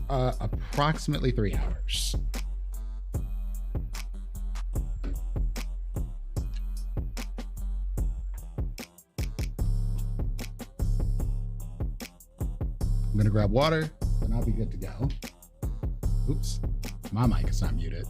approximately 3 hours. I'm gonna grab water, then I'll be good to go. Oops, my mic is not muted.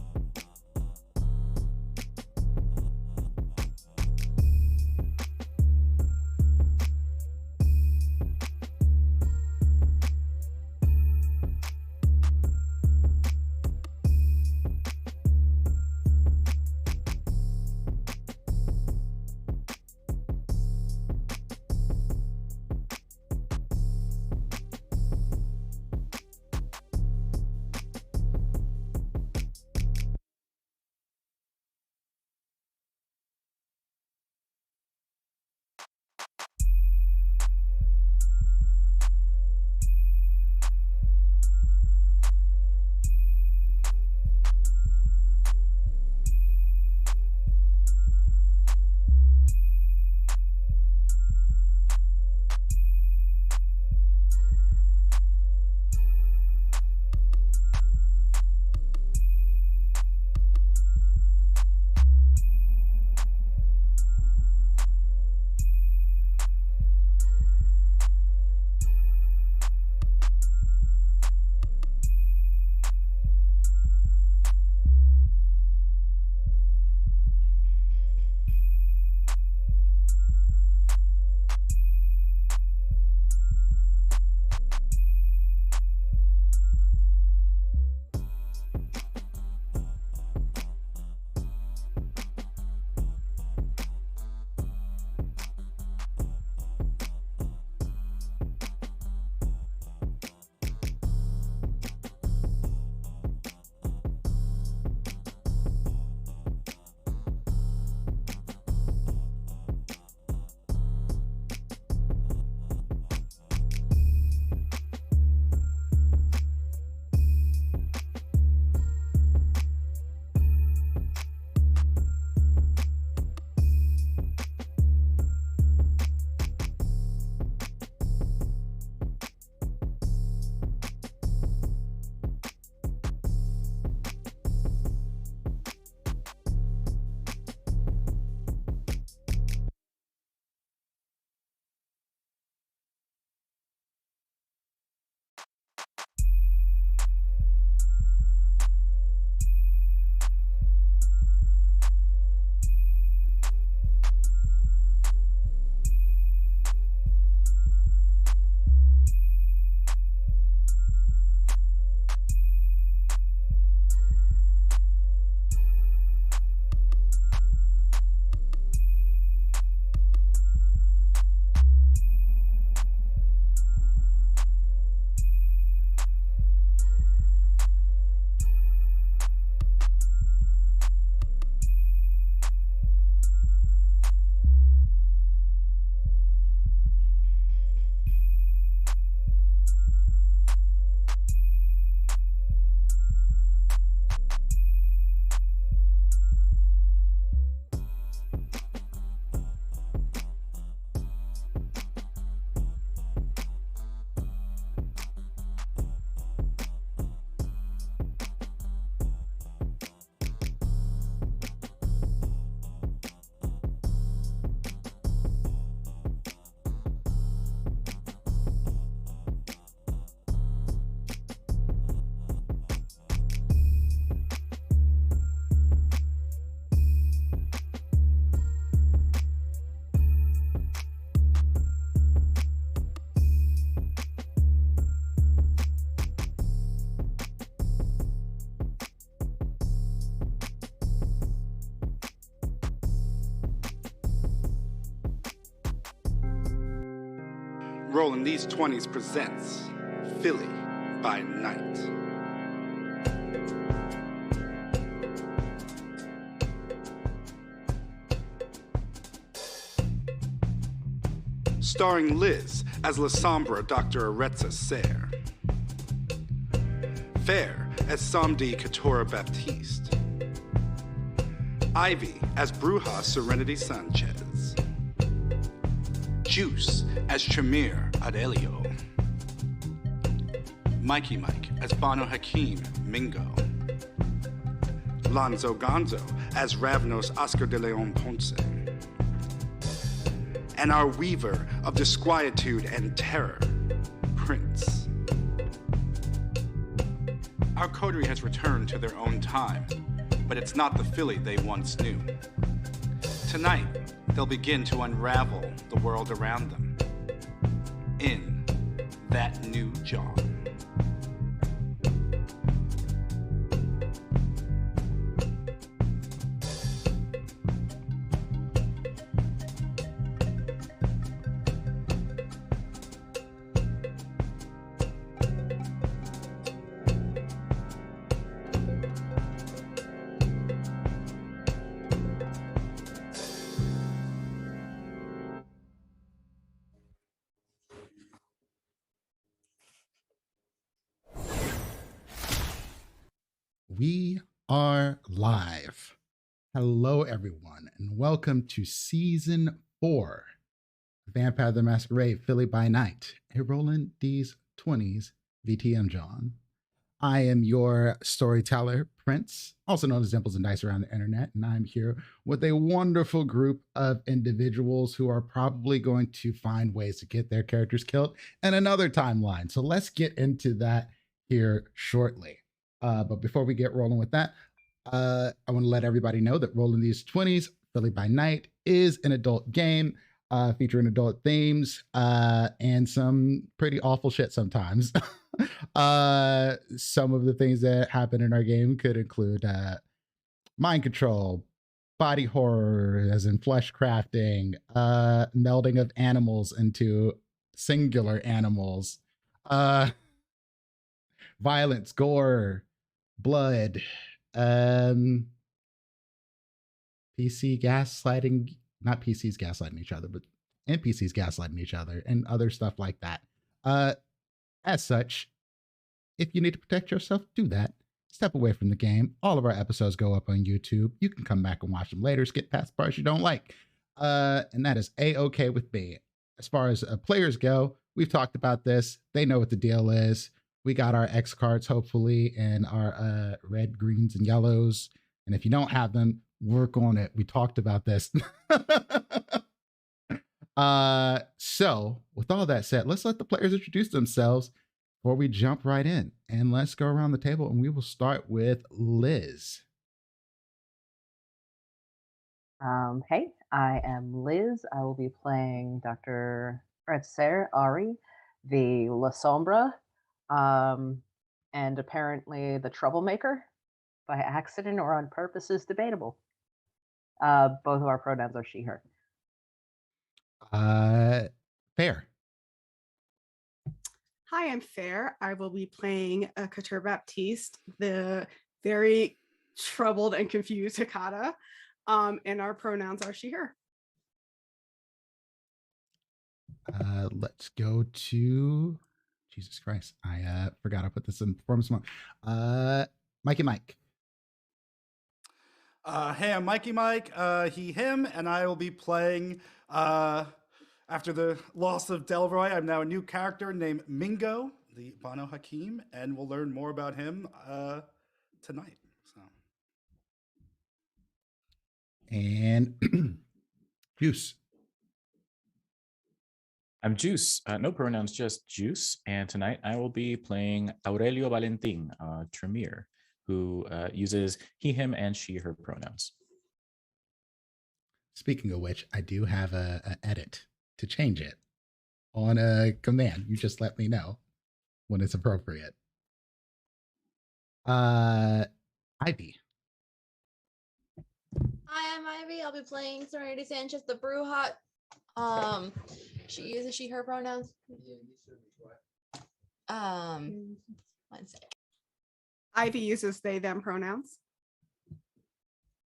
Rolling These 20's presents Philly by Night. Starring Liz as La Sombra Dr. Aretza Serre, Fair as Samdi Katora Baptiste, Ivy as Bruja Serenity Sanchez, Juice as Chamir Adelio, Mikey Mike as Banu Hakim Mingo. Lonzo Gonzo as Ravnos Oscar de Leon Ponce. And our weaver of disquietude and terror, Prince. Our coterie has returned to their own time, but it's not the Philly they once knew. Tonight, they'll begin to unravel the world around them in that new Jawn. We are live. Hello, everyone, and welcome to Season 4 of Vampire the Masquerade Philly by Night, a Roland Deez 20's VTM Jawn. I am your storyteller, Prince, also known as Dimples and Dice around the internet, and I'm here with a wonderful group of individuals who are probably going to find ways to get their characters killed in another timeline. So let's get into that here shortly. But before we get rolling with that, I want to let everybody know that Roland Deez 20's Philly by Night is an adult game featuring adult themes and some pretty awful shit sometimes. Some of the things that happen in our game could include mind control, body horror, as in flesh crafting, melding of animals into singular animals, violence, gore, blood, PC gaslighting, not PCs gaslighting each other, but NPCs gaslighting each other, and other stuff like that. As such, if you need to protect yourself, do that. Step away from the game. All of our episodes go up on YouTube. You can come back and watch them later, skip past the parts you don't like. And that is A-okay with me. As far as players go, we've talked about this. They know what the deal is. We got our X cards, hopefully, and our red, greens, and yellows. And if you don't have them, work on it. We talked about this. So with all that said, let's let the players introduce themselves before we jump right in. And let's go around the table, and we will start with Liz. Hey, I am Liz. I will be playing Dr. Retzer Ari, the La Sombra, and apparently the troublemaker. By accident or on purpose is debatable. Both of our pronouns are she, her. Fair. Hi, I'm Fair. I will be playing Couture Baptiste, the very troubled and confused Hikata, and our pronouns are she, her. Let's go to Jesus Christ. I forgot I put this in performance mode. Mikey Mike. Hey, I'm Mikey Mike, he, him, and I will be playing, after the loss of Delroy, I'm now a new character named Mingo, the Banu Hakim, and we'll learn more about him tonight. So. And Juice. I'm Juice, no pronouns, just Juice. And tonight I will be playing Aurelio Valentin, Tremere, who uses he, him, and she, her pronouns. Speaking of which, I do have a edit to change it on a command. You just let me know when it's appropriate. Ivy. Hi, I'm Ivy. I'll be playing Serenity Sanchez, the Brewhot. She uses she, her pronouns. One sec. Ivy uses they, them pronouns.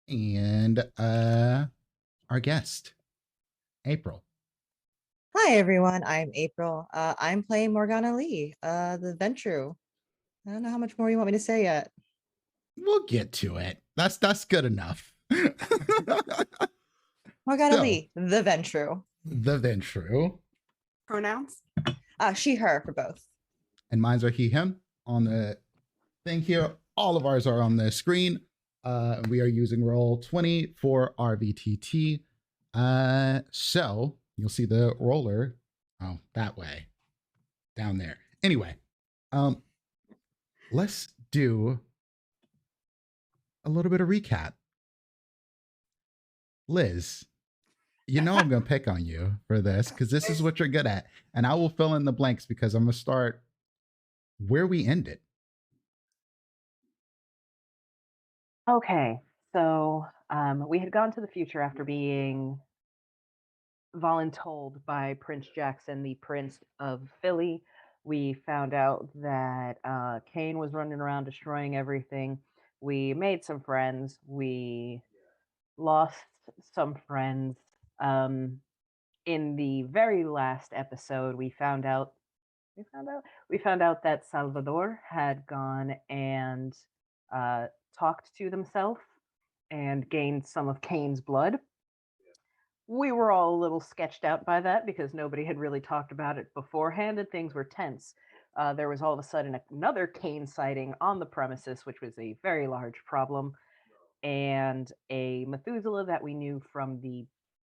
And our guest, April. Hi, everyone. I'm April. I'm playing Morgana Lee, the Ventru. I don't know how much more you want me to say yet. We'll get to it. That's good enough. Morgana So, Lee, the Ventru. The Pronouns? She, her for both. And mine's are he, him on the thing here. All of ours are on the screen. We are using Roll20 for RVTT. So you'll see the roller. Oh, that way. Down there. Anyway, let's do a little bit of recap. Liz, you know I'm going to pick on you for this because this is what you're good at. And I will fill in the blanks because I'm going to start where we ended. Okay, so we had gone to the future after being voluntold by Prince Jackson, the Prince of Philly. We found out that Kane was running around destroying everything. We made some friends. We lost some friends. In the very last episode, we found out that Salvador had gone and talked to himself and gained some of Kane's blood. We were all a little sketched out by that because nobody had really talked about it beforehand and things were tense. There was all of a sudden another Kane sighting on the premises, which was a very large problem, and a Methuselah that we knew from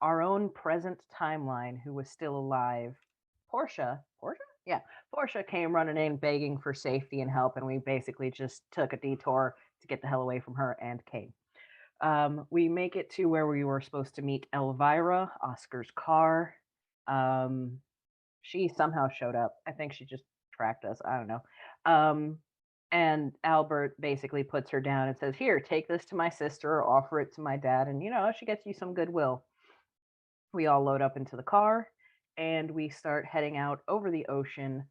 our own present timeline who was still alive. Portia? Yeah, Portia came running in begging for safety and help, and we basically just took a detour to get the hell away from her and Kane. We make it to where we were supposed to meet Elvira, Oscar's car. She somehow showed up. I think she just tracked us. I don't know. And Albert basically puts her down and says, "Here, take this to my sister or offer it to my dad. And, she gets you some goodwill." We all load up into the car and we start heading out over the ocean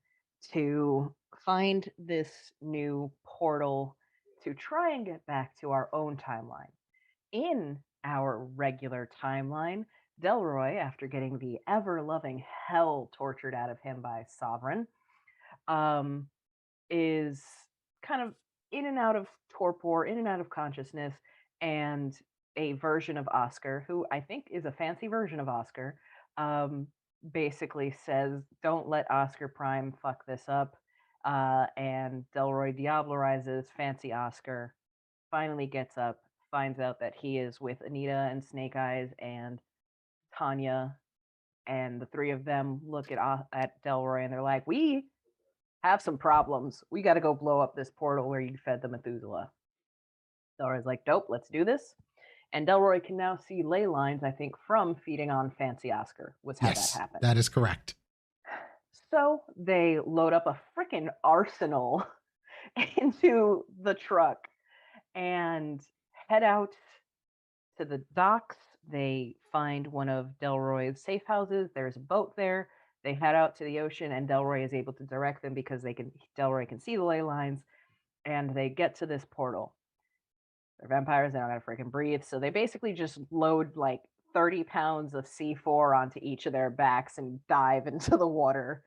to find this new portal to try and get back to our own timeline. In our regular timeline, Delroy, after getting the ever-loving hell tortured out of him by Sovereign, is kind of in and out of torpor, in and out of consciousness, and a version of Oscar, who I think is a fancy version of Oscar, basically says, "Don't let Oscar Prime fuck this up." And Delroy diablerizes fancy Oscar, finally gets up, finds out that he is with Anita and Snake Eyes and Tanya, and the three of them look at Delroy and they're like, "We have some problems. We got to go blow up this portal where you fed the Methuselah." Delroy's like, "Dope, let's do this." And Delroy can now see ley lines, I think, from feeding on Fancy Oscar, was how Yes, that happened. that is correct. So they load up a freaking arsenal into the truck and head out to the docks. They find one of Delroy's safe houses. There's a boat there. They head out to the ocean, and Delroy is able to direct them because Delroy can see the ley lines, and they get to this portal. They're vampires. They don't gotta freaking breathe, so they basically just load like 30 pounds of C4 onto each of their backs and dive into the water.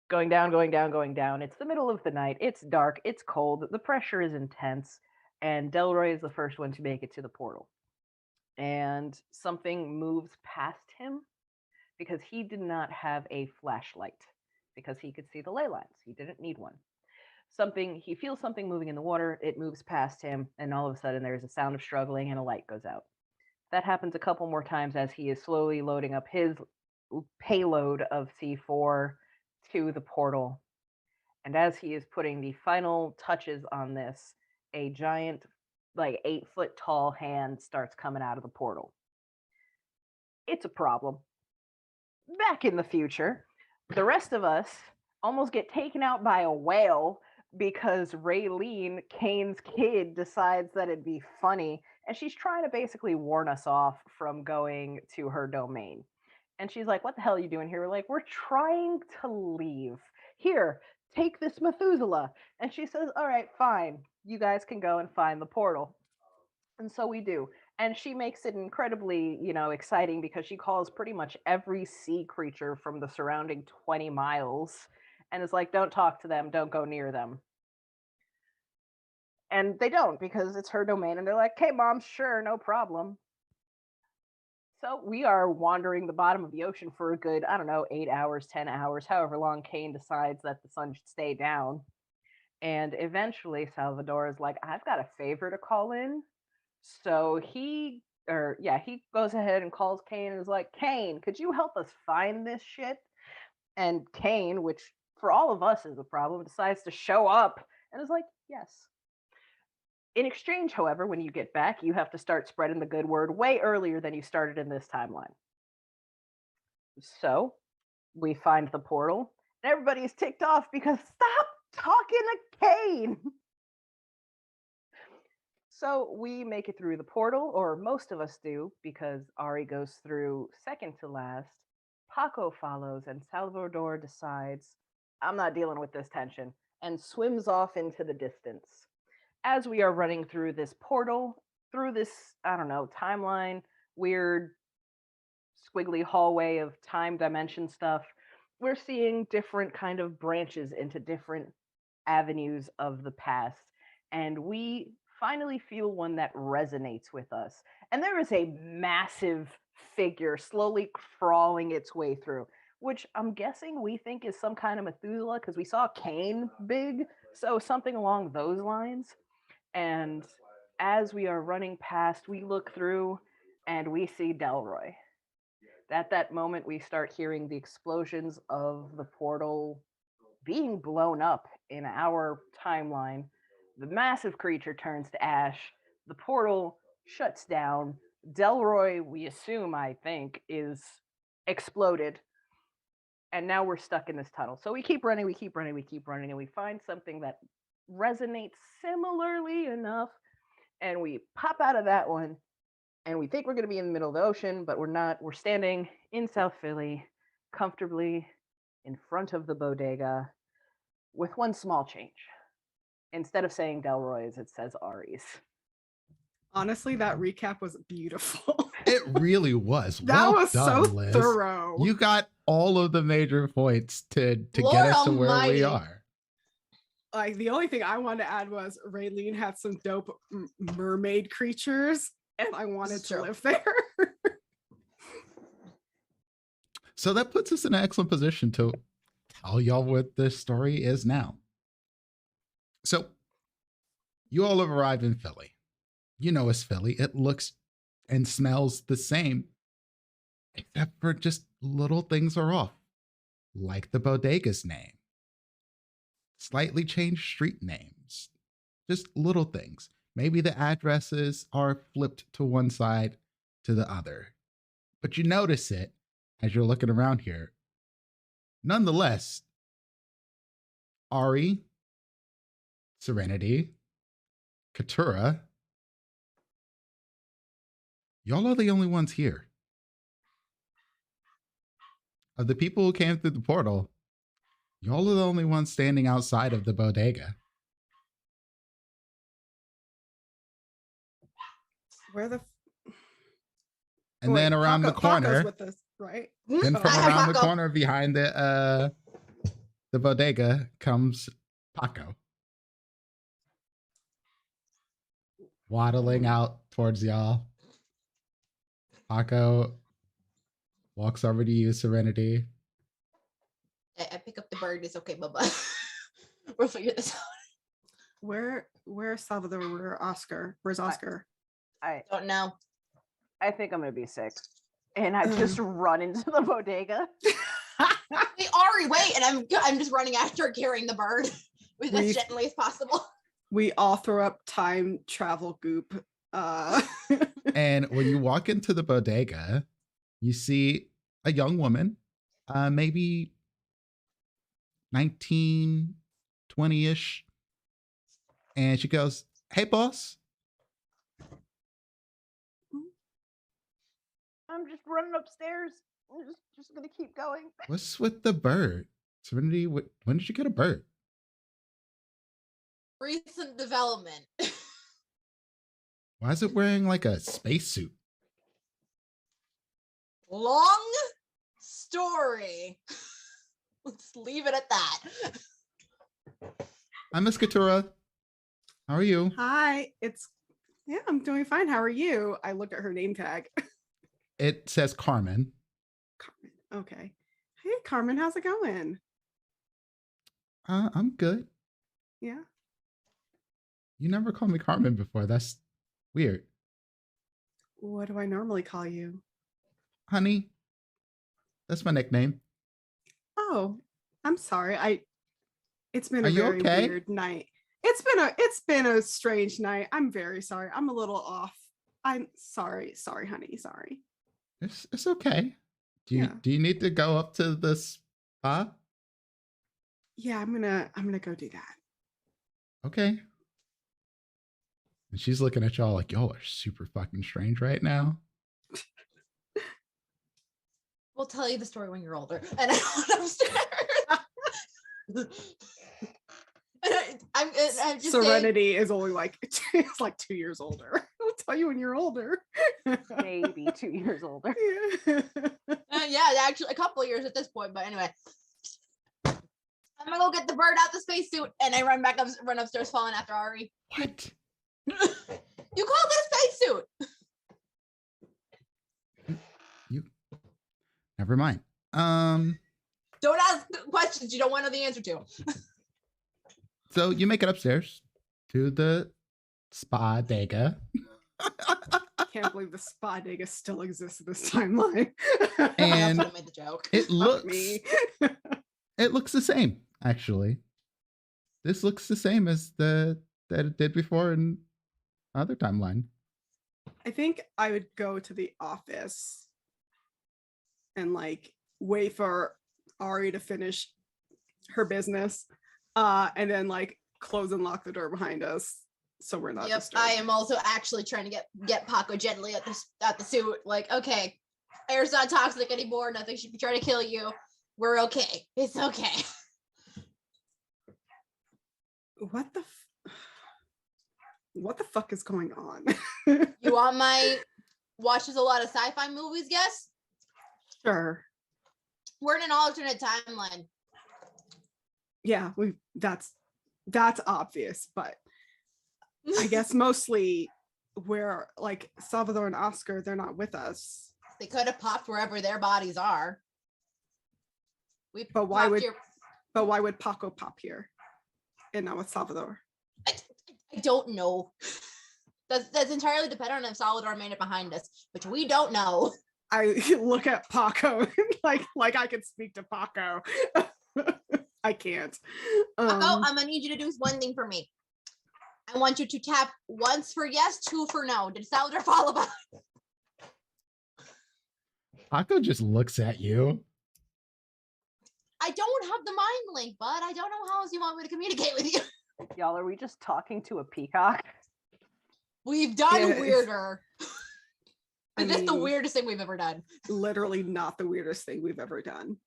Going down, going down, going down. It's the middle of the night. It's dark. It's cold. The pressure is intense, and Delroy is the first one to make it to the portal. And something moves past him because he did not have a flashlight because he could see the ley lines. He didn't need one. He feels something moving in the water. It moves past him, and all of a sudden there's a sound of struggling and a light goes out. That happens a couple more times as he is slowly loading up his payload of C4 to the portal. And as he is putting the final touches on this, a giant, like 8-foot tall hand starts coming out of the portal. It's a problem. Back in the future, the rest of us almost get taken out by a whale because Raylene, Kane's kid, decides that it'd be funny, and she's trying to basically warn us off from going to her domain. And she's like, "What the hell are you doing here?" We're like, "We're trying to leave. Here, take this Methuselah." And she says, "All right, fine. You guys can go and find the portal." And so we do. And she makes it incredibly, exciting because she calls pretty much every sea creature from the surrounding 20 miles and is like, "Don't talk to them, don't go near them." And they don't because it's her domain. And they're like, "Okay, Mom, sure, no problem." So we are wandering the bottom of the ocean for a good, 8 hours, 10 hours, however long Kane decides that the sun should stay down. And eventually Salvador is like, I've got a favor to call in. So he goes ahead and calls Kane and is like, Kane, could you help us find this shit? And Kane, which for all of us is a problem, decides to show up and is like, yes. In exchange, however, when you get back, you have to start spreading the good word way earlier than you started in this timeline. So we find the portal, and everybody's ticked off because stop talking to Kane. So we make it through the portal, or most of us do, because Ari goes through second to last. Paco follows, and Salvador decides, I'm not dealing with this tension, and swims off into the distance. As we are running through this portal, through this, I don't know, timeline, weird, squiggly hallway of time dimension stuff, we're seeing different kind of branches into different avenues of the past. And we finally feel one that resonates with us. And there is a massive figure slowly crawling its way through, which I'm guessing we think is some kind of Methuselah because we saw Cain big. So something along those lines. And as we are running past, we look through and we see Delroy. At that moment, we start hearing the explosions of the portal being blown up in our timeline. The massive creature turns to ash. The portal shuts down. Delroy, we assume, I think, is exploded. And now we're stuck in this tunnel. So we keep running, and we find something that resonates similarly enough. And we pop out of that one. And we think we're going to be in the middle of the ocean, but we're not. We're standing in South Philly, comfortably in front of the bodega, with one small change. Instead of saying Delroy's, it says Ari's. Honestly, that recap was beautiful. It really was. That Well was done, so Liz. thorough. You got all of the major points to get Lord us to where almighty. we are. Like, the only thing I wanted to add was Raylene had some dope mermaid creatures, and I wanted to live there. So that puts us in an excellent position to tell y'all what this story is now. So you all have arrived in Philly. You know it's Philly. It looks and smells the same, except for just little things are off, like the bodega's name. Slightly changed street names, just little things. Maybe the addresses are flipped to one side to the other, but you notice it as you're looking around here. Nonetheless, Ari, Serenity, Katura, y'all are the only ones here. Of the people who came through the portal, y'all are the only ones standing outside of the bodega. Where the And then around the corner, with us, right? then from I have around the Paco. corner behind the bodega comes Paco, waddling out towards y'all. Paco walks over to you, Serenity. I pick up the bird. It's okay, bye-bye. We'll figure this out. Where's Salvador? Where's Oscar? Where's Oscar? I Don't know. think I'm gonna be sick. And I just run into the bodega. Hey, Ari, wait! And I'm just running after, carrying the bird as gently as possible. We all throw up time travel goop. And when you walk into the bodega, you see a young woman, maybe 19, 20-ish. And she goes, "Hey, boss." I'm just running upstairs. I'm just gonna keep going. What's with the bird? Serenity, when did you get a bird? Recent development. Why is it wearing like a spacesuit? Long story. Let's leave it at that. Hi, Miss Katura. How are you? Hi, I'm doing fine. How are you? I looked at her name tag. It says Carmen. Carmen. Okay. Hey, Carmen, how's it going? I'm good. Yeah. You never called me Carmen before. That's weird. What do I normally call you? Honey, that's my nickname. Oh, I'm sorry. It's been Are a you very okay? weird night. It's been a strange night. I'm very sorry. I'm a little off. I'm sorry. Sorry, honey. Sorry. It's okay. Yeah. Do you need to go up to the spa? Yeah, I'm gonna go do that. Okay. And she's looking at y'all like y'all are super fucking strange right now. We'll tell you the story when you're older. And I went upstairs. I'm just Serenity is only like it's like 2 years older. I'll tell you when you're older. Maybe 2 years older. Yeah. Yeah, actually a couple of years at this point, but anyway. I'm gonna go get the bird out the spacesuit, and I run upstairs falling after Ari. What? You called it a spacesuit. You never mind. Don't ask questions you don't want to know the answer to. So you make it upstairs to the spa dega. I can't believe the spa dega still exists in this timeline. And I made the joke. it Fuck looks me. it looks the same, actually. This looks the same as that it did before in other timeline. I think I would go to the office and like wait for Ari to finish her business, and then like close and lock the door behind us so we're not Yep, disturbed. I am also actually trying to get Paco gently at the suit. Like, okay, air's not toxic anymore. Nothing should be trying to kill you. We're okay. It's okay. What the fuck is going on? You want my watches a lot of sci-fi movies, guess? Sure. We're in an alternate timeline. Yeah, that's obvious, but I guess mostly where like Salvador and Oscar, they're not with us. They could have popped wherever their bodies are. But why would Paco pop here and not with Salvador? I don't know. That's entirely dependent on if Salvador made it behind us, which we don't know. I look at Paco like I can speak to Paco. I can't. Paco, I'm gonna need you to do one thing for me. I want you to tap once for yes, 2 for no. Did Salvador follow behind? Paco just looks at you. I don't have the mind link, bud. I don't know how else you want me to communicate with you. Y'all, are we just talking to a peacock? We've done Yes. weirder. I Is this the mean, weirdest thing we've ever done? literally not the weirdest thing we've ever done.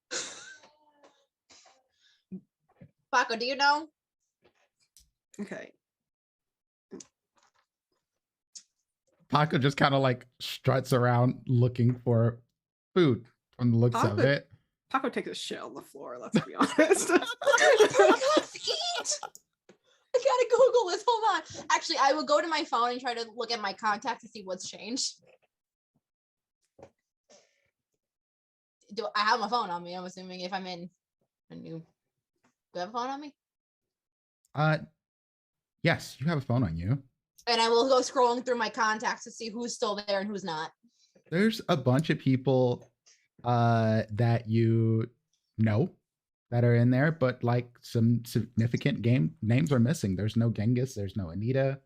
Paco, do you know? Okay. Paco just kind of like struts around looking for food from the looks of Paco- it. Paco takes a shit on the floor, let's be honest. Peacocks eat. I gotta Google this. Hold on. Actually, I will go to my phone and try to look at my contacts to see what's changed. Do I have my phone on me? I'm assuming if I'm in a new. Do I have a phone on me? Yes, you have a phone on you. And I will go scrolling through my contacts to see who's still there and who's not. There's a bunch of people that you know that are in there, but like some significant game names are missing. There's no Genghis, there's no Anita.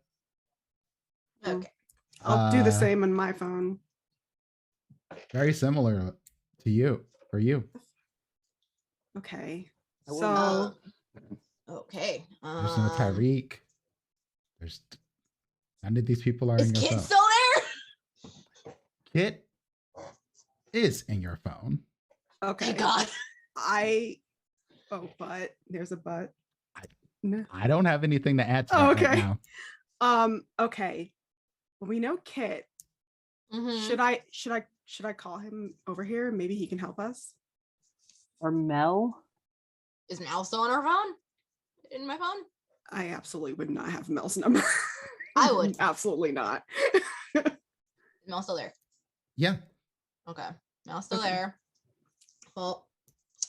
Okay. I'll do the same on my phone. Very similar to you, for you. Okay. I will So Okay. There's no Tyreek. There's none of these people are Is in your Kit phone. still there? Kit is in your phone. okay. Thank God. But there's a but. I don't have anything to add to that right Okay. now. Okay. Well, we know Kit. Mhm. Should I call him over here? Maybe he can help us. Or Mel? Is Mel still on her phone? In my phone? I absolutely would not have Mel's number. I would. Absolutely not. Is Mel still there? Yeah. Okay. Mel's still Okay. there. Well,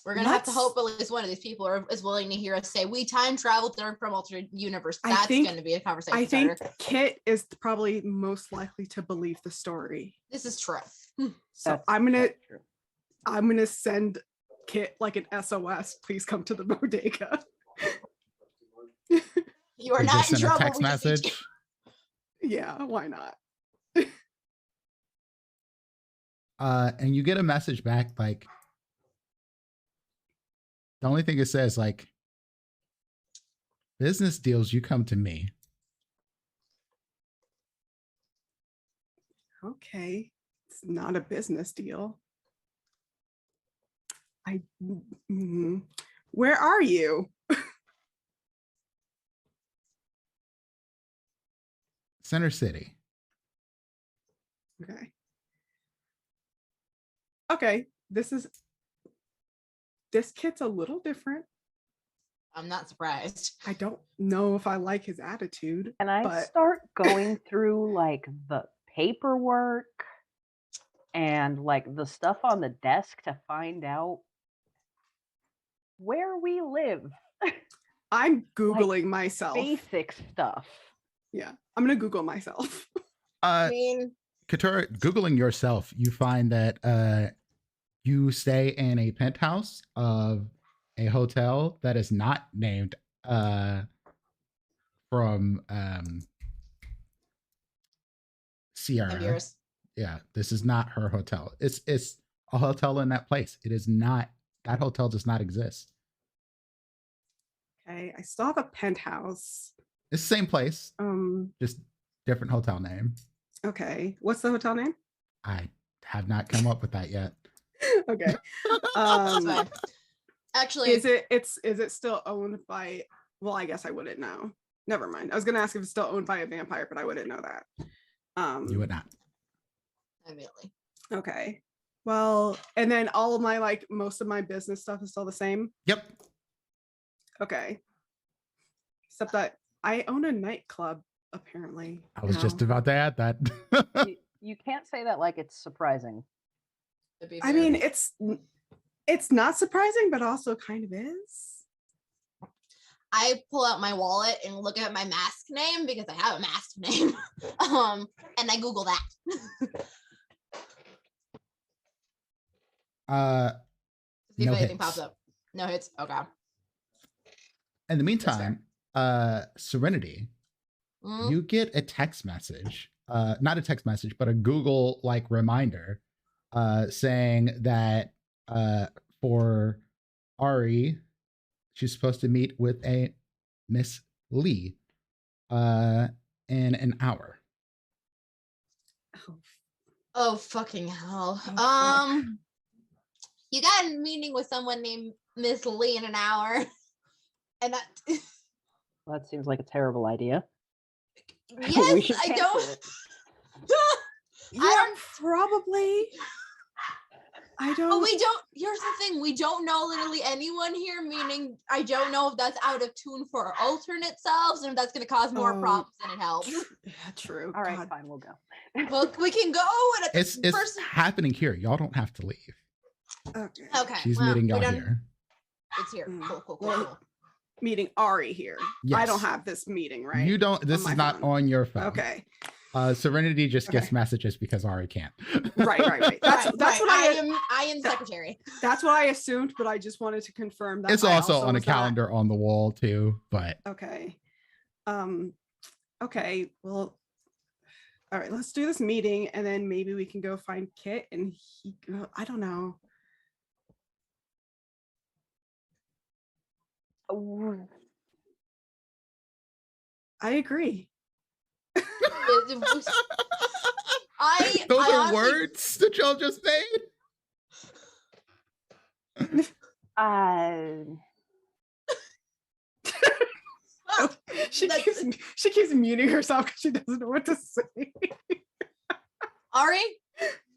We're gonna have to Let's- hope at least one of these people is willing to hear us say we time traveled from alternate universe. I That's think- gonna be a conversation I think starter. Kit is probably most likely to believe the story. This is true. So That's- I'm that's true. gonna send Kit like an SOS. Please come to the bodega. You are We not just in send a trouble. text we just need you- message. Yeah, why not? And you get a message back like the only thing it says like business deals, you come to me. Okay, it's not a business deal. Where are you? Center City. Okay. Okay, this Kit's a little different. I'm not surprised. I don't know if I like his attitude. Can I but start going through like the paperwork and like the stuff on the desk to find out where we live? I'm Googling myself. Basic stuff. Yeah, I'm gonna Google myself. I mean, Katura, Googling yourself, you find that you stay in a penthouse of a hotel that is not named from Sierra. yours. Yeah, this is not her hotel. It's a hotel in that place. It is not, that hotel does not exist. Okay, I still have a penthouse. It's the same place, just different hotel name. Okay, what's the hotel name? I have not come up with that yet. Okay. That's fine. Actually, Is it still owned by, well, I guess I wouldn't know. Never mind. I was gonna ask if it's still owned by a vampire, but I wouldn't know that. You would not. immediately. Okay. Well, and then all of my like most of my business stuff is still the same. Yep. Okay. Except that I own a nightclub, apparently. I was just now. about to add that. You can't say that like it's surprising. To be I fair. mean, it's not surprising, but also kind of is. I pull out my wallet and look at my mask name because I have a mask name. And I Google that. See if No anything hits. pops up. No hits. Okay. In the meantime, Serenity, Mm, you get a text message, not a text message, but a Google like reminder saying that for Ari, she's supposed to meet with a Miss Lee in an hour. Oh fucking hell. Oh, fuck. You got a meeting with someone named Miss Lee in an hour. And Well, that seems like a terrible idea. We yes, should I cancel don't. it. Yeah, probably. I But don't. we don't. Here's the thing: we don't know literally anyone here. Meaning, I don't know if that's out of tune for our alternate selves, and if that's going to cause more Oh. problems than it helps. Yeah, true. All right, God. fine, we'll go. Well, we can go. And It's first. happening here. Y'all don't have to leave. Okay. Okay. She's well, meeting we y'all done- here. It's here. Mm. Cool. Well, Meeting Ari here. I don't Yes. have this meeting, right? You don't. This my is not phone. on your phone. Okay. Serenity just gets Okay. messages because Ari can't. Right. That's Right, that's right. what I am the secretary. that's what I assumed, but I just wanted to confirm that. It's I also on a was not- calendar on the wall too. But Okay. Okay. Well. All right. Let's do this meeting, and then maybe we can go find Kit, and I don't know. Oh, I agree. those I are honestly- words that y'all just made. She That's- keeps muting herself because she doesn't know what to say. Ari,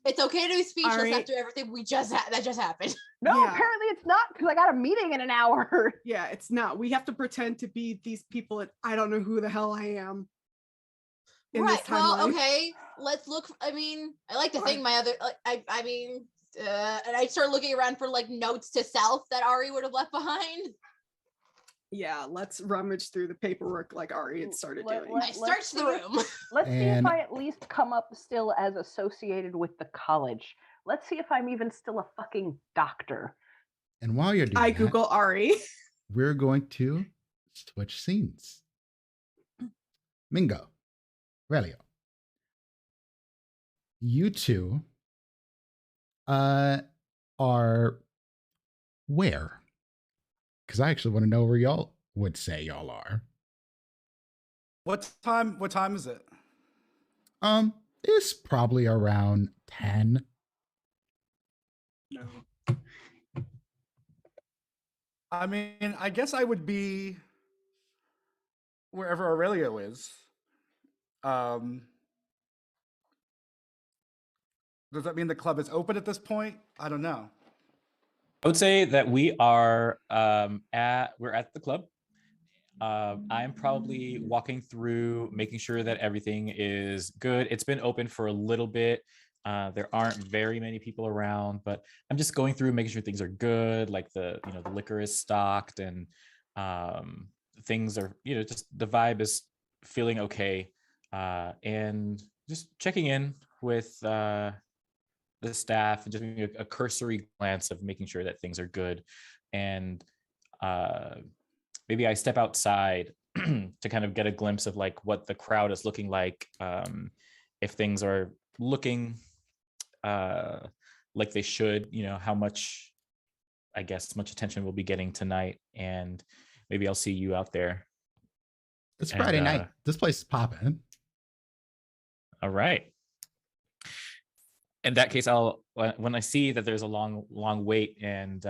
it's okay to be speechless Ari. after everything that just happened. no, Yeah. apparently it's not because I got a meeting in an hour. Yeah, it's not. We have to pretend to be these people, and I don't know who the hell I am. In Right. this Well, timeline. okay. Let's look. I mean, I like to think my other. I mean, And I start looking around for like notes to self that Ari would have left behind. Yeah, let's rummage through the paperwork like Ari had started doing. I search the room. Let's see if And- I at least come up still as associated with the college. Let's see if I'm even still a fucking doctor. And while you're doing I that, Google Ari. we're going to switch scenes. Mingo, Relio, you two are where? Because I actually want to know where y'all would say y'all are. What time is it? It's probably around 10. No. I mean, I guess I would be wherever Aurelio is. Does that mean the club is open at this point? I don't know. I would say that we are we're at the club. I'm probably walking through, making sure that everything is good. It's been open for a little bit. There aren't very many people around, but I'm just going through, making sure things are good. Like the liquor is stocked and things are, just the vibe is feeling okay. And just checking in with the staff and just a cursory glance of making sure that things are good. And maybe I step outside to kind of get a glimpse of like what the crowd is looking like. If things are looking like they should, how much, I guess, much attention we'll be getting tonight. And maybe I'll see you out there. It's Friday night. This place is popping. All right. In that case, when I see that there's a long wait and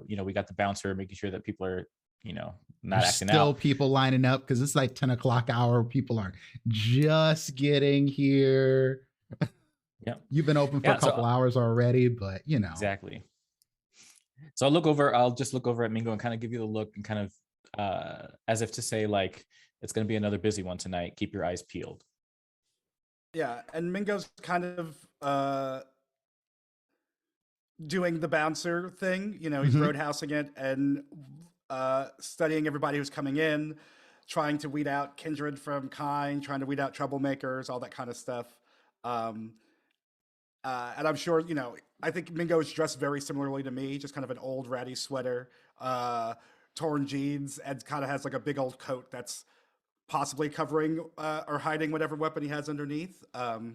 we got the bouncer making sure that people are not There's acting still out. people lining up because it's like 10 o'clock hour. People are just getting here. Yep. You've been open for a couple hours already, but Exactly. So I'll just look over at Mingo and kind of give you the look and kind of as if to say like it's going to be another busy one tonight. Keep your eyes peeled. Yeah, and Mingo's kind of doing the bouncer thing. He's roadhousing it and studying everybody who's coming in, trying to weed out kindred from kind, trying to weed out troublemakers, all that kind of stuff. And I'm sure, I think Mingo's dressed very similarly to me, just kind of an old ratty sweater, torn jeans, and kind of has like a big old coat that's possibly covering or hiding whatever weapon he has underneath. So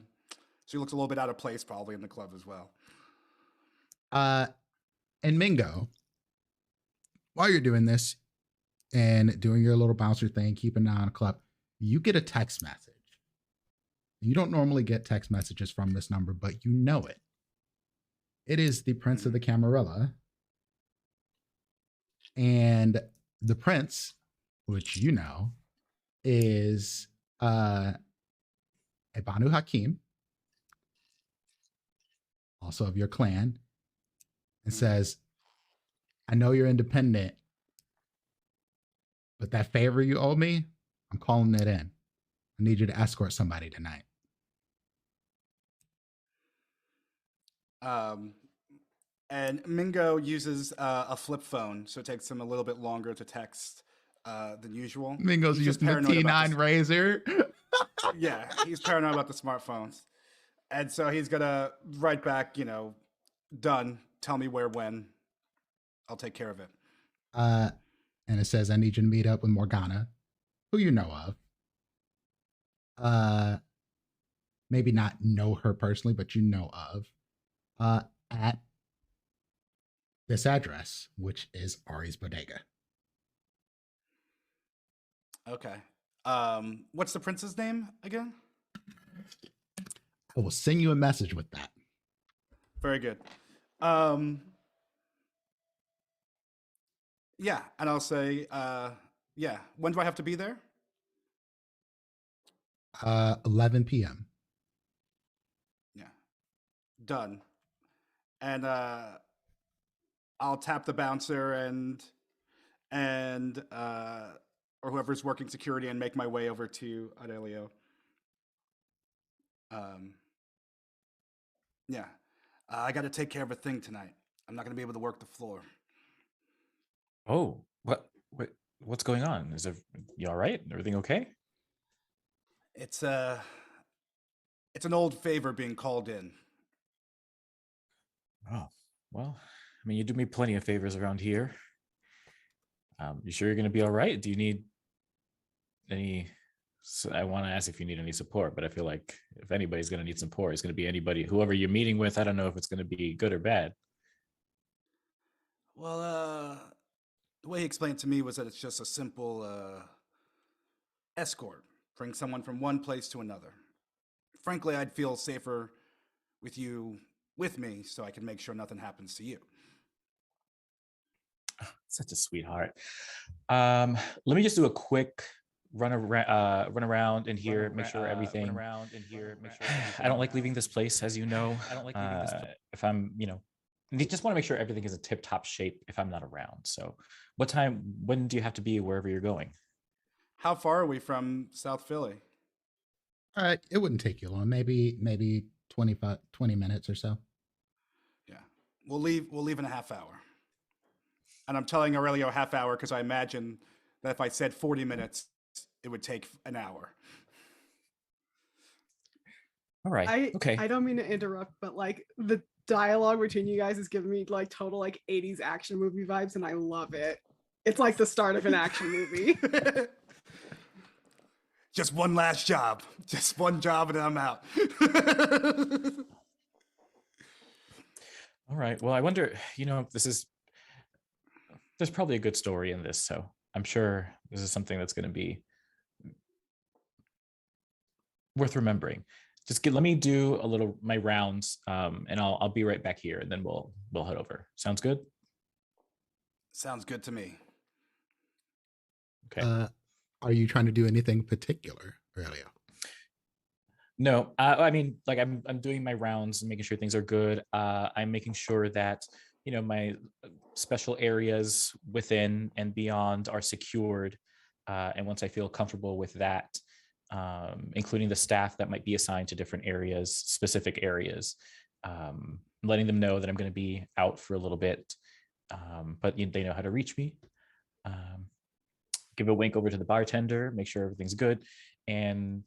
he looks a little bit out of place probably in the club as well. And Mingo, while you're doing this and doing your little bouncer thing, keeping an eye on the club, you get a text message. You don't normally get text messages from this number, but you know it. It is the Prince of the Camarilla. And the Prince, which is a Banu Hakim, also of your clan, and says, I know you're independent, but that favor you owe me, I'm calling it in. I need you to escort somebody tonight. And Mingo uses a flip phone, so it takes him a little bit longer to text than usual. Mingo's using the T9 Razor. Yeah, he's paranoid about the smartphones. And so he's going to write back, done. Tell me where, when. I'll take care of it. And it says, I need you to meet up with Morgana, who you know of. Maybe not know her personally, but you know of. At this address, which is Ari's Bodega. Okay. What's the prince's name again? I will send you a message with that. Very good. Yeah, and I'll say, when do I have to be there? 11 p.m. Yeah. Done. And I'll tap the bouncer and or whoever's working security and make my way over to Aurelio. Yeah. I got to take care of a thing tonight. I'm not going to be able to work the floor. Oh, what's going on? You all right? Everything okay? It's an old favor being called in. Oh, well, I mean, you do me plenty of favors around here. You sure you're going to be all right? Do you need any? So I want to ask if you need any support, but I feel like if anybody's going to need support, it's going to be anybody, whoever you're meeting with. I don't know if it's going to be good or bad. Well, the way he explained it to me was that it's just a simple escort, bring someone from one place to another. Frankly, I'd feel safer with you with me so I can make sure nothing happens to you. Such a sweetheart. Let me just do a quick run around in here, make sure everything. I don't like leaving this place, as you know. I don't like leaving this place. If I'm, just want to make sure everything is in tip-top shape if I'm not around. So, when do you have to be wherever you're going? How far are we from South Philly? It wouldn't take you long. Maybe 20 minutes or so. Yeah, we'll leave in a half hour. And I'm telling Aurelio half hour because I imagine that if I said 40 minutes, it would take an hour. All right. Okay. I don't mean to interrupt, but like the dialogue between you guys is giving me like total like 80s action movie vibes, and I love it. It's like the start of an action movie. Just one last job. Just one job and then I'm out. All right. Well, I wonder, there's probably a good story in this, so I'm sure this is something that's going to be worth remembering. Let me do my rounds, and I'll be right back here, and then we'll head over. Sounds good? Sounds good to me. Okay. Are you trying to do anything particular, Aurelio? No, I mean, like I'm doing my rounds and making sure things are good. I'm making sure that my special areas within and beyond are secured. And once I feel comfortable with that, including the staff that might be assigned to different areas, specific areas, letting them know that I'm going to be out for a little bit, but they know how to reach me. Give a wink over to the bartender, make sure everything's good, and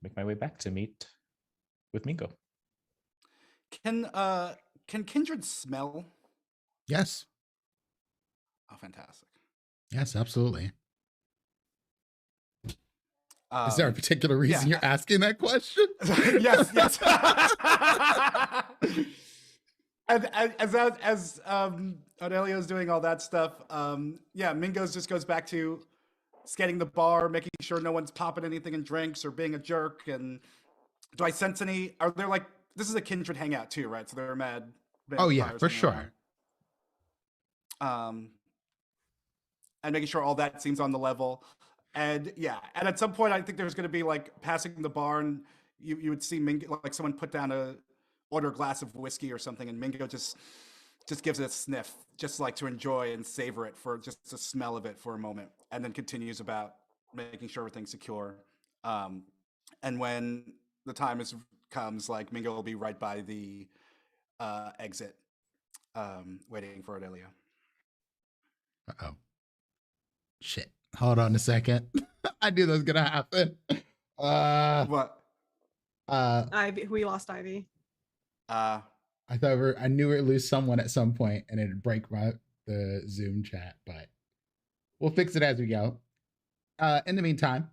make my way back to meet with Mingo. Can Kindred smell? Yes. Oh, fantastic. Yes, absolutely. Is there a particular reason you're asking that question? Yes. And as Aurelio's doing all that stuff, Mingo's just goes back to scanning the bar, making sure no one's popping anything in drinks or being a jerk. And do I sense any? Are there like, this is a Kindred hangout too, right? So they're mad. Oh yeah, for sure. And making sure all that seems on the level. And at some point, I think there's going to be like passing the bar, and you would see Mingo, like someone order a glass of whiskey or something, and Mingo just gives it a sniff, just like to enjoy and savor it for just the smell of it for a moment, and then continues about making sure everything's secure. And when the time comes, like Mingo will be right by the exit, waiting for Aurelio. Uh-oh. Shit. Hold on a second. I knew that was gonna happen. What? Ivy, we lost Ivy. I knew we'd lose someone at some point and it'd break the Zoom chat, but we'll fix it as we go. In the meantime,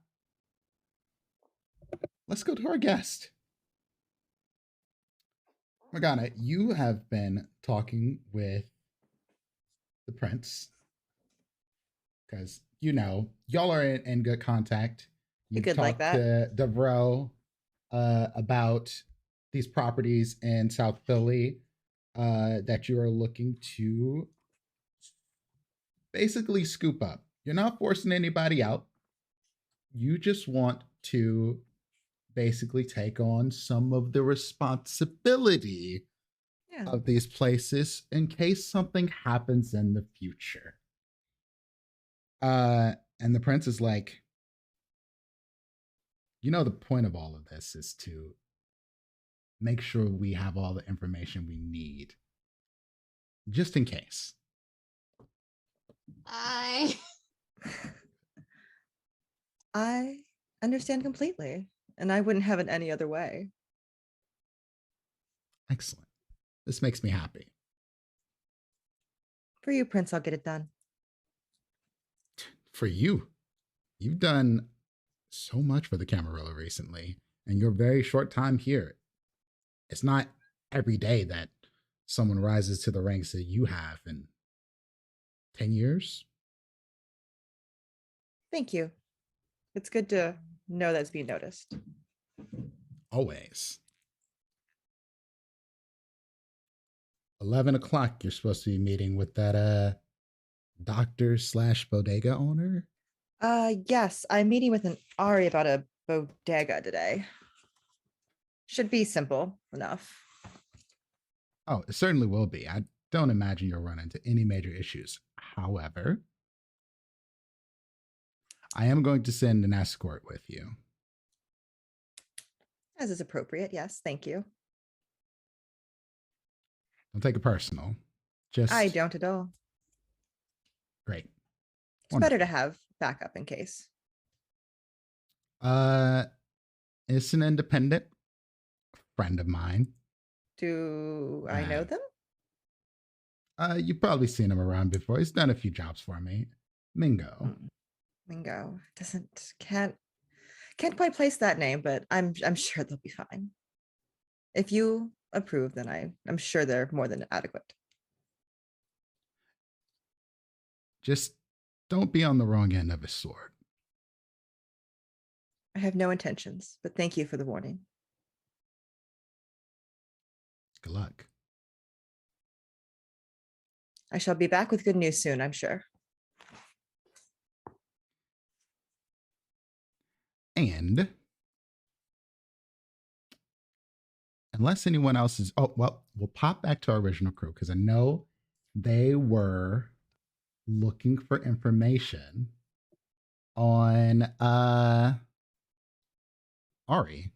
let's go to our guest. Morgana, you have been talking with the prince because y'all are in good contact. You could like that. To Devereaux about these properties in South Philly that you are looking to basically scoop up. You're not forcing anybody out. You just want to basically take on some of the responsibility of these places in case something happens in the future. And the prince is like, the point of all of this is to make sure we have all the information we need, just in case. I understand completely, and I wouldn't have it any other way. Excellent. This makes me happy. For you, Prince, I'll get it done. For you, you've done so much for the Camarilla recently, and your very short time here. It's not every day that someone rises to the ranks that you have in 10 years. Thank you. It's good to know that's being noticed. Always. 11 o'clock, you're supposed to be meeting with that doctor/bodega owner. Yes, I'm meeting with an Ari about a bodega today. Should be simple enough. Oh, it certainly will be. I don't imagine you'll run into any major issues. However, I am going to send an escort with you. As is appropriate, yes, thank you. Don't take it personal. Just I don't at all. great. It's better to have backup in case. It's an independent friend of mine. Do I know them? You've probably seen him around before. He's done a few jobs for me. Mingo. Mingo can't quite place that name, but I'm sure they'll be fine. If you approve, then I'm sure they're more than adequate. Just don't be on the wrong end of his sword. I have no intentions, but thank you for the warning. Good luck. I shall be back with good news soon, I'm sure. And unless anyone else is, oh, well, we'll pop back to our original crew because I know they were looking for information on Ari.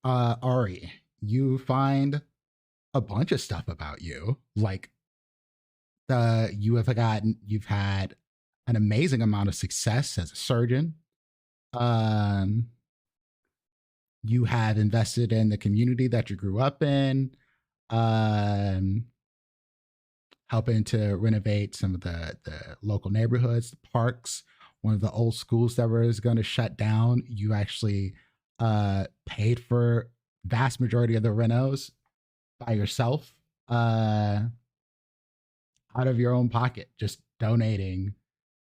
Ari, you find a bunch of stuff about you. Like you've had an amazing amount of success as a surgeon. You have invested in the community that you grew up in, helping to renovate some of the local neighborhoods, the parks. One of the old schools that was going to shut down, you actually paid for vast majority of the renos by yourself, out of your own pocket, just donating.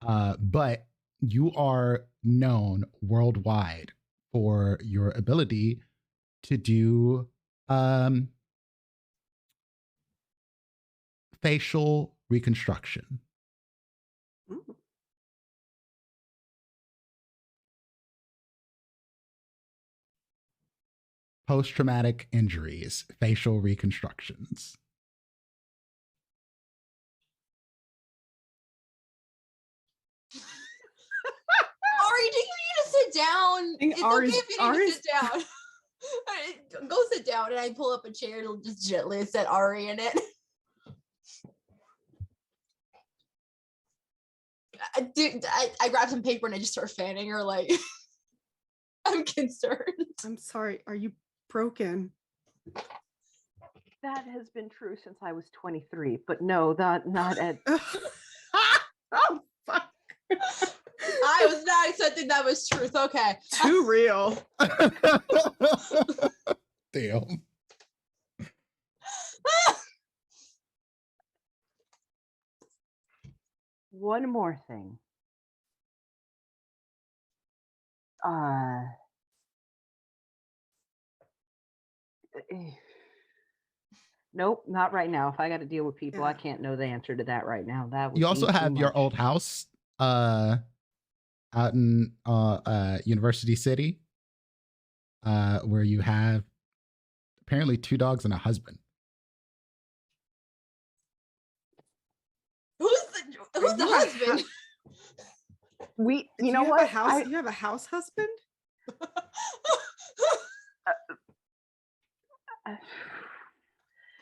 But you are known worldwide for your ability to do facial reconstruction. Ooh. Post-traumatic injuries, facial reconstructions. Ari, do you need to sit down? think It's Ari's- okay if you need to sit down. Go sit down, and I pull up a chair. It'll just gently set Ari in it. Dude, I grab some paper and I just start fanning her. Like, I'm concerned. I'm sorry. Are you broken? That has been true since I was 23, but no, not at. Oh, fuck. I was not accepting that was truth. Okay. Too real. Damn. One more thing. Nope, not right now. If I got to deal with people, I Yeah. can't know the answer to that right now. That would You also be too have your much. old house out in University City, where you have apparently 2 dogs and a husband. Who's the You have husband? We, Do you know have what? A house, you have a house husband?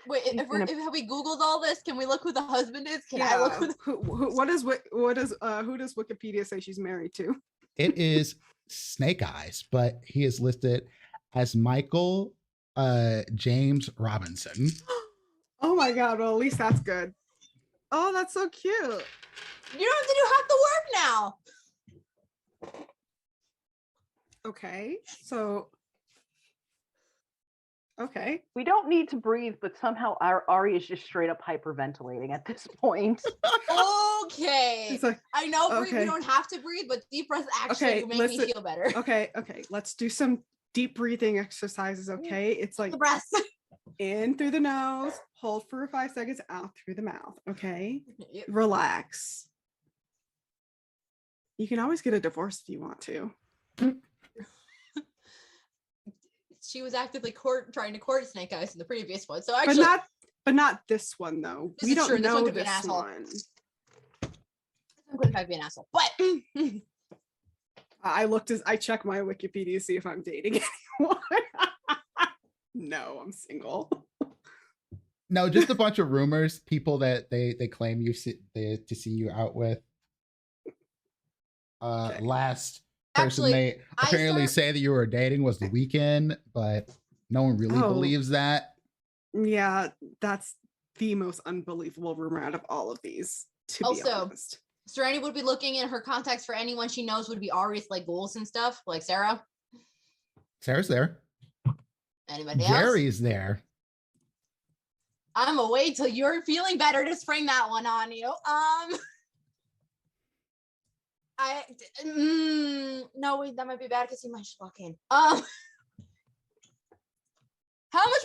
Wait, He's gonna- have we Googled all this? Can we look who the husband is? Can I look who the who does Wikipedia say she's married to? It is Snake Eyes, but he is listed as Michael James Robinson. Oh my god, well at least that's good. Oh, that's so cute. You don't have to do half the work now. Okay, so okay. We don't need to breathe, but somehow our Ari is just straight up hyperventilating at this point. Okay. It's like, I know we okay. don't have to breathe, but deep breaths actually make me feel better. Okay, let's do some deep breathing exercises, okay? It's like The breath. in through the nose, hold for 5 seconds, out through the mouth, okay? Yep. Relax. You can always get a divorce if you want to. She was actively trying to court Snake Eyes in the previous one, so actually, but not this one though. This We is don't true, this one know could be an this asshole. one. I'm going to be an asshole. But I check my Wikipedia to see if I'm dating anyone. No, I'm single. No, just a bunch of rumors. People that they claim to see you out with. Okay. Last person Actually, they apparently say that you were dating was The Weeknd, but no one really believes that. Yeah, that's the most unbelievable rumor out of all of these, to be honest. Serenity would be looking in her contacts for anyone she knows would be Ari's like goals and stuff, like Sarah. Sarah's there. Anybody else? Jerry's there. I'm gonna wait till you're feeling better to spring that one on you. No, wait, that might be bad because he might just walk in. How much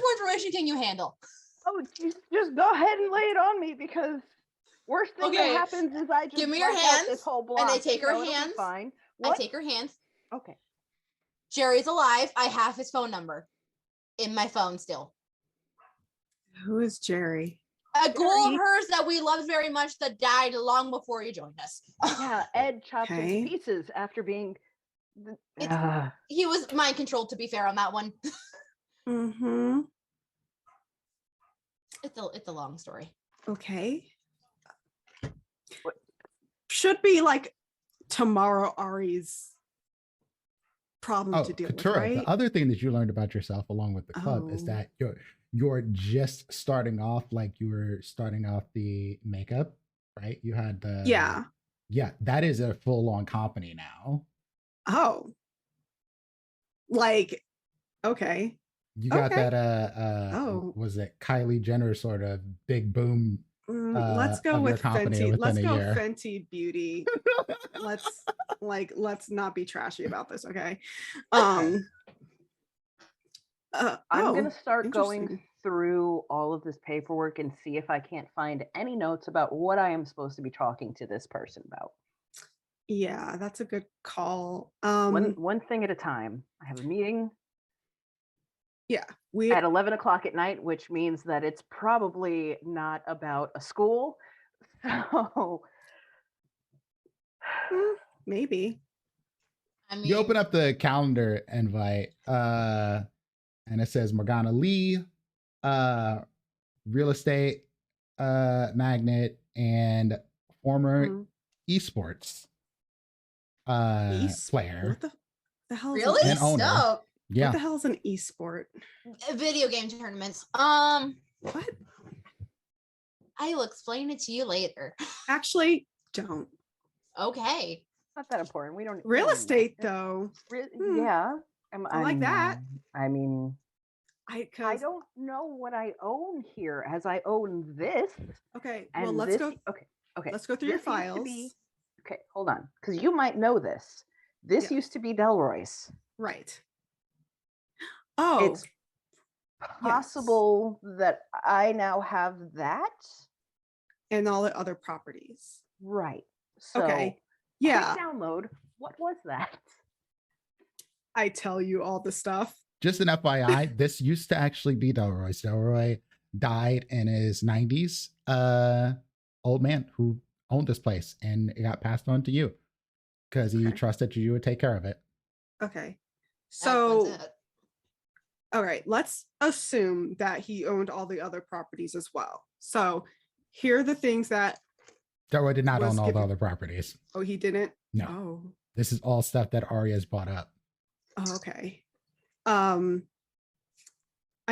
more information can you handle? Oh, just go ahead and lay it on me, because worst thing Okay. that happens is I just Give me your black out hands, this whole block. and I take her it'll be hands. Fine. I What? take her hands. Okay. Jerry's alive. I have his phone number in my phone still. Who is Jerry? A ghoul of Jerry. hers that we loved very much that died long before you joined us. Yeah, Ed chopped Okay. his pieces after being. He was mind controlled, to be fair, on that one. Mm-hmm. It's a long story. Okay. Should be like tomorrow Ari's problem Oh, to deal Katura, with, right? the other thing that you learned about yourself along with the club is Oh. that you're just starting off like you were starting off the makeup, right? You had the yeah, that is a full-on company now. Oh. Like, okay. You got Okay. that was it Kylie Jenner sort of big boom Let's go of your with company Fenty. within Let's a go year. Fenty Beauty. let's not be trashy about this, okay? I'm I'm gonna start going interesting. through all of this paperwork and see if I can't find any notes about what I am supposed to be talking to this person about. Yeah, that's a good call. One thing at a time. I have a meeting Yeah, we at 11 o'clock at night, which means that it's probably not about a school. So maybe. I mean, You open up the calendar invite, and it says Morgana Lee, real estate magnate and former Mhm. esports Esport? player. What the hell? really? An owner. No. Yeah. What the hell is an esport? Video game tournaments. What? I will explain it to you later. Actually, don't. Okay. not that important. We don't Real we don't need estate, that. though. Re- Yeah. I like that. I mean, I 'Cause- don't know what I own here, as I own this. Okay, And well, let's this, go. Okay. Let's go through your This used to files. be- okay, hold on, because you might know this. This Yeah. used to be Delroy's. Right. Oh, It's possible that I now have that. and all the other properties. Right. So, Okay. quick Yeah, download. What was that? I tell you all the stuff. Just an FYI, this used to actually be Delroy's. Delroy died in his 90s. Old man who owned this place, and it got passed on to you because he Okay. trusted you would take care of it. Okay. That's So, it. All right, let's assume that he owned all the other properties as well. So here are the things that Delroy did not was own all the given- other properties. Oh, he didn't? No. Oh. This is all stuff that Ari has bought up. Oh, okay. I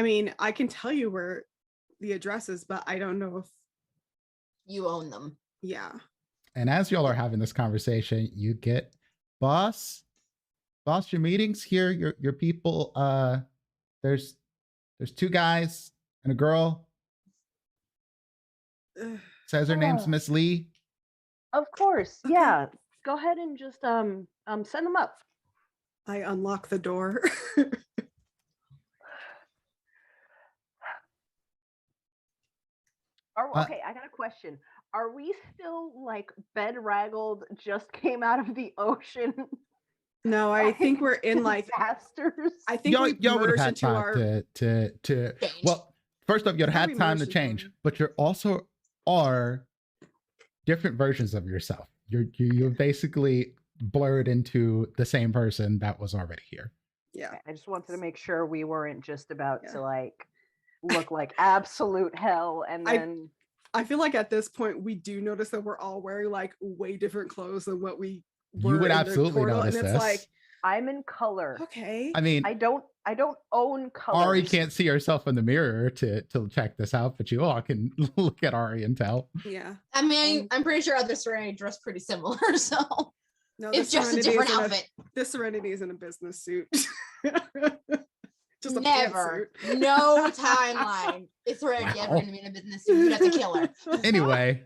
mean, I can tell you where the address is, but I don't know if You own them. yeah. And as y'all are having this conversation, you get boss, your meetings here. Your people. There's 2 guys and a girl. Ugh. Says her name's Oh. Miss Lee. Of course. Okay. Yeah. Go ahead and just send them up. I unlock the door. Okay, I got a question. Are we still like bedraggled, just came out of the ocean? No, I think we're in like disasters. I think we Y'all would have merged had into time our to Change. well, first off, you'd I thought had we time to merged into change, one. but you're also are different versions of yourself. You're basically blurred into the same person that was already here. yeah. I just wanted to make sure we weren't just about Yeah. to like look like absolute hell and I- then I feel like at this point we do notice that we're all wearing like way different clothes than what we were You would in the absolutely portal, notice and it's this. like, I'm in color. okay. I mean, I don't own colors. Ari can't see herself in the mirror to check this out, but you all can look at Ari and tell. Yeah. I mean, I'm pretty sure other Serenity dress pretty similar, so No, it's this just a Serenity different is in outfit. This Serenity is in a business suit. Just a Never. pantsuit. No timeline. It's Serenity ever Wow. going to be in a business suit. You'd have to kill her. Anyway,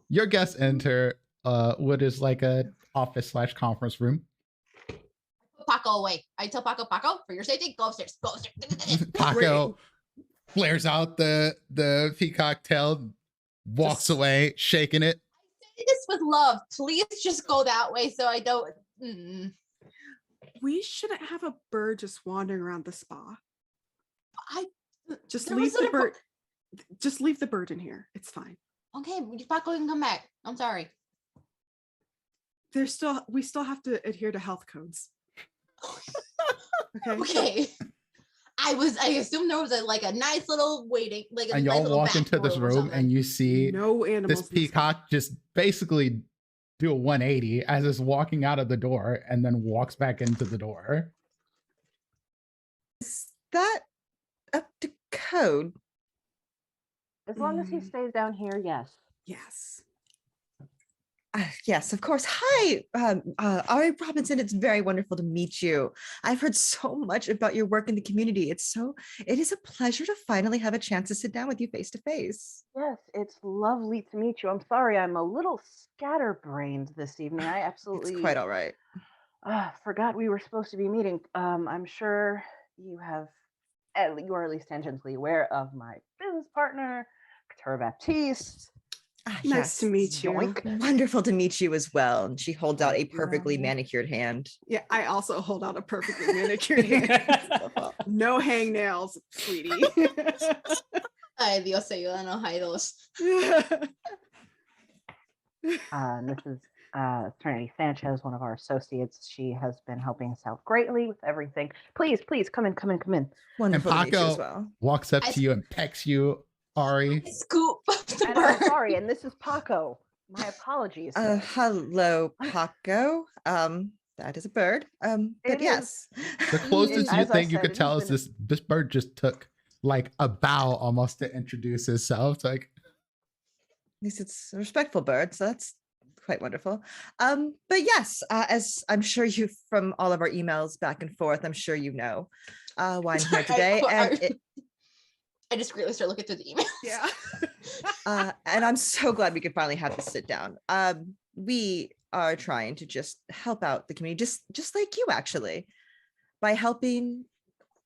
your guests enter what is like a office/conference room. Paco away. I tell Paco, for your safety, go upstairs. Go upstairs. Paco flares out the peacock tail, walks Just- away, shaking it. Say this with love. Please just go that way so I don't. We shouldn't have a bird just wandering around the spa. I Just there leave wasn't the a bir- bird. Just leave the bird in here. It's fine. Okay, Paco can come back. I'm sorry. We still have to adhere to health codes. Okay. Okay. I assumed there was a nice little waiting, like a And nice y'all little walk back into this room or room something. and you see No animals. this in the spa. peacock just basically do a 180 as it's walking out of the door and then walks back into the door. Is that up to code? As long as he Mm. stays down here, yes. Yes. Yes, of course. Hi, Ari Robinson. It's very wonderful to meet you. I've heard so much about your work in the community. It is a pleasure to finally have a chance to sit down with you face to face. Yes, it's lovely to meet you. I'm sorry, I'm a little scatterbrained this evening. I absolutely It's quite all right. forgot we were supposed to be meeting. I'm sure you are at least tangentially aware of my business partner, Couture Baptiste. Nice to meet you. Yoink. Wonderful to meet you as well. And she holds out a Thank you, perfectly Ari. manicured hand. Yeah, I also hold out a perfectly manicured hand. No hangnails, sweetie. Ay, Dios ayuda, no hay dos. And this is Trinity Sanchez, one of our associates. She has been helping us out greatly with everything. Please, come in. Wonderful to meet you Paco as well. walks up to you and pecks you, Ari. Scoop up the And I'm bird. sorry, and this is Paco. My apologies. Hello, Paco. That is a bird. But It yes. The closest As I thing you said, could it tell has is this bird just took like a bow almost to introduce himself. It's like, At least it's a respectful bird, so that's quite wonderful. But yes, as I'm sure you from all of our emails back and forth, I'm sure you know why I'm here today. I discreetly start looking through the email. Yeah. And I'm so glad we could finally have this sit down. We are trying to just help out the community, just like you actually, by helping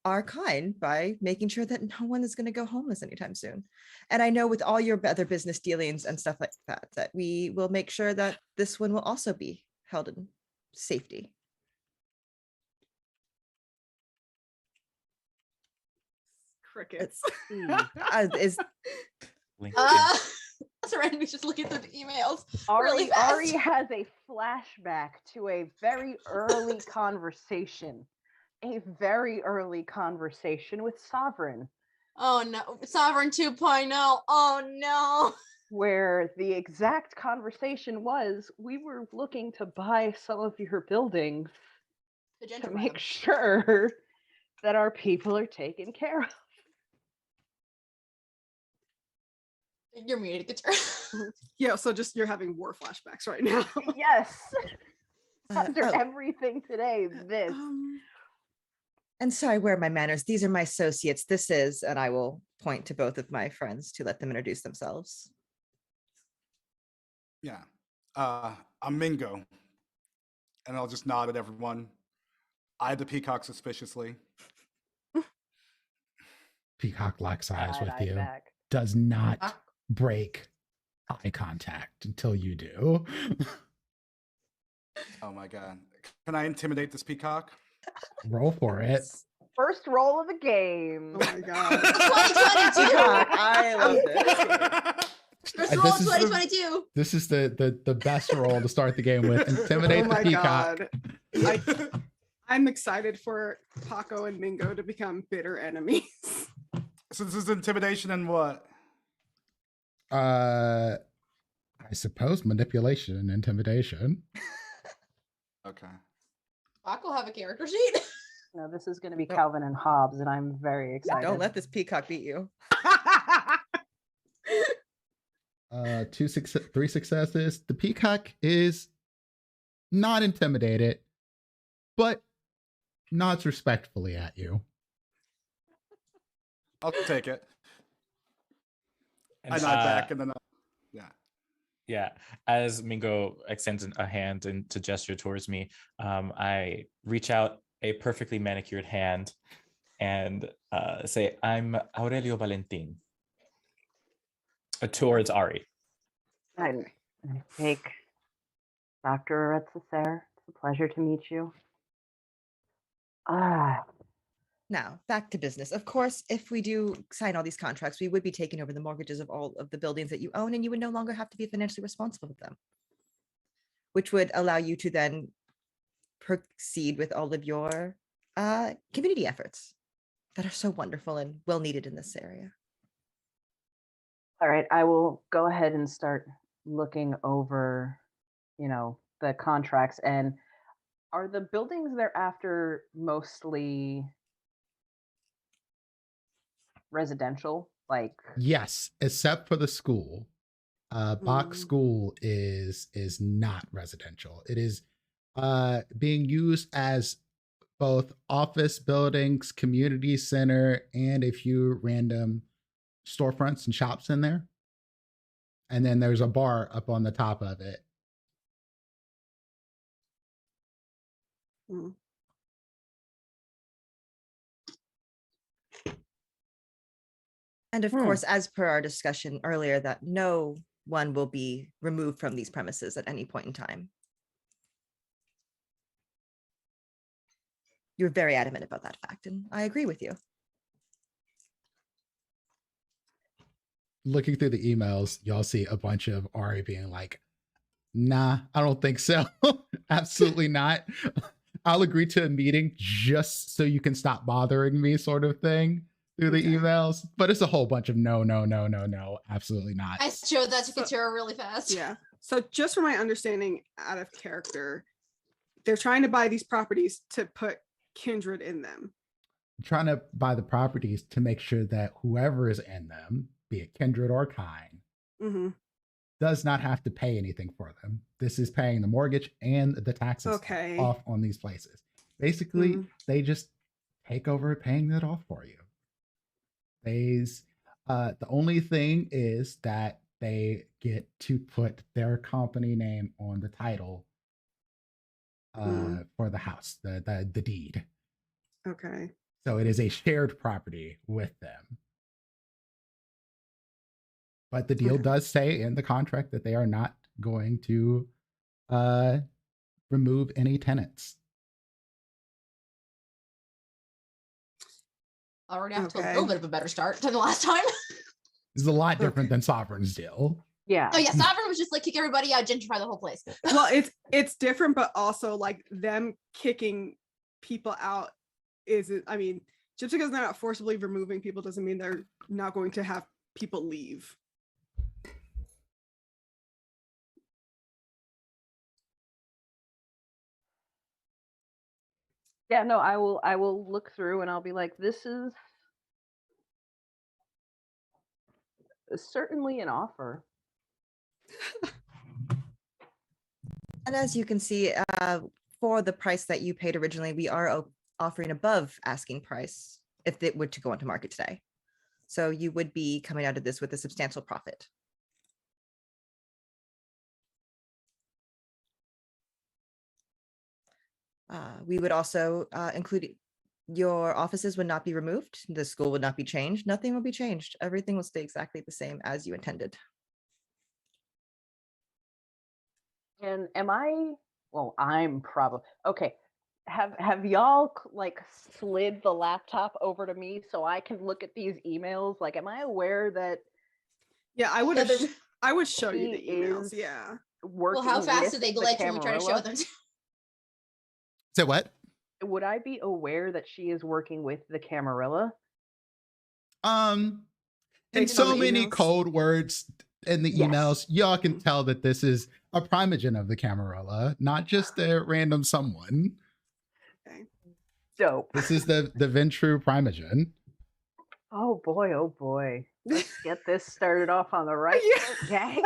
our kind, by making sure that no one is going to go homeless anytime soon. And I know with all your other business dealings and stuff like that, that we will make sure that this one will also be held in safety. Crickets. Is Serenity's just looking through the emails. Ari, really fast. Ari has a flashback to a very early conversation a very early conversation with Sovereign, Oh no, Sovereign 2.0. Oh no. where the exact conversation was we were looking to buy some of your buildings The to gentrifier. make sure that our people are taken care of. You're muted, Katura. Yeah, so just you're having war flashbacks right now. Yes. Under oh, everything today, this. and sorry, where are my manners? These are my associates. This is, and I will point to both of my friends to let them introduce themselves. Yeah. I'm Mingo. And I'll just nod at everyone. Eye the peacock suspiciously. Peacock locks eyes with Side-eye you. back. Does not break eye contact until you do. Oh my god. Can I intimidate this peacock? Roll for it. First roll of the game. Oh my god. 2022. I love this. First This roll is- 2022. This is the best roll to start the game with. Oh Intimidate the my peacock. god. I'm excited for Paco and Mingo to become bitter enemies. So this is intimidation and what? I suppose manipulation and intimidation. Okay. Paco have a character sheet. No, this is going to be Nope. Calvin and Hobbes, and I'm very excited. Don't let this peacock beat you. 3 successes. The peacock is not intimidated, but nods respectfully at you. I'll take it. And, I nod back and then Yeah, as Mingo extends a hand and to gesture towards me, I reach out a perfectly manicured hand and say, "I'm Aurelio Valentin." Towards Ari. I take Dr. Retzeser. It's a pleasure to meet you. Now, back to business. Of course, if we do sign all these contracts, we would be taking over the mortgages of all of the buildings that you own, and you would no longer have to be financially responsible for them, which would allow you to then proceed with all of your community efforts that are so wonderful and well needed in this area. All right, I will go ahead and start looking over, the contracts. And are the buildings thereafter mostly residential? Like, Yes, except for the school. Bach School is not residential. It is being used as both office buildings, community center, and a few random storefronts and shops in there. And then there's a bar up on the top of it. Mm. And of course, as per our discussion earlier, that no one will be removed from these premises at any point in time. You're very adamant about that fact, and I agree with you. Looking through the emails, y'all see a bunch of Ari being like, nah, I don't think so. Absolutely not. I'll agree to a meeting just so you can stop bothering me, sort of thing, through the emails. But it's a whole bunch of no, absolutely not. I showed that to Katura really fast. Yeah. So just from my understanding out of character, they're trying to buy these properties to put kindred in them. I'm trying to buy the properties to make sure that whoever is in them, be it kindred or kind, does not have to pay anything for them. This is paying the mortgage and the taxes off on these places. Basically, they just take over paying that off for you. The only thing is that they get to put their company name on the title for the house, the deed. Okay. So it is a shared property with them. But the deal does say in the contract that they are not going to remove any tenants. Already off to a little bit of a better start than the last time. This is a lot different than Sovereign's deal. Yeah. Oh yeah, Sovereign was just like kick everybody out, gentrify the whole place. Well, it's different, but also like them kicking people out isn't. I mean, just because they're not forcibly removing people doesn't mean they're not going to have people leave. Yeah, no, I will look through and I'll be like, this is certainly an offer. And as you can see, for the price that you paid originally, we are offering above asking price if it were to go onto market today. So you would be coming out of this with a substantial profit. We would also include your offices would not be removed. The school would not be changed. Nothing will be changed. Everything will stay exactly the same as you intended. And am I? Well, I'm probably okay. Have y'all like slid the laptop over to me so I can look at these emails? Like, am I aware that? Yeah, I would Yeah, have. there's- I would show you He the emails. is Yeah. Working Well, how fast with did they the glitch when we try to show Camarilla? them? Say what? Would I be aware that she is working with the Camarilla? In Based on so the many emails? code words in the Yes. emails, y'all can tell that this is a primogen of the Camarilla, not just a random someone. Dope. This is the Ventru primogen. Oh boy, oh boy. Let's get this started off on the right Yeah. foot, gang.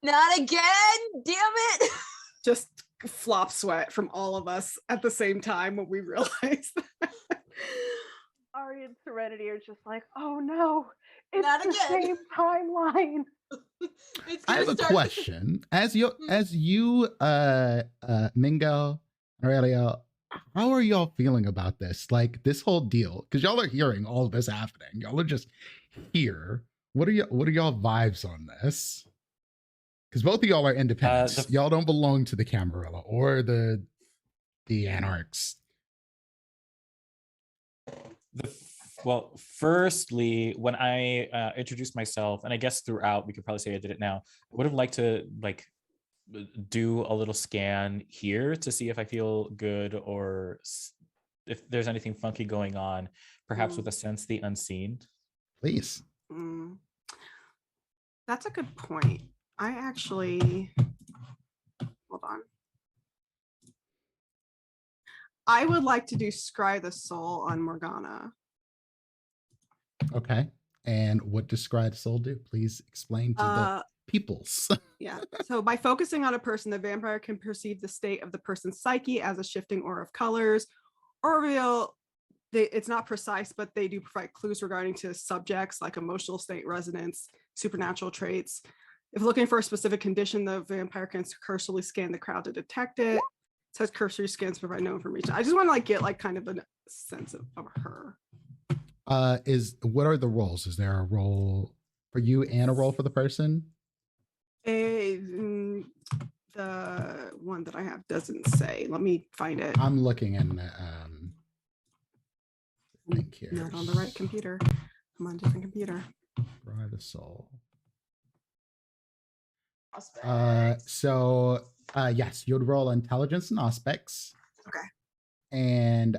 Not again! Damn it! Just flop sweat from all of us at the same time when we realize that. Ari and Serenity are just like, oh no, it's Not the again. same timeline. It's I gonna have a start- question. As you Mingo, Aurelio, how are y'all feeling about this? Like this whole deal? Because y'all are hearing all of this happening. Y'all are just here. What are y'all vibes on this? Because both of y'all are independents. Y'all don't belong to the Camarilla or the Anarchs. Well, firstly, when I introduced myself, and I guess throughout, we could probably say I did it now, I would have liked to like do a little scan here to see if I feel good or if there's anything funky going on, perhaps with a sense the unseen. Please. That's a good point. I actually, hold on. I would like to do Scry the Soul on Morgana. Okay. And what does Scry the Soul do? Please explain to the peoples. Yeah. So by focusing on a person, the vampire can perceive the state of the person's psyche as a shifting aura of colors or reveal. It's not precise, but they do provide clues regarding to subjects like emotional state, resonance, supernatural traits. If looking for a specific condition, the vampire can cursorily scan the crowd to detect it. It says cursory scans provide no information. I just want to like get like kind of a sense of her. What are the roles? Is there a role for you and a role for the person? The one that I have doesn't say. Let me find it. I'm looking in the link here. Not on the right computer. I'm on a different computer. Scry the Soul. Aspects. Yes, you'd roll intelligence and aspects. Okay. And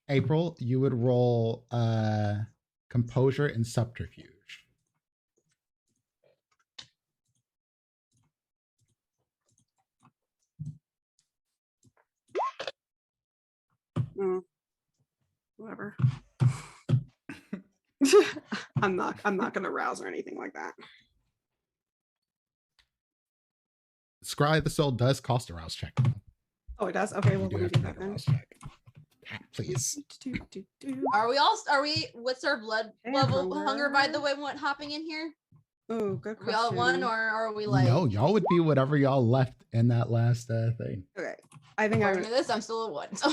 April, you would roll composure and subterfuge. Whatever. I'm not gonna rouse or anything like that. Scry the Soul does cost a rouse check. Oh, it does? Okay, You well, do let me have do to that make a then. rouse check. Please. Are we what's our blood level hunger, by the way, when hopping in here? Oh, good Are we all at question. one, or are we like No, y'all would be whatever y'all left in that last thing. Okay. I think according to this, I'm still at one. So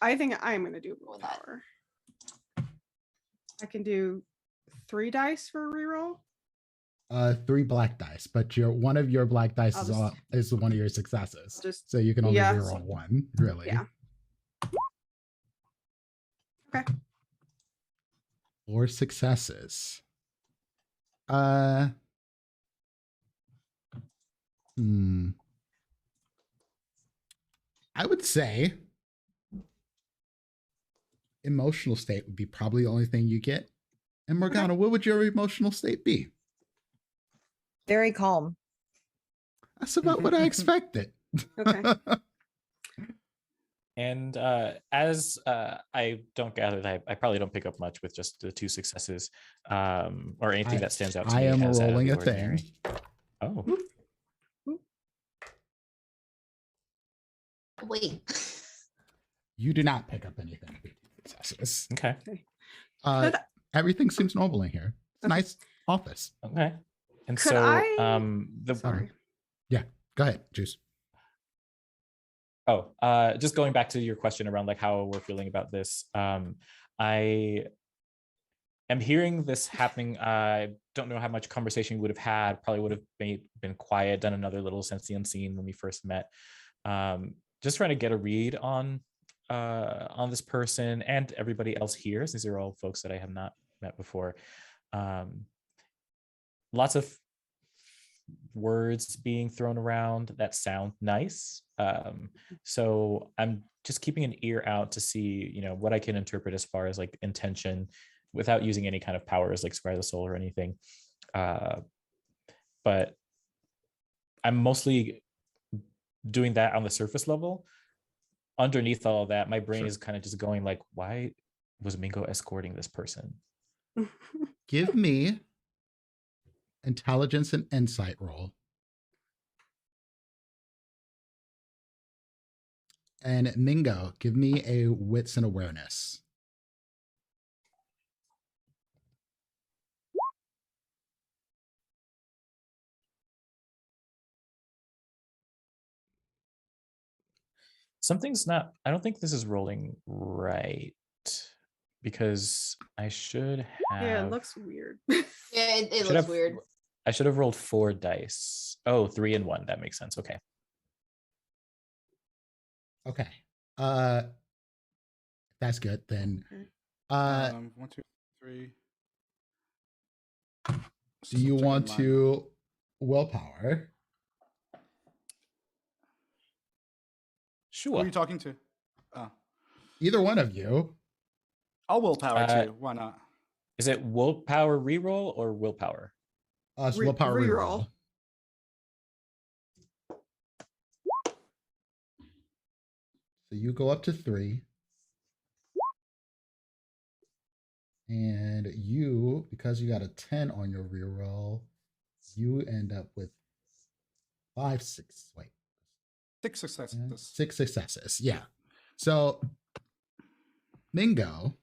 I think I'm gonna do willpower. I can do 3 dice for a reroll. 3 black dice, but one of your black dice I'll is one of your successes. just- So you can only yeah, reroll one, really. Yeah. Okay. 4 successes. I would say emotional state would be probably the only thing you get. And Morgana, what would your emotional state be? Very calm. That's about what I expected. Okay. And as I don't gather that I probably don't pick up much with just the 2 successes, or anything that stands out to I me am as out of rolling the a ordinary. thing. Oh, Wait. You do not pick up anything with successes. okay, Could- Everything seems normal in here. It's a Okay. nice office. okay. And Could so I- the Sorry. Go ahead, Juice. Oh, just going back to your question around like how we're feeling about this. I am hearing this happening. I don't know how much conversation we would have had. Probably would have been quiet, done another little sense the unseen when we first met. Just trying to get a read on this person and everybody else here, since they're all folks that I have not met before. Lots of words being thrown around that sound nice. So I'm just keeping an ear out to see, what I can interpret as far as like intention without using any kind of powers like Scry the Soul or anything. But I'm mostly doing that on the surface level. Underneath all that, my brain is kind of just going like, why was Mingo escorting this person? Give me intelligence and insight roll. And Mingo, give me a wits and awareness. Something's not, I don't think this is rolling right, because I should have. Yeah, it looks weird. Yeah, it should looks have- weird. I should have rolled 4 dice. Oh, 3 and 1. That makes sense. Okay. Okay. That's good. Then Okay. 1, 2, 3. do you Checking want mine. to willpower? Who Sure. are you talking to? Oh. Either one of you. I'll willpower Uh, too. Why not? Is it willpower reroll or willpower? So willpower reroll. Reroll. So you go up to 3. And you, because you got a 10 on your reroll, you end up with 6 successes. 6 successes. Yeah. So Mingo,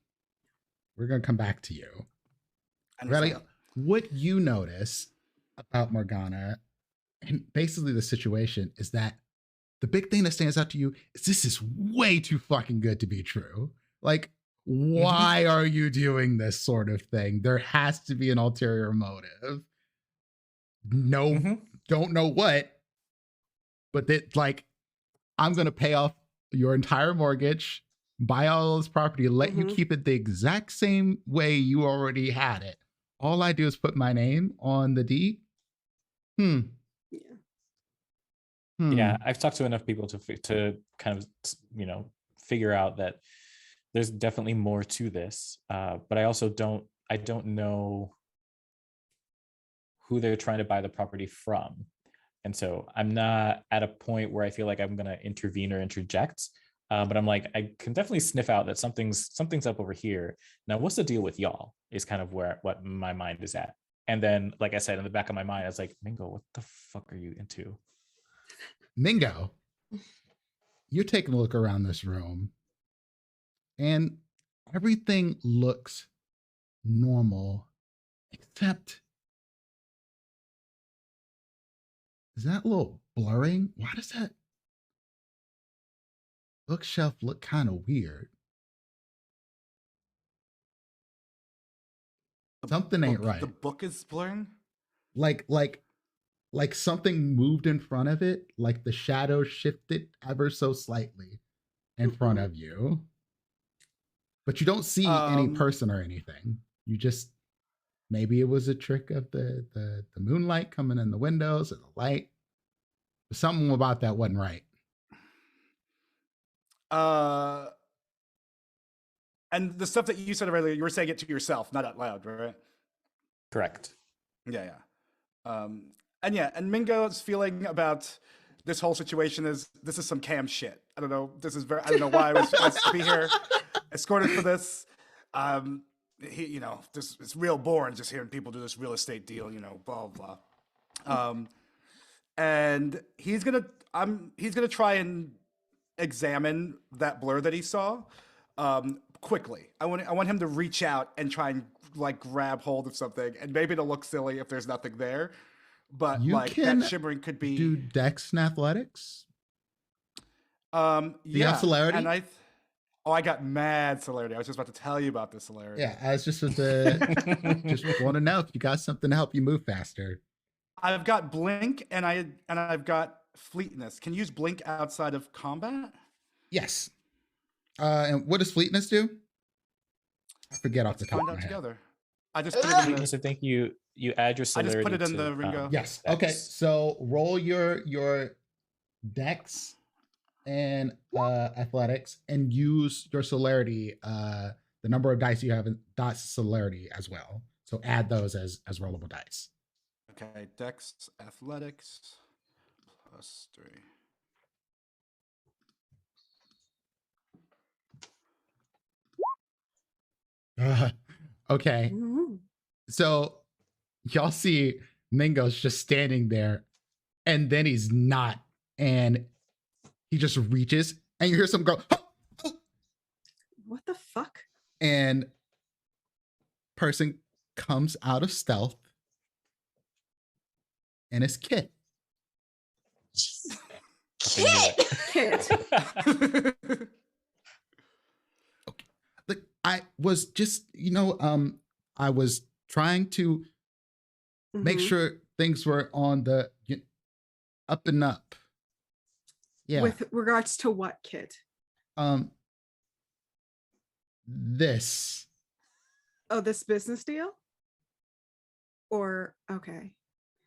we're gonna come back to you. Really, what you notice about Morgana and basically the situation is that the big thing that stands out to you is this is way too fucking good to be true. Like, why are you doing this sort of thing? There has to be an ulterior motive. No, don't know what, but that, like, I'm gonna pay off your entire mortgage, buy all this property, let you keep it the exact same way you already had it. All I do is put my name on the deed. Yeah. Yeah, I've talked to enough people to kind of figure out that there's definitely more to this, but I also don't know who they're trying to buy the property from, and so I'm not at a point where I feel like I'm going to intervene or interject. But I'm like, I can definitely sniff out that something's up over here. Now, what's the deal with y'all? Is kind of what my mind is at. And then, like I said, in the back of my mind, I was like, Mingo, what the fuck are you into? Mingo, you're taking a look around this room, and everything looks normal, except is that little blurring? Why does that bookshelf look kind of weird? Something ain't right. The book is blurring? Like something moved in front of it, like the shadow shifted ever so slightly in front of you. But you don't see any person or anything. You just, maybe it was a trick of the moonlight coming in the windows or the light. But something about that wasn't right. And the stuff that you said earlier, you were saying it to yourself, not out loud, right? Correct. Yeah. And Mingo's feeling about this whole situation is this is some cam shit. I don't know. I don't know why I was asked to be here, escorted for this. It's real boring just hearing people do this real estate deal, blah blah. And he's gonna try and examine that blur that he saw quickly. I want him to reach out and try and like grab hold of something, and maybe it'll look silly if there's nothing there, but You like can that shimmering could be do Dex and Athletics. yeah. You have celerity? And I got mad celerity. I was just about to tell you about the celerity. Yeah, I was just want to know if you got something to help you move faster. I've got blink and I've got fleetness. Can you use blink outside of combat? Yes. And what does fleetness do? I forget off the top of Find my out head. together. I just put it in the, Fleetness, I think you add your I celerity. just put it in to, the Ringo. Yes. Dex. Okay. So roll your Dex and athletics, and use your celerity, the number of dice you have in dots celerity as well. So add those as rollable dice. Okay, Dex athletics +3. Okay. Mhm. So y'all see Mingo's just standing there, and then he's not, and he just reaches, and you hear some go, "Oh, oh," What the fuck? and person comes out of stealth, and it's Kit. Kit! Kit. Like I was just, I was trying to make Mhm. sure things were on the up and up. Yeah. With regards to what, Kit? This. Oh, this business deal? Or okay.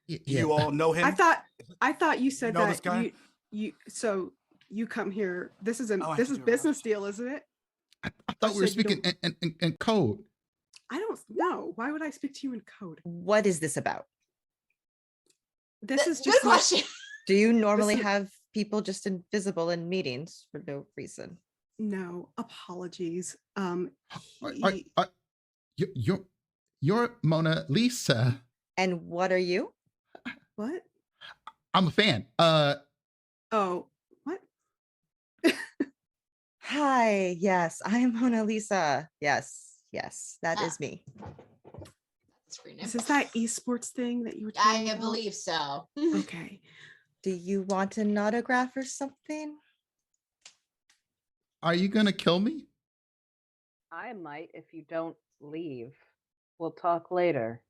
Yeah. You all know him? I thought you said know this that guy? so you come here. This is Oh, I this have is to do a business deal, isn't it? I thought we were said you speaking in code. I don't know. Why would I speak to you in code? What is this about? This is Good just my- question. Do you normally is- have people just invisible in meetings for no reason? No, apologies. Are- you're Mona Lisa. And what are you? What? I'm a fan. Oh, what? Hi, yes, I am Mona Lisa. Yes, that is me. Screen name. Is this that esports thing that you were I talking about? believe so. Okay. Do you want an autograph or something? Are you gonna kill me? I might if you don't leave. We'll talk later.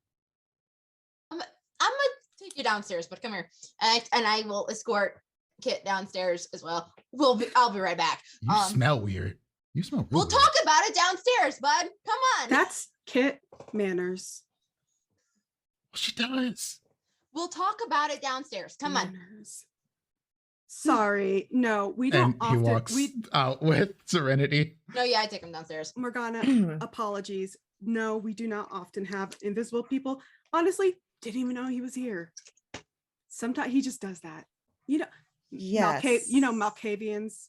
I'm gonna take you downstairs, but come here, and I will escort Kit downstairs as well. I'll be right back. You smell weird. You smell real We'll weird. talk about it downstairs, bud. Come on. That's Kit manners. She does. We'll talk about it downstairs. Come on. Manners. Sorry, no, we don't And he often. walks out with Serenity. No, yeah, I take him downstairs. Morgana, apologies. No, we do not often have invisible people. Honestly, didn't even know he was here. Sometimes he just does that. Yes. Malkavians.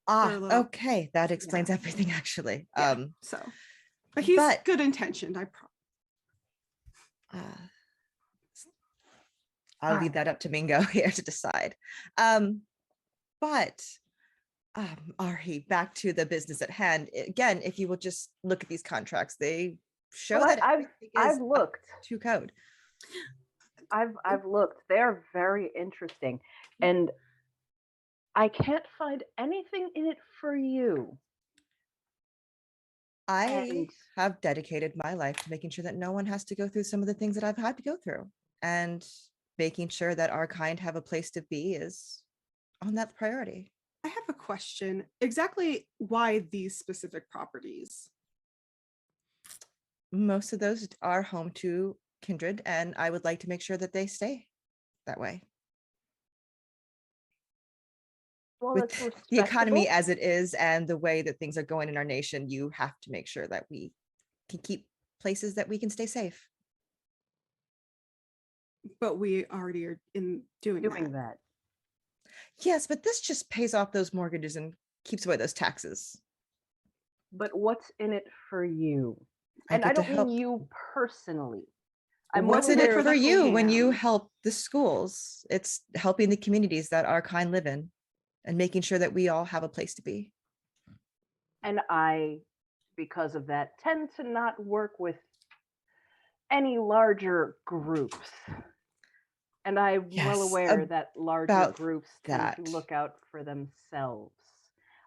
they're a little- Okay, that explains everything actually. Yeah, so, but he's but- good intentioned. I'll leave that up to Mingo here to decide. But Ari, back to the business at hand. Again, if you will just look at these contracts, they show Well, that I've everything is up looked. to code. I've looked. They're very interesting, and I can't find anything in it for you. I And- have dedicated my life to making sure that no one has to go through some of the things that I've had to go through, and making sure that our kind have a place to be is on that priority. I have a question. Exactly why these specific properties? Most of those are home to kindred, and I would like to make sure that they stay that way. Well, with that's the economy respectable. as it is and the way that things are going in our nation, you have to make sure that we can keep places that we can stay safe. But we already are in doing that. Yes, but this just pays off those mortgages and keeps away those taxes. But what's in it for you? I And I get to don't mean help. you personally. I'm What's well in it aware for that you when you can. help the schools? It's helping the communities that our kind live in and making sure that we all have a place to be. And I, because of that, tend to not work with any larger groups. And I'm well Yes, aware that larger about groups tend to that. look out for themselves.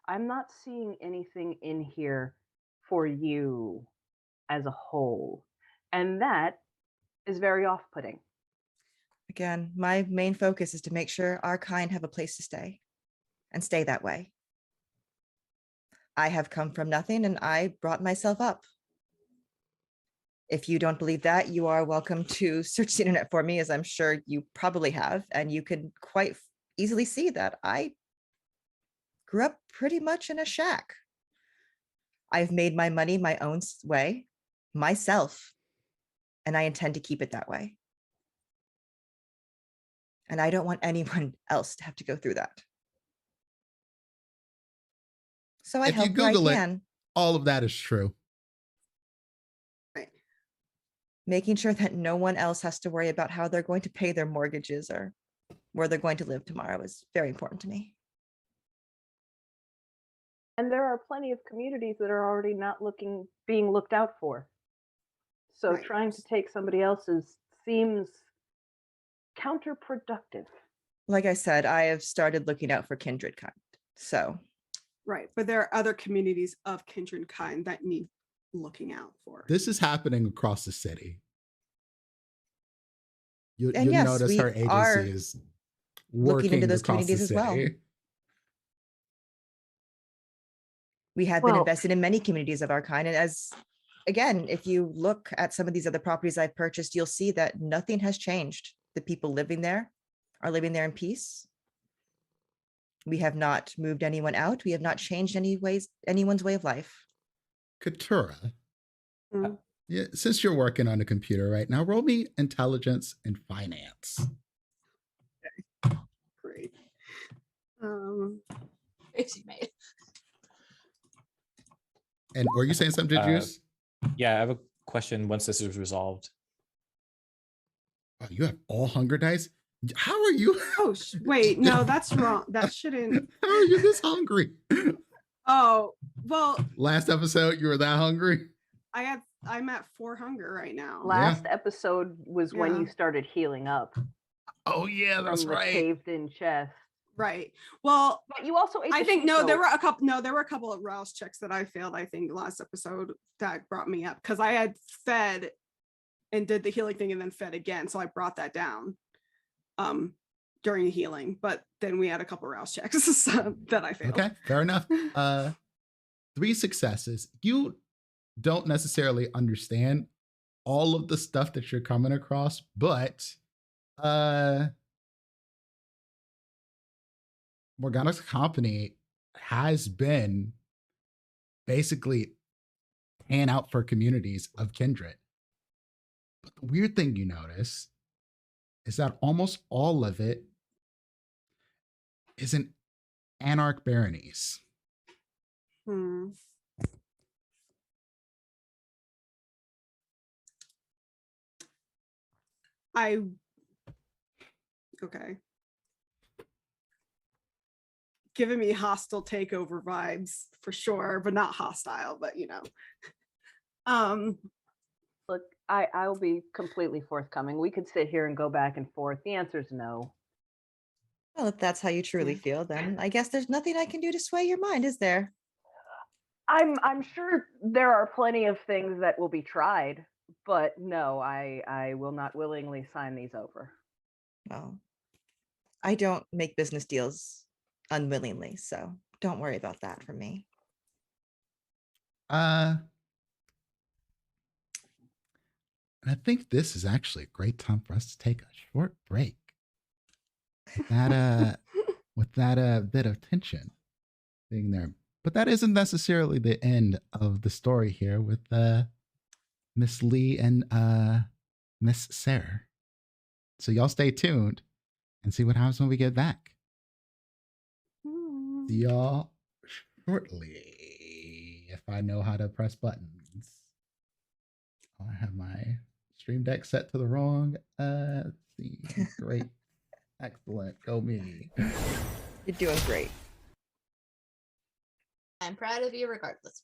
I'm not seeing anything in here for you as a whole. And that is very off putting. Again, my main focus is to make sure our kind have a place to stay and stay that way. I have come from nothing and I brought myself up. If you don't believe that, you are welcome to search the internet for me, as I'm sure you probably have, and you can quite easily see that I grew up pretty much in a shack. I've made my money my own way, myself, and I intend to keep it that way. And I don't want anyone else to have to go through that. So I If you help where I Google it, can, all of that is true. making sure that no one else has to worry about how they're going to pay their mortgages or where they're going to live tomorrow is very important to me. And there are plenty of communities that are already not being looked out for. So Right. trying to take somebody else's seems counterproductive. Like I said, I have started looking out for kindred kind. So Right. But there are other communities of kindred kind that need looking out for. This is happening across the city. You'll yes, notice we her are agency is looking into working those across the communities as well. city. We have been Well- invested in many communities of our kind. And as again, if you look at some of these other properties I've purchased, you'll see that nothing has changed. The people living there are living there in peace. We have not moved anyone out. We have not changed anyone's way of life. Katura, Mm. yeah, since you're working on a computer right now, roll me intelligence and finance. Great. Face you made. And were you saying something, Juice? Yeah, I have a question once this is resolved. Oh, you have all hunger dice? How are you? Oh, wait, no, that's wrong. That shouldn't. How are you this hungry? Oh, well, Last episode, you were that hungry? I'm at 4 hunger right now. Last episode was when you Yeah. started healing up Oh yeah, from that's the right. caved-in chest. Right. Well, But you also ate I the think sheep there goat. were a couple. No, there were a couple of rouse checks that I failed. I think last episode that brought me up because I had fed and did the healing thing and then fed again, so I brought that down during the healing. But then we had a couple rouse checks that I failed. Okay, fair enough. 3 successes. You don't necessarily understand all of the stuff that you're coming across, but Morgana's company has been basically paying out for communities of kindred. But the weird thing you notice is that almost all of it is an anarch baronies. Hmm. Okay. Giving me hostile takeover vibes for sure, but not hostile, but you know. Look, I'll be completely forthcoming. We could sit here and go back and forth. The answer is no. Well, if that's how you truly feel, then I guess there's nothing I can do to sway your mind, is there? I'm sure there are plenty of things that will be tried, but no, I will not willingly sign these over. Well, I don't make business deals unwillingly, so don't worry about that for me. And I think this is actually a great time for us to take a short break. That with that bit of tension being there. But that isn't necessarily the end of the story here with Miss Lee and Miss Sarah. So y'all stay tuned and see what happens when we get back. See y'all shortly, if I know how to press buttons. Oh, I have my stream deck set to the wrong scene. Great. Excellent. Go me. You're doing great. I'm proud of you regardless.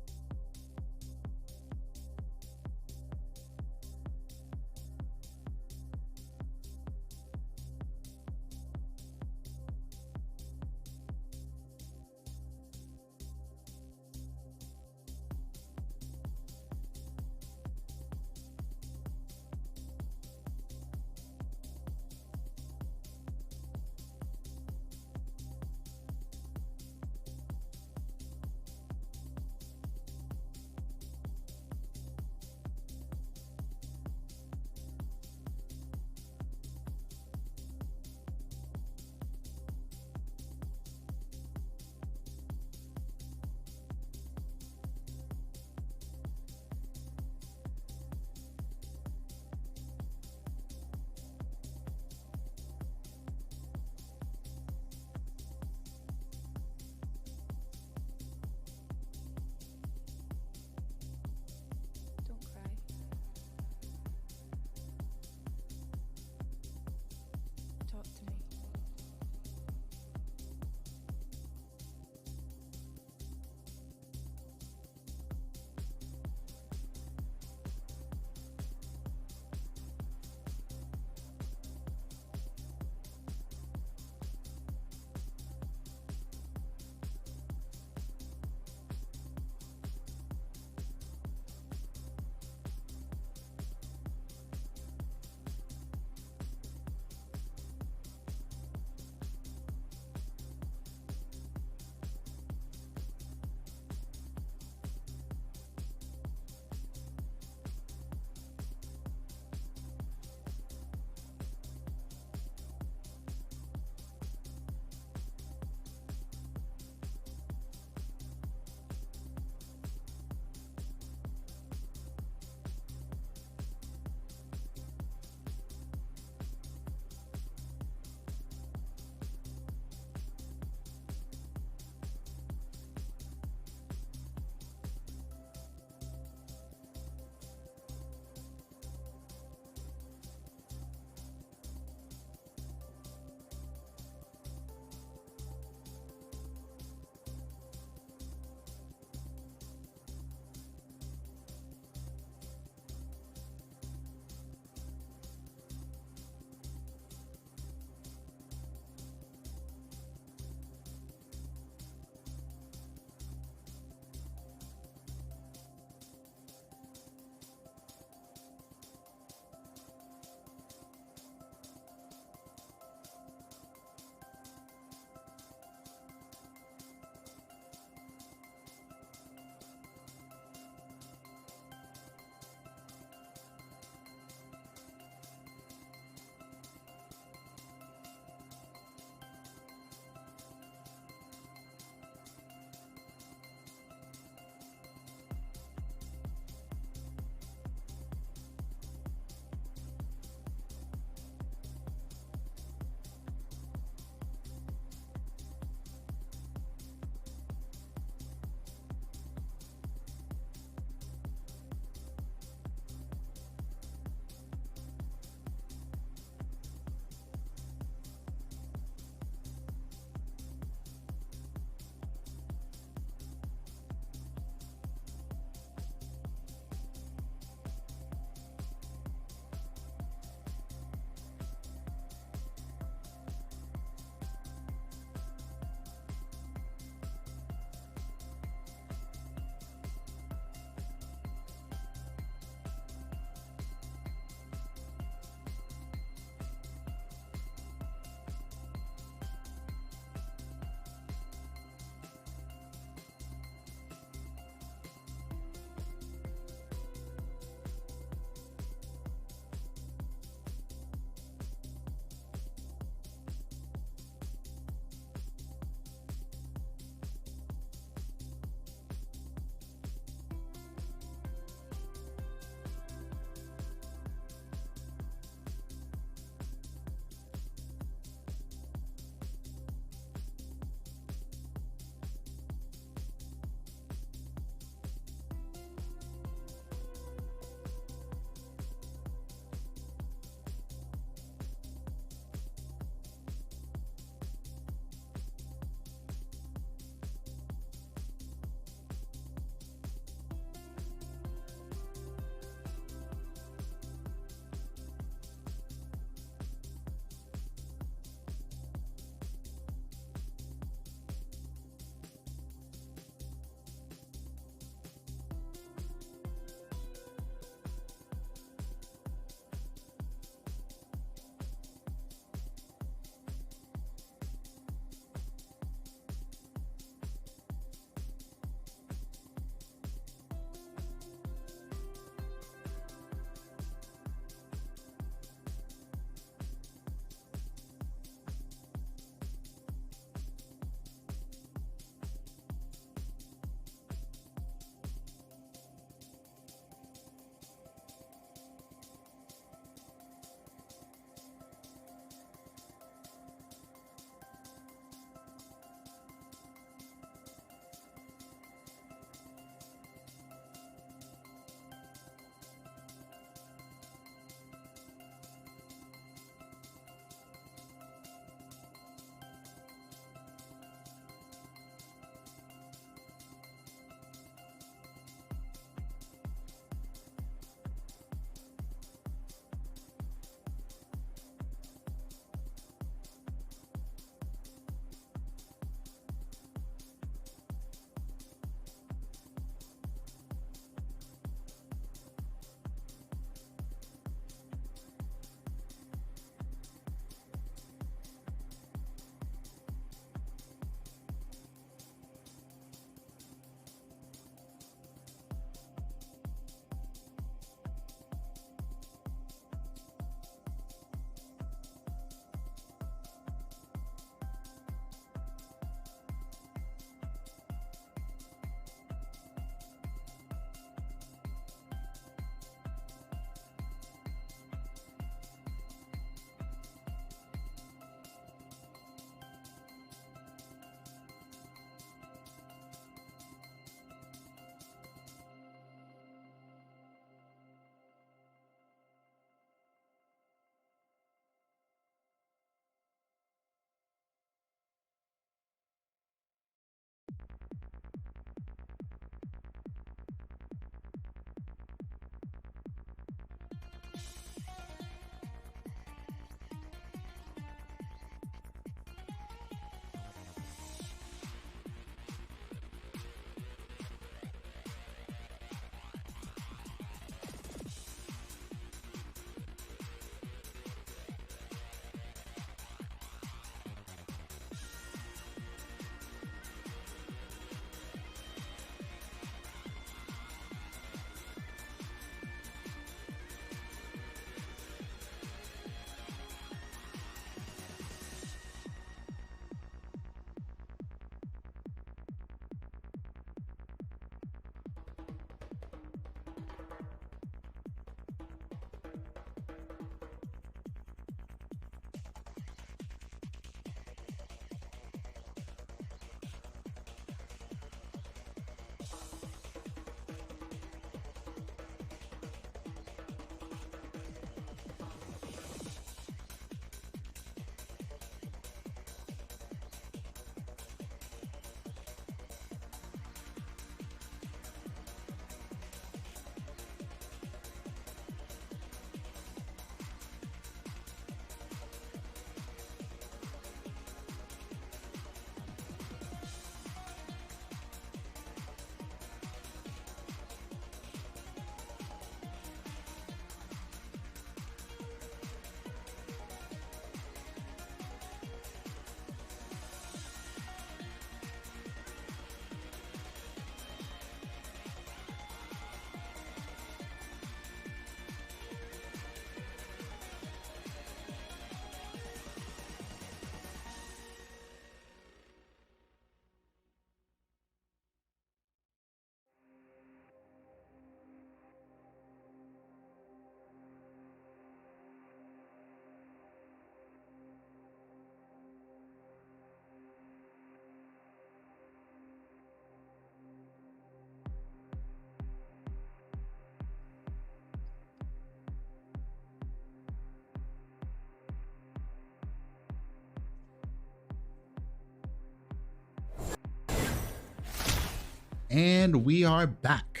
And we are back.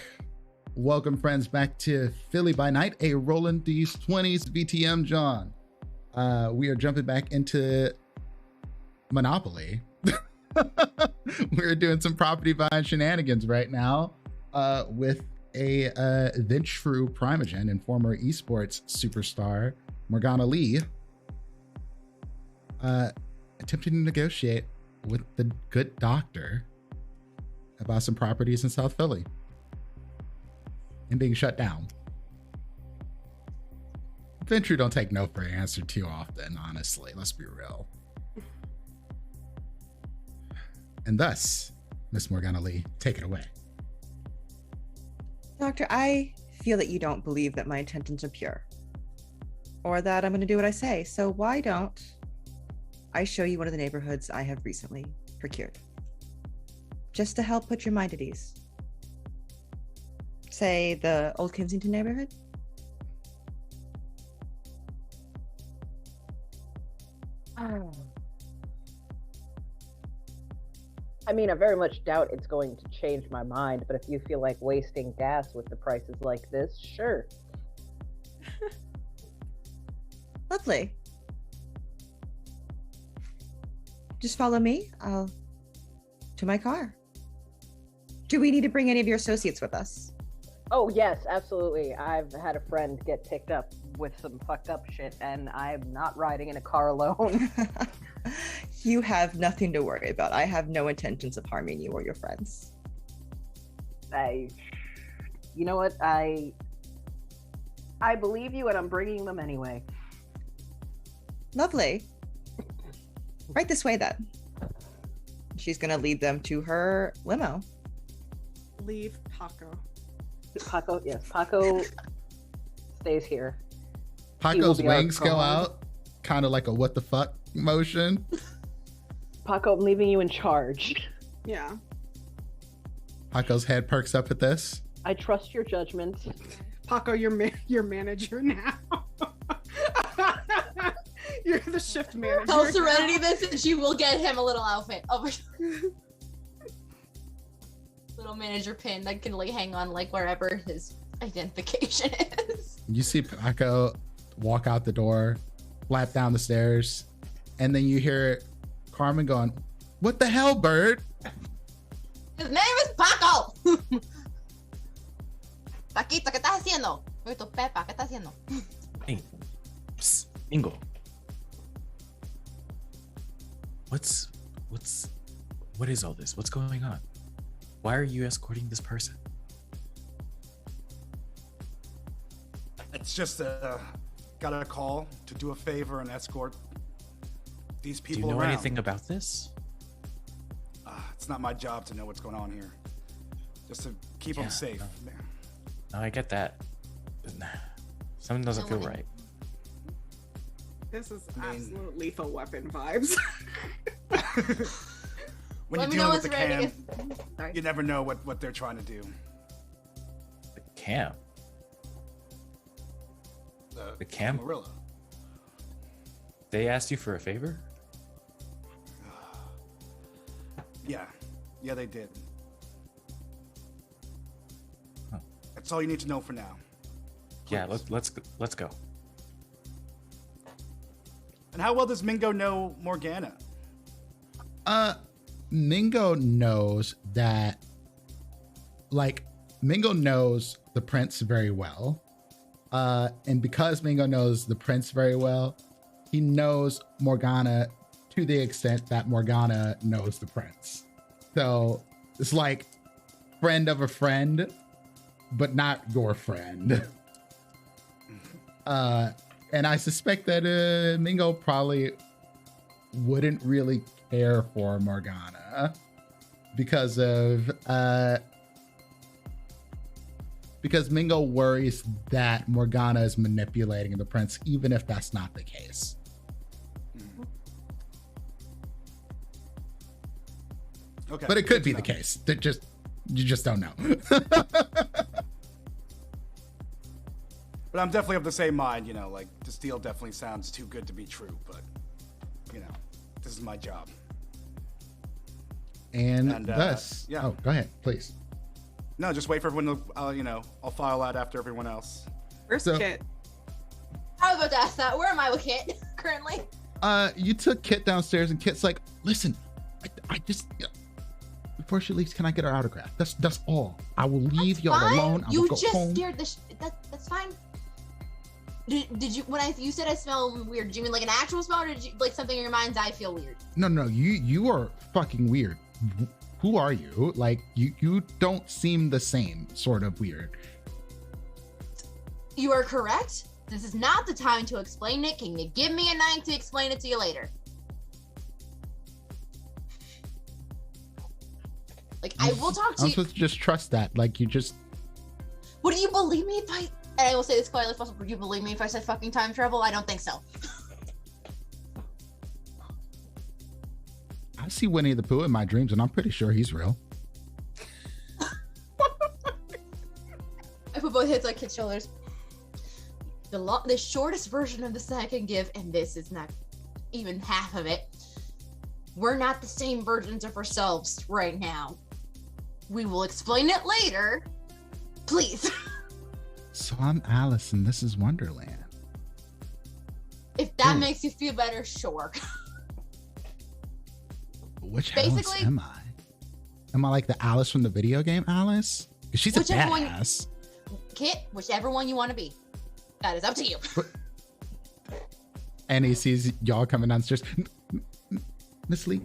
Welcome, friends, back to Philly by Night, a Rolling Deez 20's VTM Jawn. We are jumping back into Monopoly. We're doing some property buying shenanigans right now with a then true Primogen and former esports superstar Morgana Lee attempting to negotiate with the good doctor about some properties in South Philly and being shut down. Venture don't take no for an answer too often, honestly. Let's be real. And thus, Miss Morgana Lee, take it away. Doctor, I feel that you don't believe that my intentions are pure, or that I'm going to do what I say. So why don't I show you one of the neighborhoods I have recently procured, just to help put your mind at ease? Say the Old Kensington neighborhood. I mean, I very much doubt it's going to change my mind, but if you feel like wasting gas with the prices like this, sure. Lovely. Just follow me. I'll to my car. Do we need to bring any of your associates with us? Oh, yes, absolutely. I've had a friend get picked up with some fucked up shit, and I'm not riding in a car alone. You have nothing to worry about. I have no intentions of harming you or your friends. You know what? I believe you, and I'm bringing them anyway. Lovely. Right this way, then. She's gonna lead them to her limo. Leave Paco. Paco, yes, Paco stays here. Paco's wings go out, kind of like a what the fuck motion. Paco, I'm leaving you in charge. Yeah. Paco's head perks up at this. I trust your judgment. Paco, your manager now. You're the shift manager. Tell Serenity this, and she will get him a little outfit. Little manager pin that can like hang on like wherever his identification is. You see Paco walk out the door, flap down the stairs, and then you hear Carmen going, "What the hell, bird?" His name is Paco. Paquito, ¿qué estás haciendo? Oye, Pepa, ¿qué estás haciendo? Hey, psst, Bingo. What is all this? What's going on? Why are you escorting this person? It's just got a call to do a favor and escort these Do people you know around. anything about this? It's not my job to know what's going on here. Just to keep them safe. No, I get that. But something doesn't feel right. This is absolute lethal weapon vibes. When Let me you're know dealing with the what's ready. cam, Sorry. you never know what they're trying to do. The cam. The cam? Marilla. They asked you for a favor? Yeah, they did. Huh. That's all you need to know for now. Yeah, Please. let's go. And how well does Mingo know Morgana? Mingo knows that, like, Mingo knows the prince very well. And because Mingo knows the prince very well, he knows Morgana to the extent that Morgana knows the prince. So it's like friend of a friend, but not your friend. And I suspect that Mingo probably wouldn't really care for Morgana because Mingo worries that Morgana is manipulating the prince, even if that's not the case. Okay, But it could good be to the know. case. You just don't know. But I'm definitely of the same mind, you know, like this deal definitely sounds too good to be true, but you know, this is my job. And And, thus, yeah. oh, go ahead, please. No, just wait for everyone to, I'll file out after everyone else. Where's So- Kit? I was about to ask that. Where am I with Kit currently? You took Kit downstairs, and Kit's like, listen, I just before she leaves, can I get her autograph? That's all. I will leave That's y'all fine. alone. I will You go just home. scared the. That's fine. Did you when you said I smell weird? Did you mean like an actual smell, or did you like something in your mind's eye feel weird? No, you are fucking weird. Who are you? Like you don't seem the same sort of weird. You are correct. This is not the time to explain it. Can you give me a night to explain it to you later? Like I will talk to I'm you. supposed to just trust that. Like you just. Would you believe me if I? And I will say this quietly as possible. Would you believe me if I said fucking time travel? I don't think so. I see Winnie the Pooh in my dreams, and I'm pretty sure he's real. I put both hands on Kit's shoulders. The shortest version of this I can give, and this is not even half of it. We're not the same versions of ourselves right now. We will explain it later. Please. So I'm Alice, and this is Wonderland. If that Ooh. makes you feel better, sure. Which Alice Basically- am I? Am I like the Alice from the video game Alice? 'Cause she's a Whichever one- badass. Kit, whichever one you want to be. That is up to you. And he sees y'all coming downstairs. Miss Lee,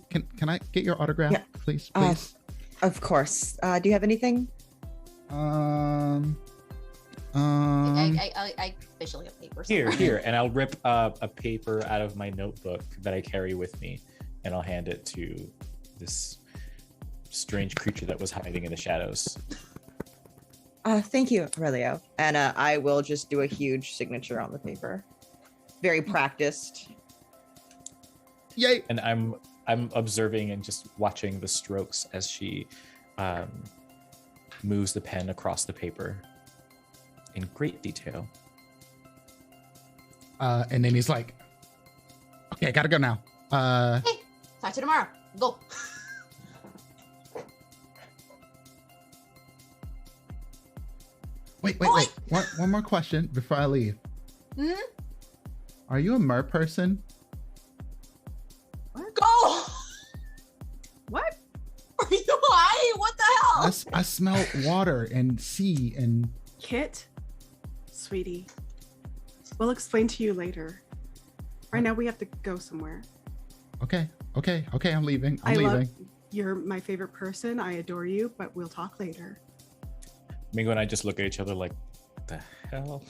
can I get your autograph, Yeah. please? Of course. Do you have anything? Um, I officially have paper. Here, and I'll rip a paper out of my notebook that I carry with me, and I'll hand it to this strange creature that was hiding in the shadows. Thank you, Aurelio. And I will just do a huge signature on the paper. Very practiced. Yay! And I'm observing and just watching the strokes as she moves the pen across the paper in great detail. And then he's like, okay, I gotta go now. Hey, talk to you tomorrow. Go. Wait. Oi! One more question before I leave. Hmm? Are you a mer person? Go. What? Are you high? What the hell? I smell water and sea and. Kit, sweetie, we'll explain to you later. Right now we have to go somewhere. Okay, I'm leaving. I'm love leaving. you're my favorite person. I adore you, but we'll talk later. Mingo and I just look at each other like, the hell?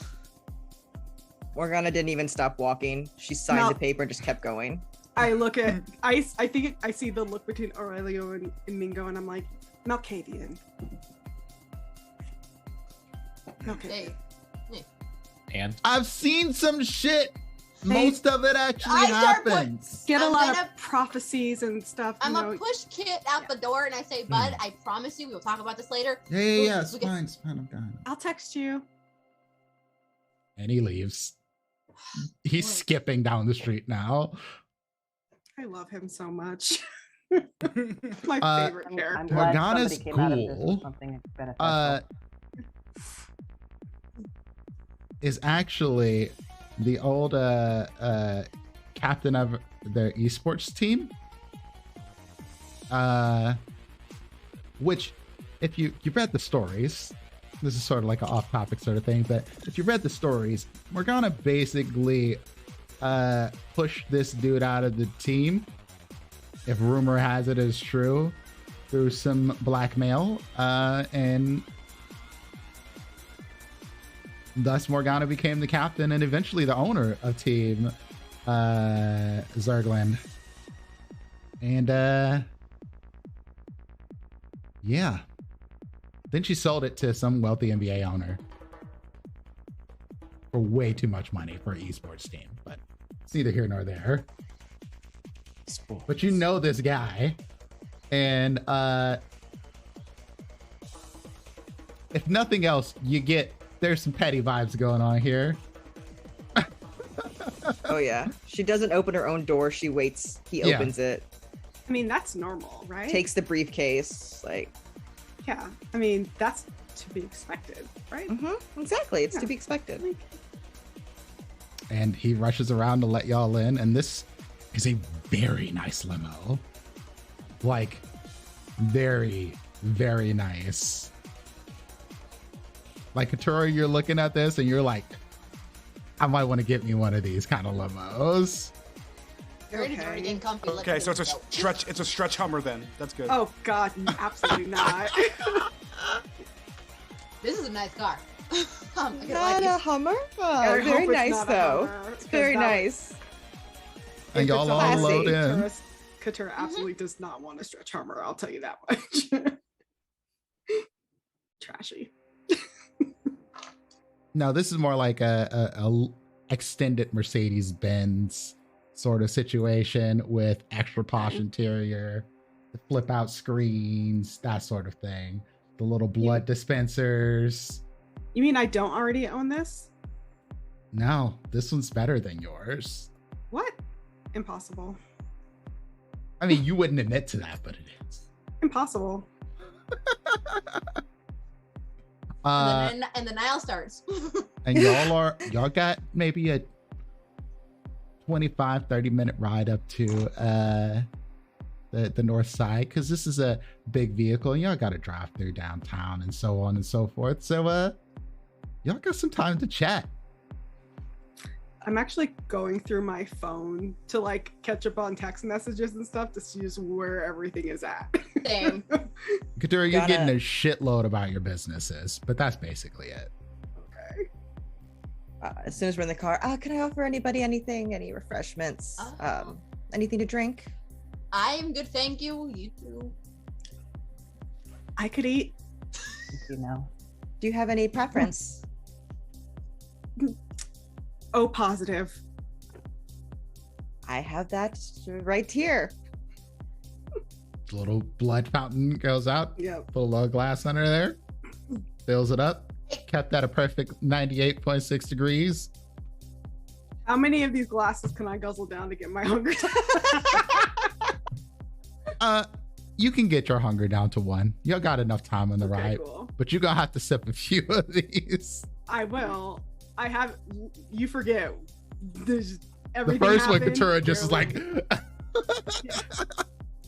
Morgana didn't even stop walking. She signed No. the paper and just kept going. I look at I think I see the look between Aurelio and Mingo, and I'm like, Malkavian. Okay. Hey, And I've seen some shit. Hey, Most of it actually I start put- happens. Get a I'm lot gonna- of prophecies and stuff. I'm you gonna know. push Kit out the door and I say, Bud, I promise you we will talk about this later. Yeah. We can- It's fine. I'm done. I'll text you. And he leaves. He's What? skipping down the street now. I love him so much. My Uh, favorite I'm character. glad Morgana's somebody came out of this ghoul, with something beneficial. Is actually the old captain of their esports team. Which, if you read the stories, this is sort of like an off-topic sort of thing, but if you read the stories, Morgana basically pushed this dude out of the team, if rumor has it is true, through some blackmail, and thus Morgana became the captain and eventually the owner of Team Zergland. And yeah. Then she sold it to some wealthy NBA owner for way too much money for an esports team, but it's neither here nor there. But you know this guy, and if nothing else, there's some petty vibes going on here. Oh yeah. She doesn't open her own door. She waits. He Yeah. opens it, I mean, that's normal, right? takes the briefcase. Like, Yeah, I mean, that's to be expected, right? Exactly. It's Yeah. to be expected. And he rushes around to let y'all in. And this is a very nice limo. Like, very, very nice. Like, Katura, you're looking at this and you're like, I might want to get me one of these kind of limos. Brady's already getting comfy. Let Okay, him so it's a go. stretch. It's a stretch Hummer then. That's good. Oh God, absolutely not. This is a nice car. I'm not gonna Not lie a to Hummer? I Oh, hope very it's nice, not a though. Hummer, It's 'cause very that would- nice. And If y'all it's a all Hummer, load in. Katura absolutely does not want a stretch Hummer. I'll tell you that much. Trashy. No, this is more like a extended Mercedes Benz sort of situation with extra posh interior, the flip out screens, that sort of thing. The little blood dispensers. You mean I don't already own this? No, this one's better than yours. What? Impossible. I mean, you wouldn't admit to that, but it is. Impossible. and the Nile starts. And y'all got maybe a 25-30 minute ride up to the north side, because this is a big vehicle and y'all got to drive through downtown and so on and so forth. So y'all got some time to chat. I'm actually going through my phone to like catch up on text messages and stuff to see just where everything is at. Same. Katura, you're getting Gotta- a shitload about your businesses, but that's basically it. Okay. As soon as we're in the car, can I offer anybody anything? Any refreshments? Anything to drink? I am good, thank you. You too. I could eat. You know. Do you have any preference? O positive. I have that right here. The little blood fountain goes out, Yep. put a little glass under there, fills it up, kept at a perfect 98.6 degrees. How many of these glasses can I guzzle down to get my hunger? You can get your hunger down to one. You got enough time on the Okay, ride, cool. but you're gonna have to sip a few of these. I will. I have. You forget. There's The everything. first one, happened, Katura just is like, barely-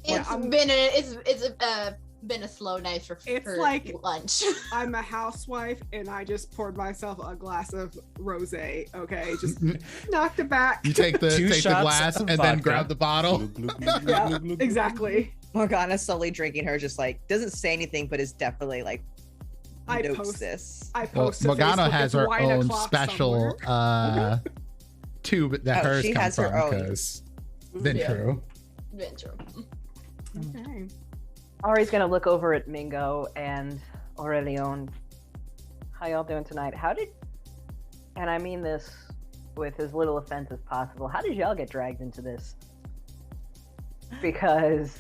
It's I'm- been a slow night for like- lunch. I'm a housewife and I just poured myself a glass of rosé. Okay, just knocked it back. you take the Two shots glass of and then vodka. grab the bottle. Glug, glug, glug, glug, Yeah, glug, glug, glug. exactly. Morgana slowly drinking her, just like doesn't say anything, but is definitely like I notes post- this. I Well, post. to Morgana Facebook, has it's her wine own o'clock special somewhere. tube that Oh, hers she comes has her from own. because then Yeah. true. Venture. Okay. Ari's gonna look over at Mingo and Aurelion. How y'all doing tonight? How did, and I mean this with as little offense as possible, how did y'all get dragged into this? Because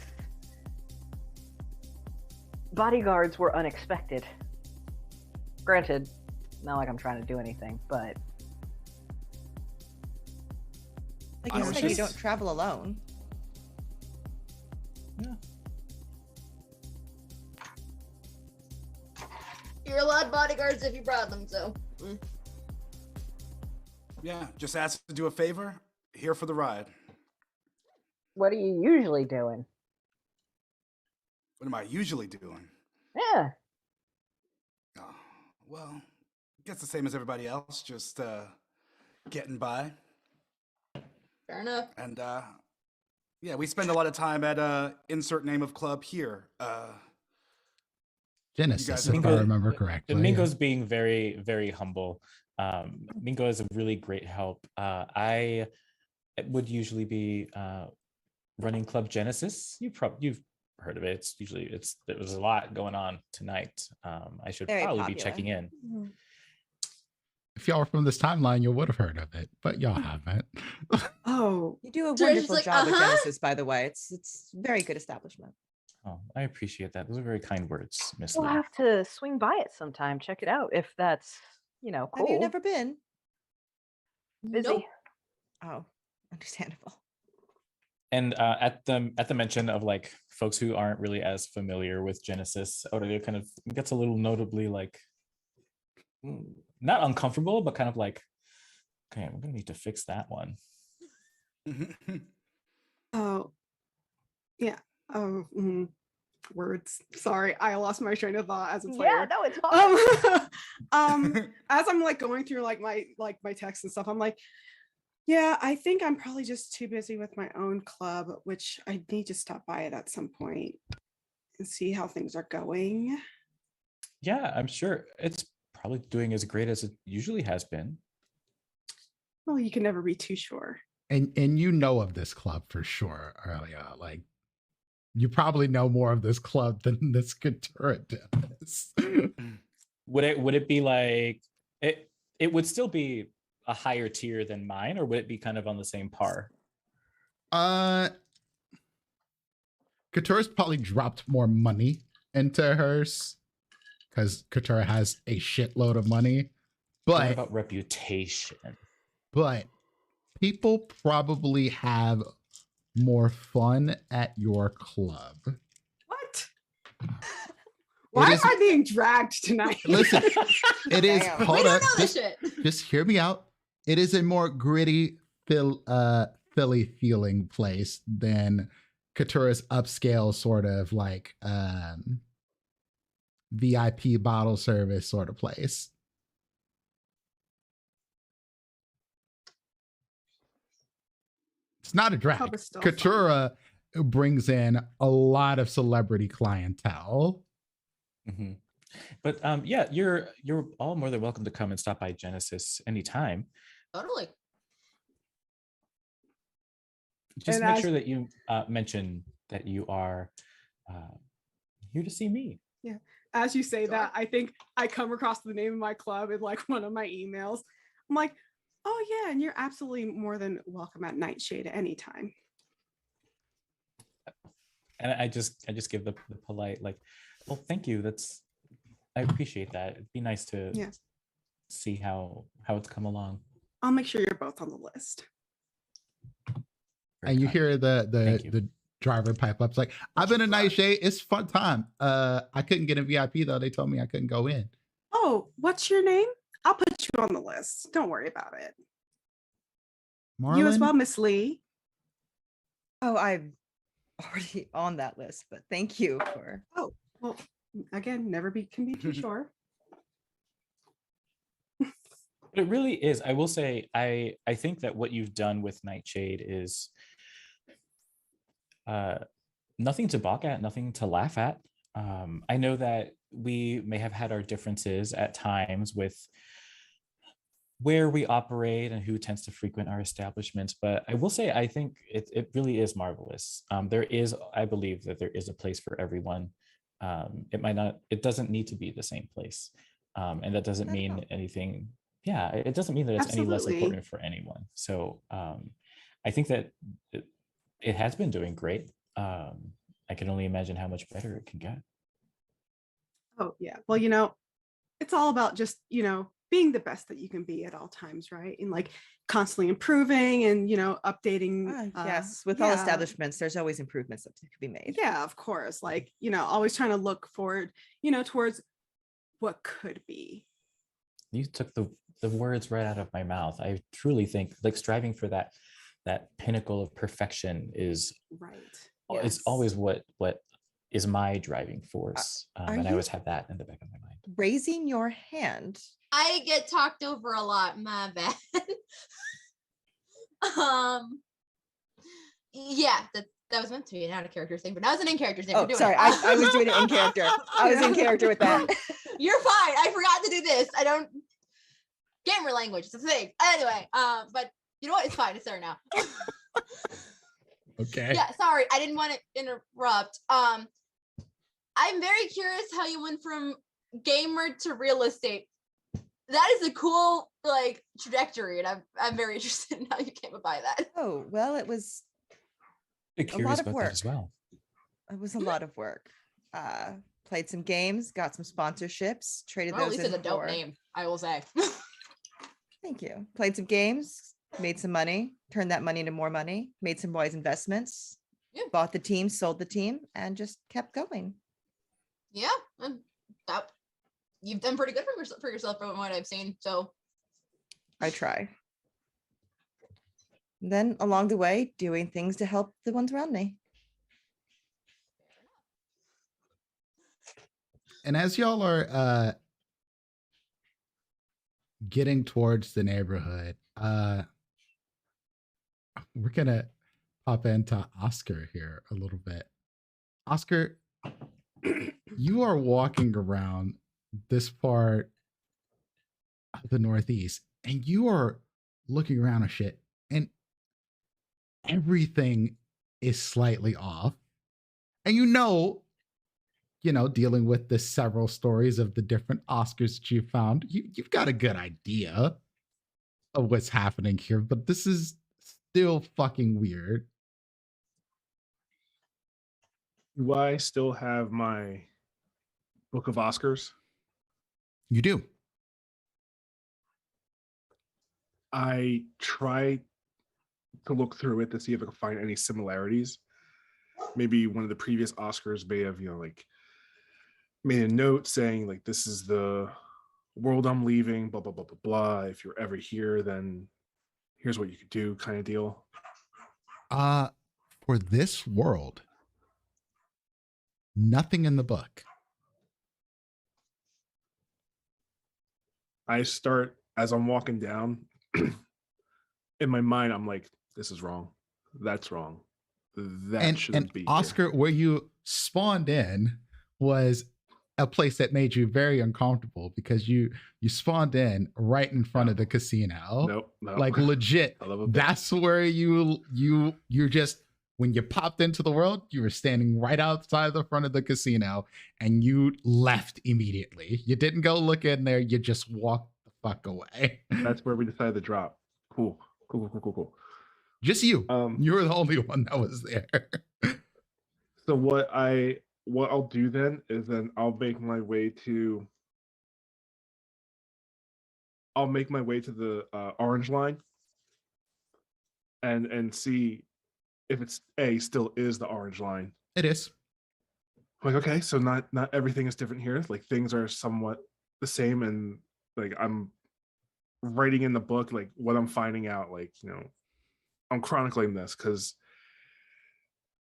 bodyguards were unexpected. Granted, not like I'm trying to do anything, but Like I you was said, you just- don't travel alone. You're allowed bodyguards if you brought them, so. Yeah, just asked to do a favor. Here for the ride. what are you usually doing? What am I usually doing? Yeah. Oh, well, guess the same as everybody else. Just getting by. Fair enough. And yeah, we spend a lot of time at insert name of club here. Genesis, guys if I Mingo- remember correctly. Mingo's being very, very humble. Mingo is a really great help. I would usually be running Club Genesis. You've heard of it. There was a lot going on tonight. I should Very probably be popular. checking in. If y'all were from this timeline, you would have heard of it, but y'all haven't. Oh, You do a So it's just wonderful like, job with uh-huh. Genesis, by the way. It's very good establishment. Oh, I appreciate that. Those are very kind words, Miss We'll Lee. have to swing by it sometime. Check it out if that's, cool. Have you never been? Busy. Nope. Oh, understandable. And at the mention of like folks who aren't really as familiar with Genesis, Aurelia kind of gets a little notably like not uncomfortable, but kind of like, okay, I'm gonna need to fix that one. Oh, yeah. Oh, words. Sorry, I lost my train of thought as a player. Yeah, no, it's fine. As I'm like going through like my text and stuff, I'm like, yeah, I think I'm probably just too busy with my own club, which I need to stop by it at some point and see how things are going. Yeah, I'm sure it's probably doing as great as it usually has been. Well, you can never be too sure. And you know of this club for sure, Aurelia. Like, you probably know more of this club than this Katura does. Would it be like it would still be a higher tier than mine, or would it be kind of on the same par? Katura's probably dropped more money into hers because Katura has a shitload of money. What But about reputation? But people probably have more fun at your club. What? Why am I being dragged tonight? Listen, it is. Damn. Hold We don't up, know this shit. just hear me out. It is a more gritty Philly feeling place than Katura's upscale sort of like VIP bottle service sort of place. It's not a drag. Club is still fun. Katura brings in a lot of celebrity clientele. Mm-hmm. But yeah, you're all more than welcome to come and stop by Genesis anytime. Totally. Just And make sure that you mention that you are here to see me. Yeah. As you say that, I think I come across the name of my club in like one of my emails. I'm like, oh yeah, and you're absolutely more than welcome at Nightshade at any time. And I just give the polite like, well, thank you. I appreciate that. It'd be nice to see how it's come along. I'll make sure you're both on the list. Very And you kind. hear Thank you. the driver pipe up. It's like, I've been a Nightshade. It's fun time. I couldn't get a VIP though. They told me I couldn't go in. Oh, what's your name? I'll put you on the list. Don't worry about it. Marlon? You as well, Miss Lee. Oh, I'm already on that list, but thank you for. Oh, well, again, can be too sure. But it really is. I will say, I think that what you've done with Nightshade is nothing to balk at, nothing to laugh at. I know that we may have had our differences at times with where we operate and who tends to frequent our establishments, but I will say I think it really is marvelous. I believe that there is a place for everyone. It doesn't need to be the same place, and that doesn't mean anything. Yeah, it doesn't mean that it's any less Absolutely. important for anyone. So I think that it has been doing great. I can only imagine how much better it can get. Oh, yeah. Well, it's all about just, being the best that you can be at all times, right? And like constantly improving and, updating. Yes, with all establishments, there's always improvements that could be made. Yeah, of course. Like, always trying to look forward, towards what could be. You took the words right out of my mouth. I truly think like striving for that pinnacle of perfection is right. It's Yes. always what is my driving force, and I you- always have that in the back of my mind. Raising your hand. I get talked over a lot. My bad. Yeah, that was meant to be an out of character thing, but now it's an in character thing. Oh, We're doing sorry, it. I was doing it in character. I was in character with that. You're fine. I forgot to do this. I don't. Gamer language. It's a thing. Anyway, but you know what? It's fine. It's there now. Okay. Yeah, sorry. I didn't want to interrupt. I'm very curious how you went from gamer to real estate. That is a cool trajectory, and I'm very interested in how you came by that. Oh, well, it was Curious of about work. that as well. It was a lot of work. Played some games, got some sponsorships, traded Well, at those least in it's a dope for- name, I will say. Thank you. Played some games, made some money, turned that money into more money, made some wise investments, Yeah. bought the team, sold the team, and just kept going. Yeah, that you've done pretty good for yourself from what I've seen. So I try. And then along the way, doing things to help the ones around me. And as y'all are getting towards the neighborhood, we're gonna pop into Oscar here a little bit. Oscar, you are walking around this part of the Northeast, and you are looking around at shit, and everything is slightly off. And dealing with the several stories of the different Oscars that you found, you've got a good idea of what's happening here, but this is still fucking weird. Do I still have my book of Oscars? You do. I try to look through it to see if I can find any similarities. Maybe one of the previous Oscars may have, made a note saying like, this is the world I'm leaving, blah, blah, blah, blah, blah. If you're ever here, then here's what you could do, kind of deal. For this world, nothing in the book. I start, as I'm walking down, in my mind, I'm like, this is wrong. That's wrong. That shouldn't be Oscar, here. where you spawned in was a place that made you very uncomfortable because you spawned in right in front of the casino. Nope. Like legit. That's where you're just, when you popped into the world, you were standing right outside the front of the casino and you left immediately. You didn't go look in there. You just walked the fuck away. That's where we decided to drop. Cool. Just you. You were the only one that was there. So what I'll do then is I'll make my way to the orange line and see if it's still is the orange line. It is. Like, okay, so not everything is different here. Like things are somewhat the same, and like I'm writing in the book like what I'm finding out, like, I'm chronicling this because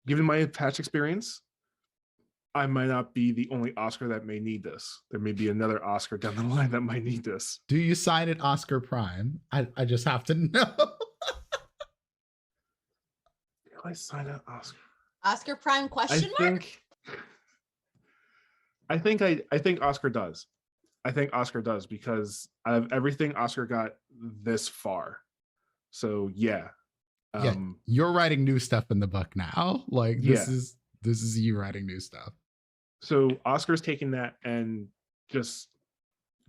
given my past experience, I might not be the only Oscar that may need this. There may be another Oscar down the line that might need this. Do you sign it Oscar Prime? I just have to know. Do I sign it Oscar? Oscar Prime question mark? I think Oscar does. I think Oscar does because out of everything Oscar got this far. So yeah. You're writing new stuff in the book now. Like this is you writing new stuff. So Oscar's taking that and just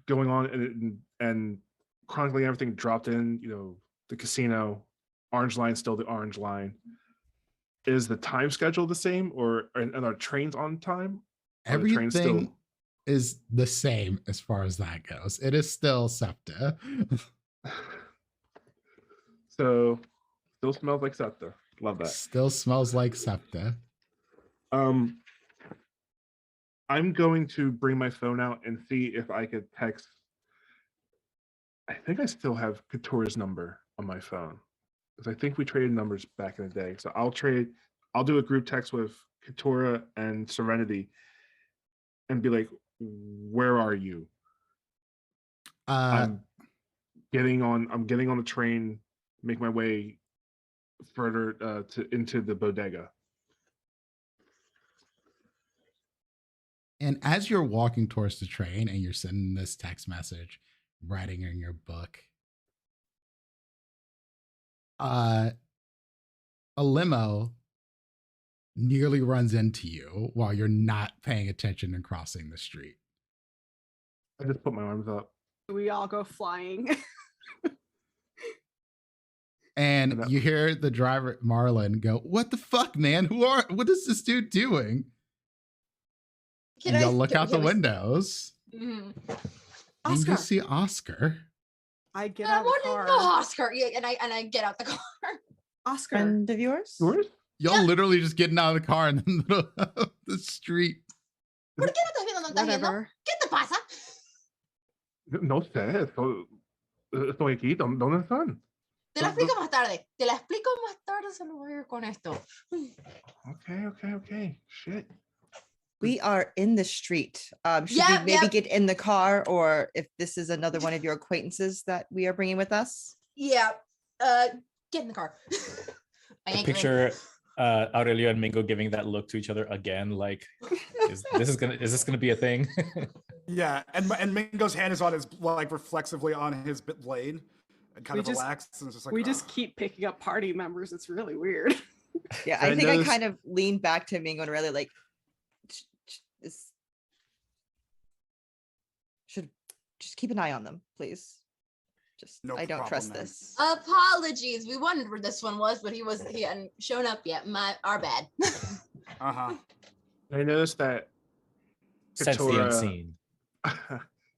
going on and chronicling everything dropped in, the casino, orange line, still the orange line. Is the time schedule the same or are trains on time? Everything is the same as far as that goes. It is still SEPTA. So still smells like SEPTA. Love that. Still smells like SEPTA. I'm going to bring my phone out and see if I could text. I think I still have Couture's number on my phone because I think we traded numbers back in the day. So I'll do a group text with Couture and Serenity and be like, where are you? I'm getting on the train, make my way further into the bodega. And as you're walking towards the train and you're sending this text message, writing in your book, a limo nearly runs into you while you're not paying attention and crossing the street. I just put my arms up. We all go flying. And you hear the driver, Marlon, go, "What the fuck, man? What is this dude doing?" And y'all look out the windows. Mm-hmm. And you see Oscar I get I out of the want to car. go, Oscar. Yeah, and I get out the car. Oscar. Friend of yours? Yours? Y'all Yeah. literally just getting out of the car in the middle of the street. ¿Por qué no estás viendo? ¿No estás viendo? Whatever. ¿Qué te pasa? No sé. Estoy aquí. ¿Dónde están? Te la explico más tarde. Te la explico más tarde. Solo voy a ir con esto. Okay. Shit. We are in the street. Should Yep, we maybe yep. get in the car, or if this is another one of your acquaintances that we are bringing with us? Yeah. Get in the car. I I ain't picture Aurelio and Mingo giving that look to each other again, like, is this gonna be a thing? Yeah, and Mingo's hand is on his like reflexively on his blade, and kind We of just- relaxed, and it's just like We just keep picking up party members. It's really weird. Yeah, I I think I noticed- kind of leaned back to Mingo and really like, should just keep an eye on them, please. Just No I don't problem, trust ma'am. this. Apologies. We wondered where this one was, but he hadn't shown up yet. Our bad. uh-huh. I noticed that Sense the Katora, unseen.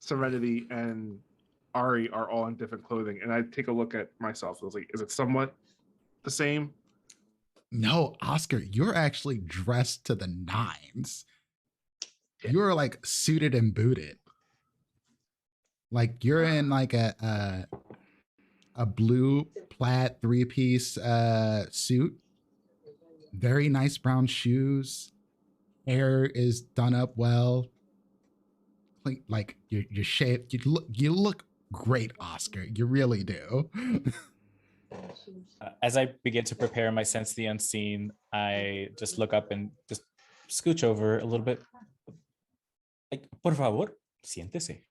Serenity, and Ari are all in different clothing, and I take a look at myself. I was like, is it somewhat the same? No, Oscar, you're actually dressed to the nines. You're like suited and booted. Like you're in like a blue plaid 3-piece suit. Very nice brown shoes. Hair is done up well. Like you're shaved. You look great, Oscar. You really do. As I begin to prepare my sense the unseen, I just look up and just scooch over a little bit. Like, por favor, siéntese.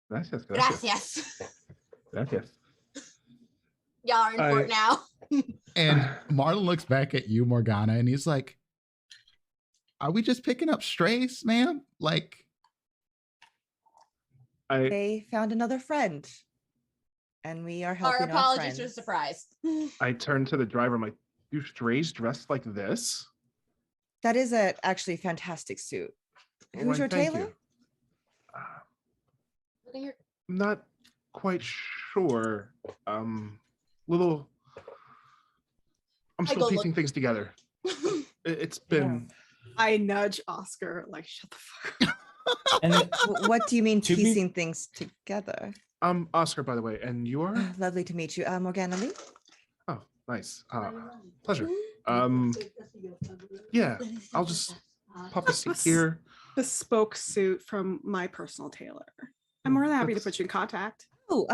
Gracias. Gracias. Y'all are in court now. And Marlon looks back at you, Morgana, and he's like, "Are we just picking up strays, ma'am? Like, They found another friend, and we are Our helping our apologies friends. for the surprise. I turn to the driver. I'm like, do strays dressed like this? That is actually a fantastic suit. Oh, Who's why, your thank tailor? you. Look at your- I'm not quite sure. Little. I'm I still go look. piecing things together. It's been. I nudge Oscar, like, shut the fuck up. And What do you mean To be- piecing things together? Oscar, by the way, and you are? Lovely to meet you. Morgana Lee. Oh, nice. Pleasure. Yeah, I'll just pop a seat here. Bespoke suit from my personal tailor. I'm more than happy to That's- put you in contact. Oh,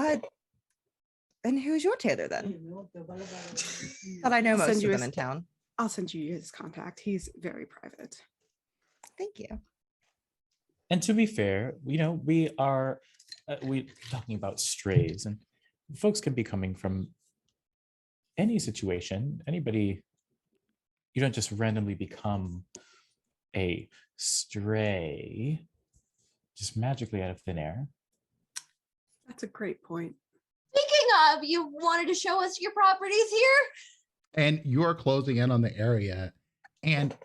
and who's your tailor then? Thought I know I'll most send of you them his- in town. I'll send you his contact. He's very private. Thank you. And to be fair, we are we talking about strays, and folks can be coming from any situation. Anybody, you don't just randomly become a stray just magically out of thin air. That's a great point. Speaking of, you wanted to show us your properties here? and you're closing in on the area, and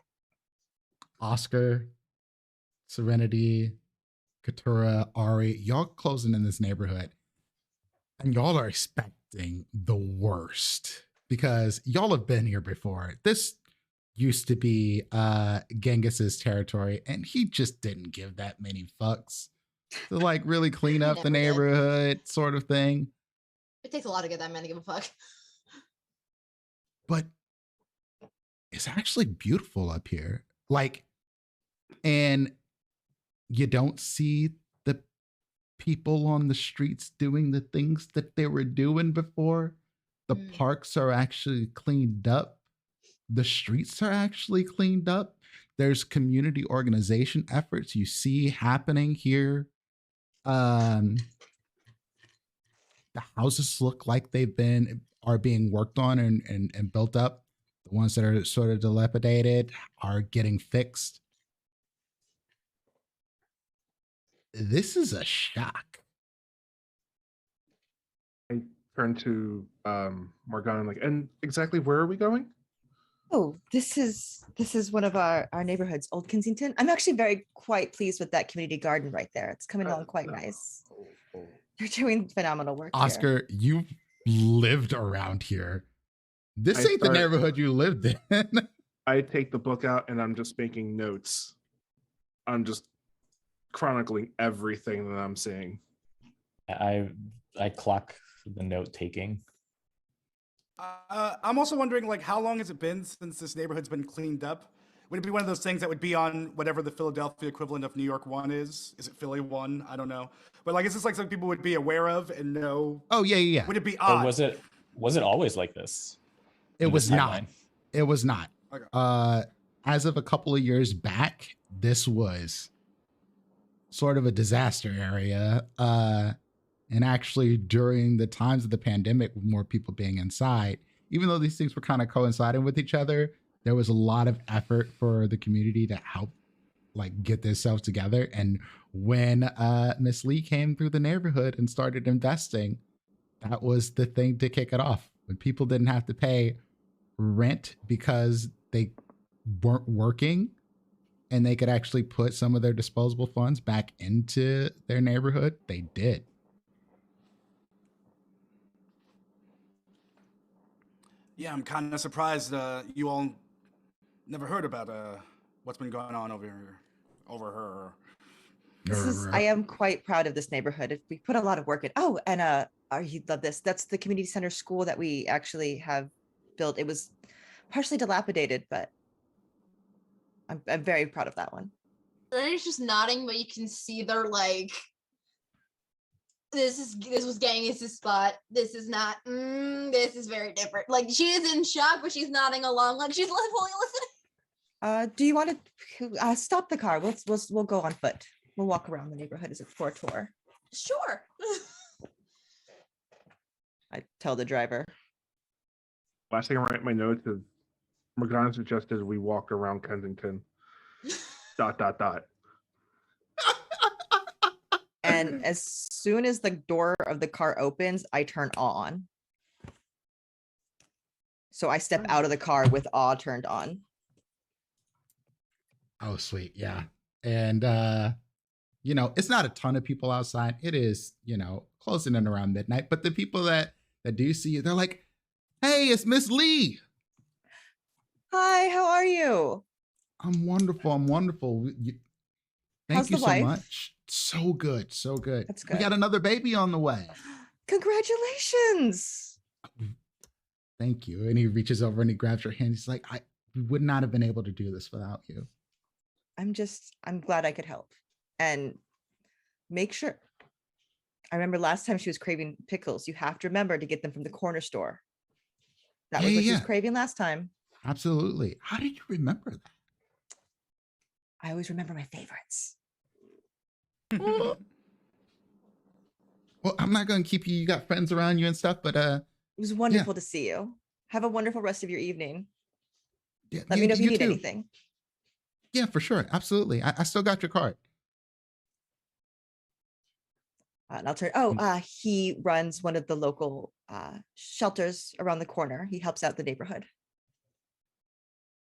Oscar, Serenity, Katura, Ari, y'all closing in this neighborhood, and y'all are expecting the worst because y'all have been here before. This used to be Genghis's territory, and he just didn't give that many fucks to like really clean up the Never did. neighborhood, sort of thing. It takes a lot to get that man to give a fuck. But it's actually beautiful up here. Like, and you don't see the people on the streets doing the things that they were doing before. The parks are actually cleaned up. The streets are actually cleaned up. There's community organization efforts you see happening here. The houses look like are being worked on and built up. The ones that are sort of dilapidated are getting fixed. This is a shock. I turn to Morgana and like, and exactly where are we going? Oh, this is one of our neighborhoods, Old Kensington. I'm actually quite pleased with that community garden right there. It's coming along quite nice. You're doing phenomenal work here. Oscar, you lived around here. This I ain't the start- neighborhood you lived in. I take the book out and I'm just making notes. I'm just chronicling everything that I'm seeing. I clock the note taking. I'm also wondering, like, how long has it been since this neighborhood's been cleaned up? Would it be one of those things that would be on whatever the Philadelphia equivalent of New York 1 is? Is it Philly 1? I don't know. But like, is this like something people would be aware of and know? Oh yeah. Would it be Or odd? was it always like this? It in was this not. timeline? It was not. Okay. As of a couple of years back, this was sort of a disaster area. And actually, during the times of the pandemic, with more people being inside, even though these things were kind of coinciding with each other, there was a lot of effort for the community to help like get themselves together. And when Miss Lee came through the neighborhood and started investing, that was the thing to kick it off. When people didn't have to pay rent because they weren't working and they could actually put some of their disposable funds back into their neighborhood, they did. Yeah, I'm kind of surprised you all never heard about what's been going on over her. I am quite proud of this neighborhood. We put a lot of work in. Oh, and you'd love this. That's the community center school that we actually have built. It was partially dilapidated, but I'm very proud of that one. Everybody's just nodding, but you can see they're like, this was getting us this spot. This is not. This is very different. Like, she is in shock, but she's nodding along, like she's fully listening. Do you want to stop the car? We'll go on foot. We'll walk around the neighborhood as a tour. Sure. I tell the driver. Last thing I write in my notes is Morgana suggested we walk around Kensington. ... And as soon as the door of the car opens, I turn on. So I step out of the car with awe turned on. Oh, sweet. Yeah. And, it's not a ton of people outside. It is, closing in around midnight. But the people that do see you, they're like, hey, it's Miss Lee. Hi, how are you? I'm wonderful. Thank How's you the so wife? much. So good. That's We good. got another baby on the way. Congratulations. Thank you. And he reaches over and he grabs your hand. He's like, I would not have been able to do this without you. I'm glad I could help. And make sure. I remember last time she was craving pickles. You have to remember to get them from the corner store. That was what she was craving last time. Absolutely. How did you remember that? I always remember my favorites. Well, I'm not going to keep you. You got friends around you and stuff, but It was wonderful to see you. Have a wonderful rest of your evening. yeah, Let me know if you need too. anything. Yeah, for sure. Absolutely. I still got your card. And I'll turn. He runs one of the local shelters around the corner. He helps out the neighborhood.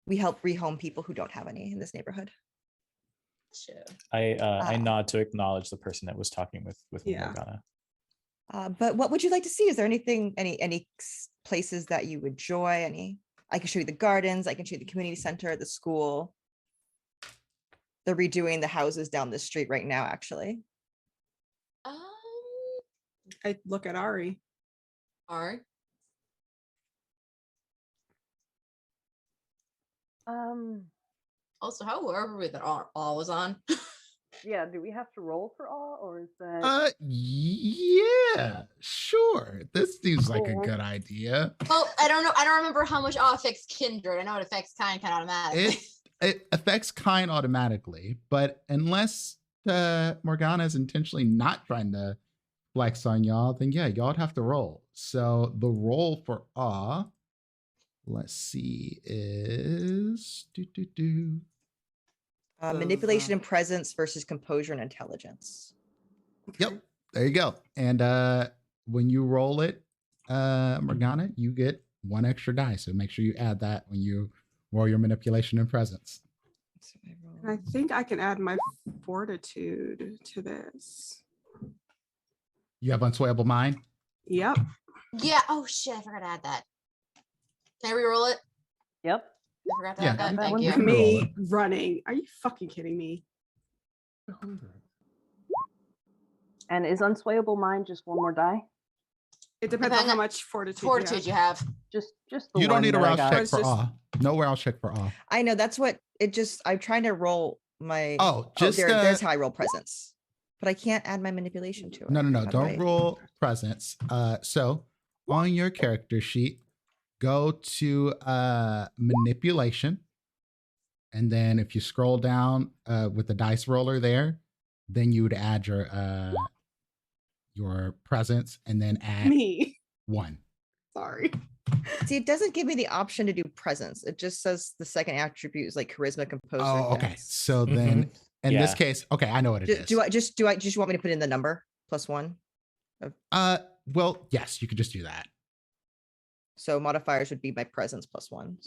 We help rehome people who don't have any in this neighborhood. Sure. I nod to acknowledge the person that was talking with Yeah. Morgana. But what would you like to see? Is there anything, any places that you enjoy? I can show you the gardens. I can show you the community center, the school. They're redoing the houses down the street right now, actually. I look at Ari. Ari. Also, how were we that all was on? Yeah, do we have to roll for all, or is that? Yeah, sure. This seems like a Cool. good idea. Well, I don't know. I don't remember how much awe affects kindred. I know it affects kind automatically. It affects kind automatically, but unless Morgana is intentionally not trying to flex on y'all, then yeah, y'all would have to roll. So the roll for awe, let's see, is Manipulation and presence versus composure and intelligence. Yep, there you go. And when you roll it, Morgana, you get one extra die. So make sure you add that when you roll your manipulation and presence. So I And I think I can add my fortitude to this. You have Unswayable Mind? Yep. Yeah. Oh shit! I forgot to add that. Can I reroll it? Yep. I forgot to Yeah, add that. that Thank one you. can roll Me running. Are you fucking kidding me? And is Unswayable Mind just one more die? It depends on how much fortitude you have. Just the You don't one need a that I rouse got. check It's for just- awe. No rouse check for awe. I know that's what it just. I'm trying to roll my. Oh, just there's how I roll presence, but I can't add my manipulation to it. No. How do Don't I- roll presence. So on your character sheet, go to manipulation. And then if you scroll down with the dice roller there, then you would add your presence and then add Me. 1. Sorry. See, it doesn't give me the option to do presence. It just says the second attribute is like charisma, composure. Oh, okay. dex. So then in this Yeah. case, okay, I know what it is. Do I just want me to put in the number +1? Well, yes, you could just do that. So modifiers would be my presence +1.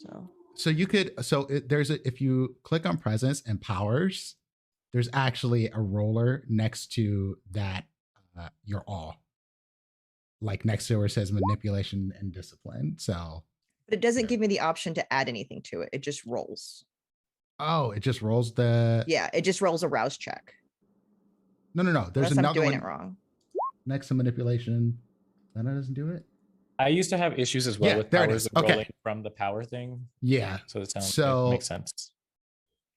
So you could, if you click on presence and powers, there's actually a roller next to that, your all. Like next to where it says manipulation and discipline. So, but it doesn't give me the option to add anything to it. It just rolls. oh, it just rolls the. Yeah, it just rolls a rouse check. No. There's Unless I'm another doing one it wrong. next to manipulation. That doesn't do it. I used to have issues as well Yeah, with there it powers is. and Okay. rolling from the power thing. Yeah. So it sounds So- it makes sense.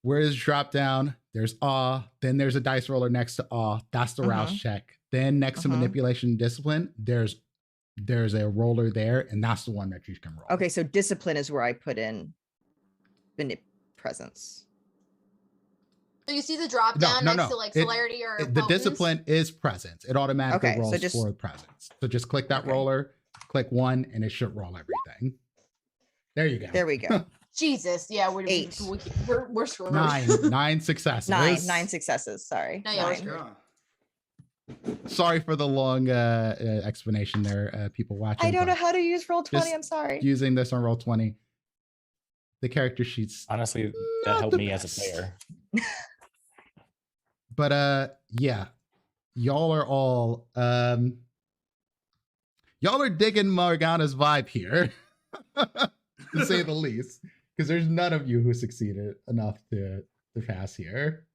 Where is drop down? There's awe. Then there's a dice roller next to awe. That's the rouse check. Then next to manipulation and discipline, there's a roller there, and that's the one that you can roll. Okay, so discipline is where I put in presence. So you see the drop No, down no, next no. to like It- celerity or The potence? discipline is presence. It automatically Okay, so rolls just- for presence. So just click that Okay. roller, click 1, and it should roll everything. There you go. There we go. Jesus, yeah, we're 8. we're screwed. 9 successes. 9 successes. Sorry. No, yeah, 9. Yeah. Sorry for the long explanation there, people watching. I don't know but how to use Roll20. just I'm sorry. using this on Roll20. The character sheets, Honestly, that Not helped the me as a best. player. but yeah, y'all are all y'all are digging Morgana's vibe here, to say the least, because there's none of you who succeeded enough to pass here.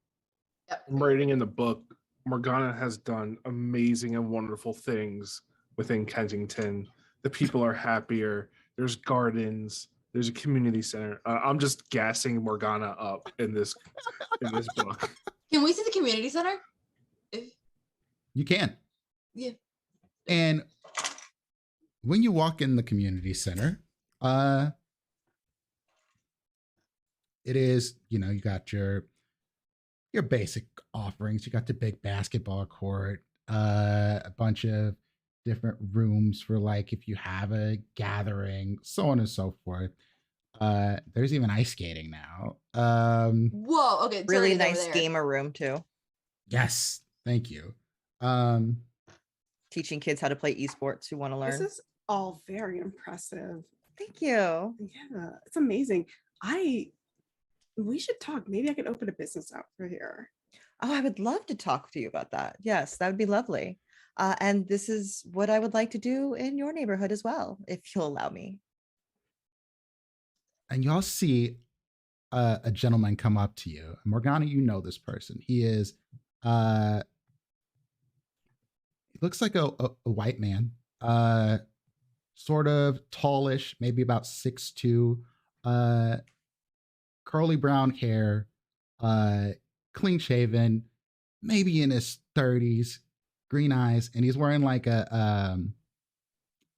I'm writing in the book, Morgana has done amazing and wonderful things within Kensington. The people are happier. There's gardens. There's a community center. I'm just gassing Morgana up in this book. Can we see the community center? You can. Yeah. And when you walk in the community center, it is, you got your basic offerings. You got the big basketball court, a bunch of different rooms for like if you have a gathering, so on and so forth. There's even ice skating now. Whoa, okay. Really Terry's over nice there. gamer room too. Yes, thank you. Teaching kids how to play esports who want to This learn. is all very impressive. Thank you. Yeah, it's amazing. We should talk. Maybe I could open a business out for here. Oh, I would love to talk to you about that. Yes, that would be lovely. And this is what I would like to do in your neighborhood as well, if you'll allow me. And y'all see a gentleman come up to you. Morgana, you know this person. He is he looks like a white man, sort of tallish, maybe about 6'2", curly brown hair, clean shaven, maybe in his 30s, green eyes, and he's wearing like a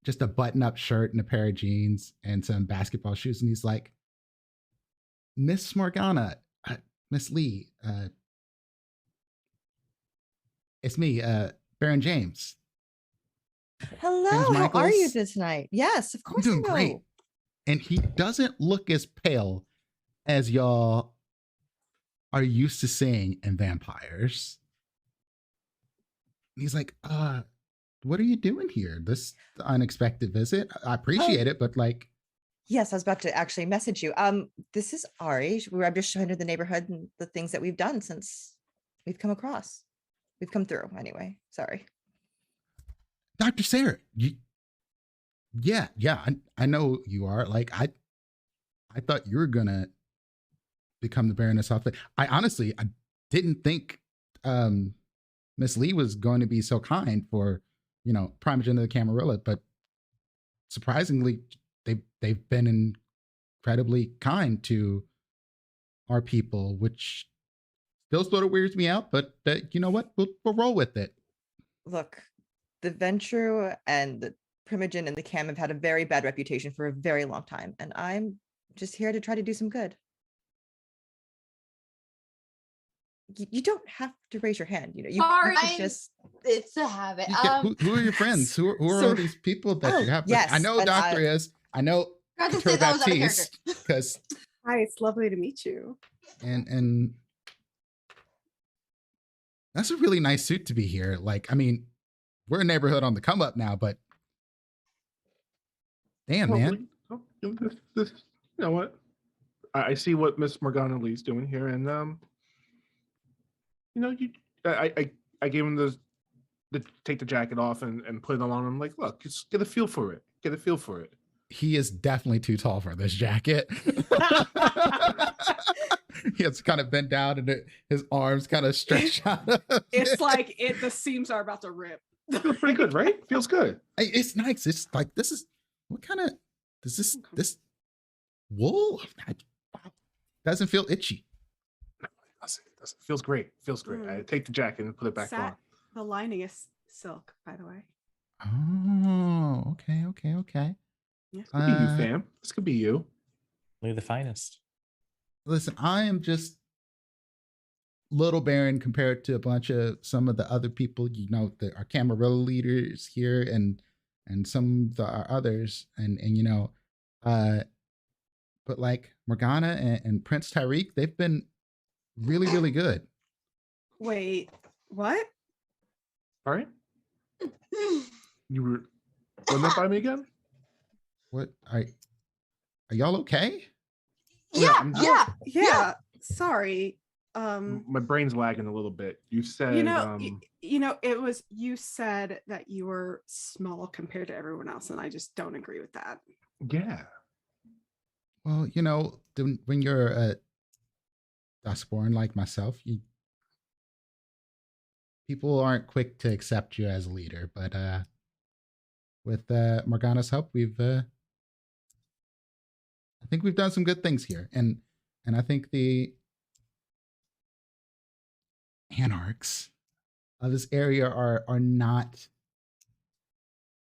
just a button-up shirt and a pair of jeans and some basketball shoes, and he's like, Miss Morgana, Miss Lee, it's me, Baron James. Hello, James how are you Michaels? tonight? Yes, of I'm course. doing I know. great. And he doesn't look as pale as y'all are used to seeing in vampires. And he's like, what are you doing here? This unexpected visit? I appreciate it, but like, Yes, I was about to actually message you. This is Ari. I'm just showing her the neighborhood and the things that we've done since we've come across. We've come through anyway. Sorry. Dr. Sarah, yeah, I know you are. Like, I thought you were gonna become the Baroness Hoffman. I didn't think Miss Lee was going to be so kind for, Primogen of the Camarilla, but surprisingly, they've been incredibly kind to our people, which still sort of weirds me out, but you know what? We'll roll with it. Look, the Venture and the Primogen and the Cam have had a very bad reputation for a very long time, and I'm just here to try to do some good. You don't have to raise your hand. You Sorry, have to just. it's a habit. Who are your friends? Who are all these people that you have? Yes, I know and Doctor is. I know I was gonna say that was out of character. because Hi, it's lovely to meet you. and that's a really nice suit to be here. Like, I mean, we're a neighborhood on the come up now, but damn, man. This, you know what? I see what Miss Morgana Lee's doing here, and I gave him the take the jacket off and put it on. I'm like, look, just get a feel for it. Get a feel for it. He is definitely too tall for this jacket. He has kind of bent down and his arms kind of stretch out. It's like the seams are about to rip. Feels pretty good, right? Feels good. It's nice. It's like, this is what kind of this wool doesn't feel itchy. No, it doesn't. Feels great. Feels great. I take the jacket and put it back on. The lining is silk, by the way. Oh, okay. Yeah. This could be you, fam. This could be you. Only the finest. Listen, I am just Little Baron compared to a bunch of some of the other people, our Camarilla leaders here and some of our others, and but like Morgana and Prince Tyreek, they've been really, really good. Wait, what? All right. You were run that by me again? What are y'all okay? Yeah. Sorry. My brain's lagging a little bit. You said you said that you were small compared to everyone else, and I just don't agree with that. Yeah. Well, when you're a Dustborn like myself, people aren't quick to accept you as a leader, but with Morgana's help, I think we've done some good things here, and I think the anarchs of this area are not,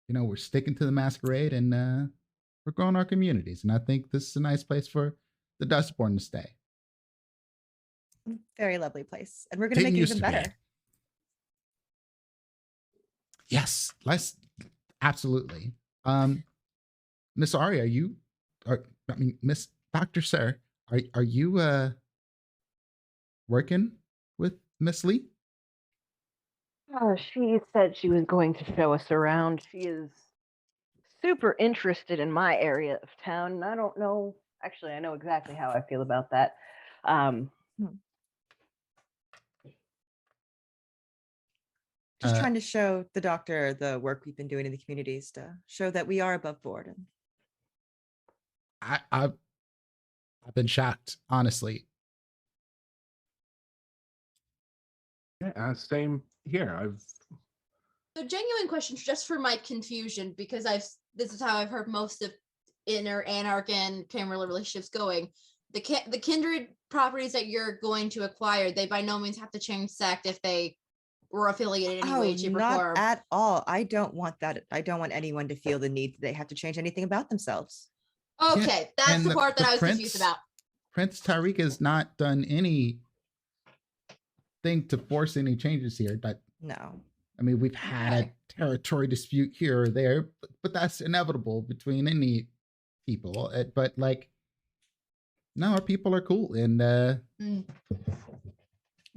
we're sticking to the Masquerade, and we're growing our communities, and I think this is a nice place for the Dustborn to stay. Very lovely place, and we're going to make it even better. Yes, absolutely. Miss Ari, Miss Dr. Sir, are you working with Miss Lee? She said she was going to show us around. She is super interested in my area of town, and I don't know. Actually, I know exactly how I feel about that. Just trying to show the doctor the work we've been doing in the communities to show that we are above board. And I've been shocked, honestly. Yeah, same here. So genuine questions just for my confusion, because this is how I've heard most of inner anarch and Camarilla relationships going. The kindred properties that you're going to acquire, they by no means have to change sect if they were affiliated in any way, shape, or form. Not at all. I don't want that. I don't want anyone to feel the need that they have to change anything about themselves. Okay, Yeah, that's the part that I was confused about. Prince Tyreek has not done anything to force any changes here. But no, I mean, we've had a territory dispute here or there, but that's inevitable between any people. But like, no, our people are cool, and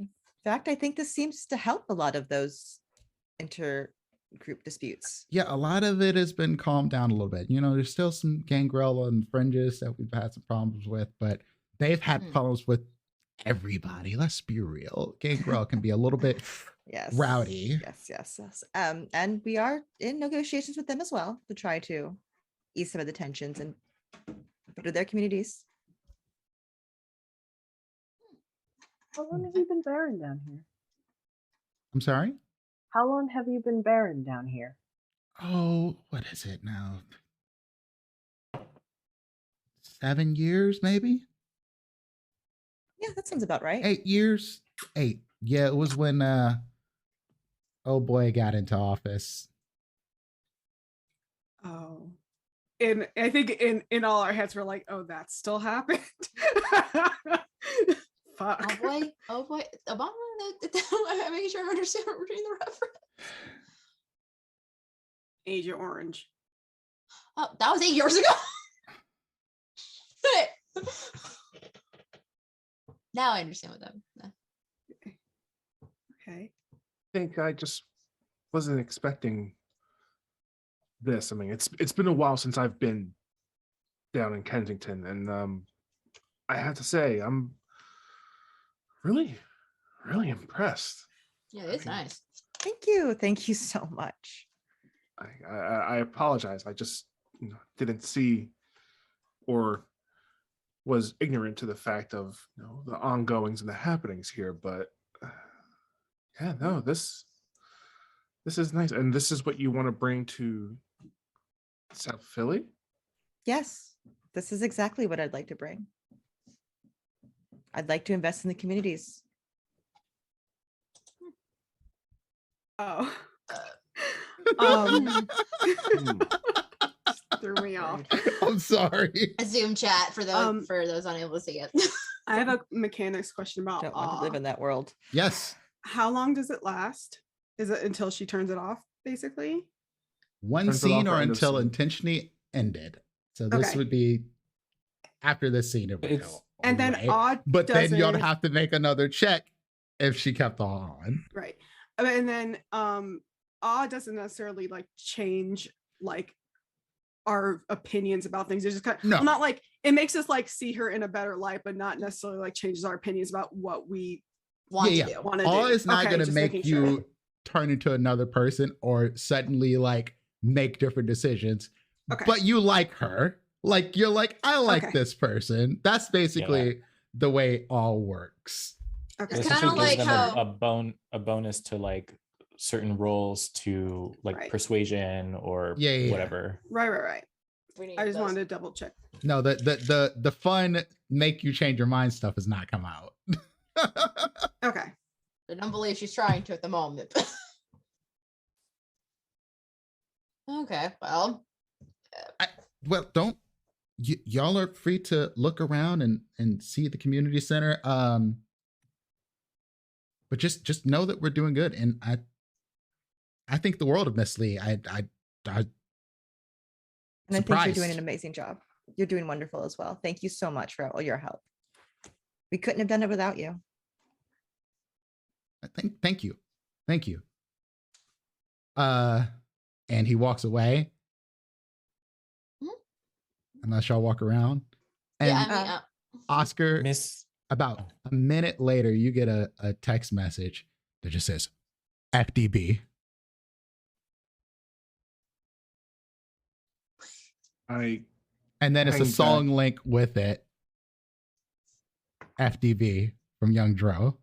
in fact, I think this seems to help a lot of those intergroup disputes. Yeah, a lot of it has been calmed down a little bit. There's still some gangrel and fringes that we've had some problems with, but they've had problems with everybody. Let's be real. Gangrel can be a little bit Yes. rowdy. Yes. And we are in negotiations with them as well to try to ease some of the tensions and better their communities. How long have you been barren down here? I'm sorry? How long have you been barren down here? Oh, what is it now? 7 years, maybe? Yeah, that sounds about right. 8 years? 8. Yeah, it was when oh boy got into office. Oh. And I think in all our heads we're like, oh, that still happened. Fuck. Oh boy, Obama. I'm making sure I understand what we're doing the reference. Agent Orange. Oh, that was 8 years ago. Now I understand what that. Okay. I think I just wasn't expecting this. I mean, it's been a while since I've been down in Kensington, and I have to say I'm really impressed. Yeah, it's nice. Thank you so much. I apologize. I just didn't see or was ignorant to the fact of the ongoings and the happenings here. But yeah, no, this is nice, and this is what you want to bring to South Philly. Yes, this is exactly what I'd like to bring. I'd like to invest in the communities. Oh. Threw me off. I'm sorry. A Zoom chat for those unable to see it. I have a mechanics question about Don't want to live in that world. Yes. How long does it last? Is it until she turns it off, basically? One Turns it scene off or or end of until scene? intentionally ended. So this Okay. would be after this scene. It would It's- go And then away. Odd But then you'd doesn't- have to make another check if she kept on. Right. And then Awe doesn't necessarily like change like our opinions about things. It's just kind of No. well, not like it makes us like see her in a better light, but not necessarily like changes our opinions about what we Want Yeah, to yeah. do. want to All do. is not Okay, going to just make making you sure. turn into another person or suddenly like make different decisions. Okay. But you like her. Like you're like, I like Okay. this person. That's basically the way all works. Okay. It's It kinda essentially gives like them how- a bonus to like certain roles to like Right. persuasion or Yeah. whatever. Right. We need I just those. wanted to double check. No, the fun make you change your mind stuff has not come out. Okay. I don't believe she's trying to at the moment. Okay, well, Well, don't y'all are free to look around and see the community center. But just know that we're doing good, and I think the world of Miss Lee. And I think you're Surprised. doing an amazing job. You're doing wonderful as well. Thank you so much for all your help. We couldn't have done it without you. Thank you. And he walks away. Mhm. Unless y'all walk around. And yeah, I mean, Oscar, Miss about a minute later, you get a text message that just says FDB. And then it's a hang song link with it. FDB from Young Dro.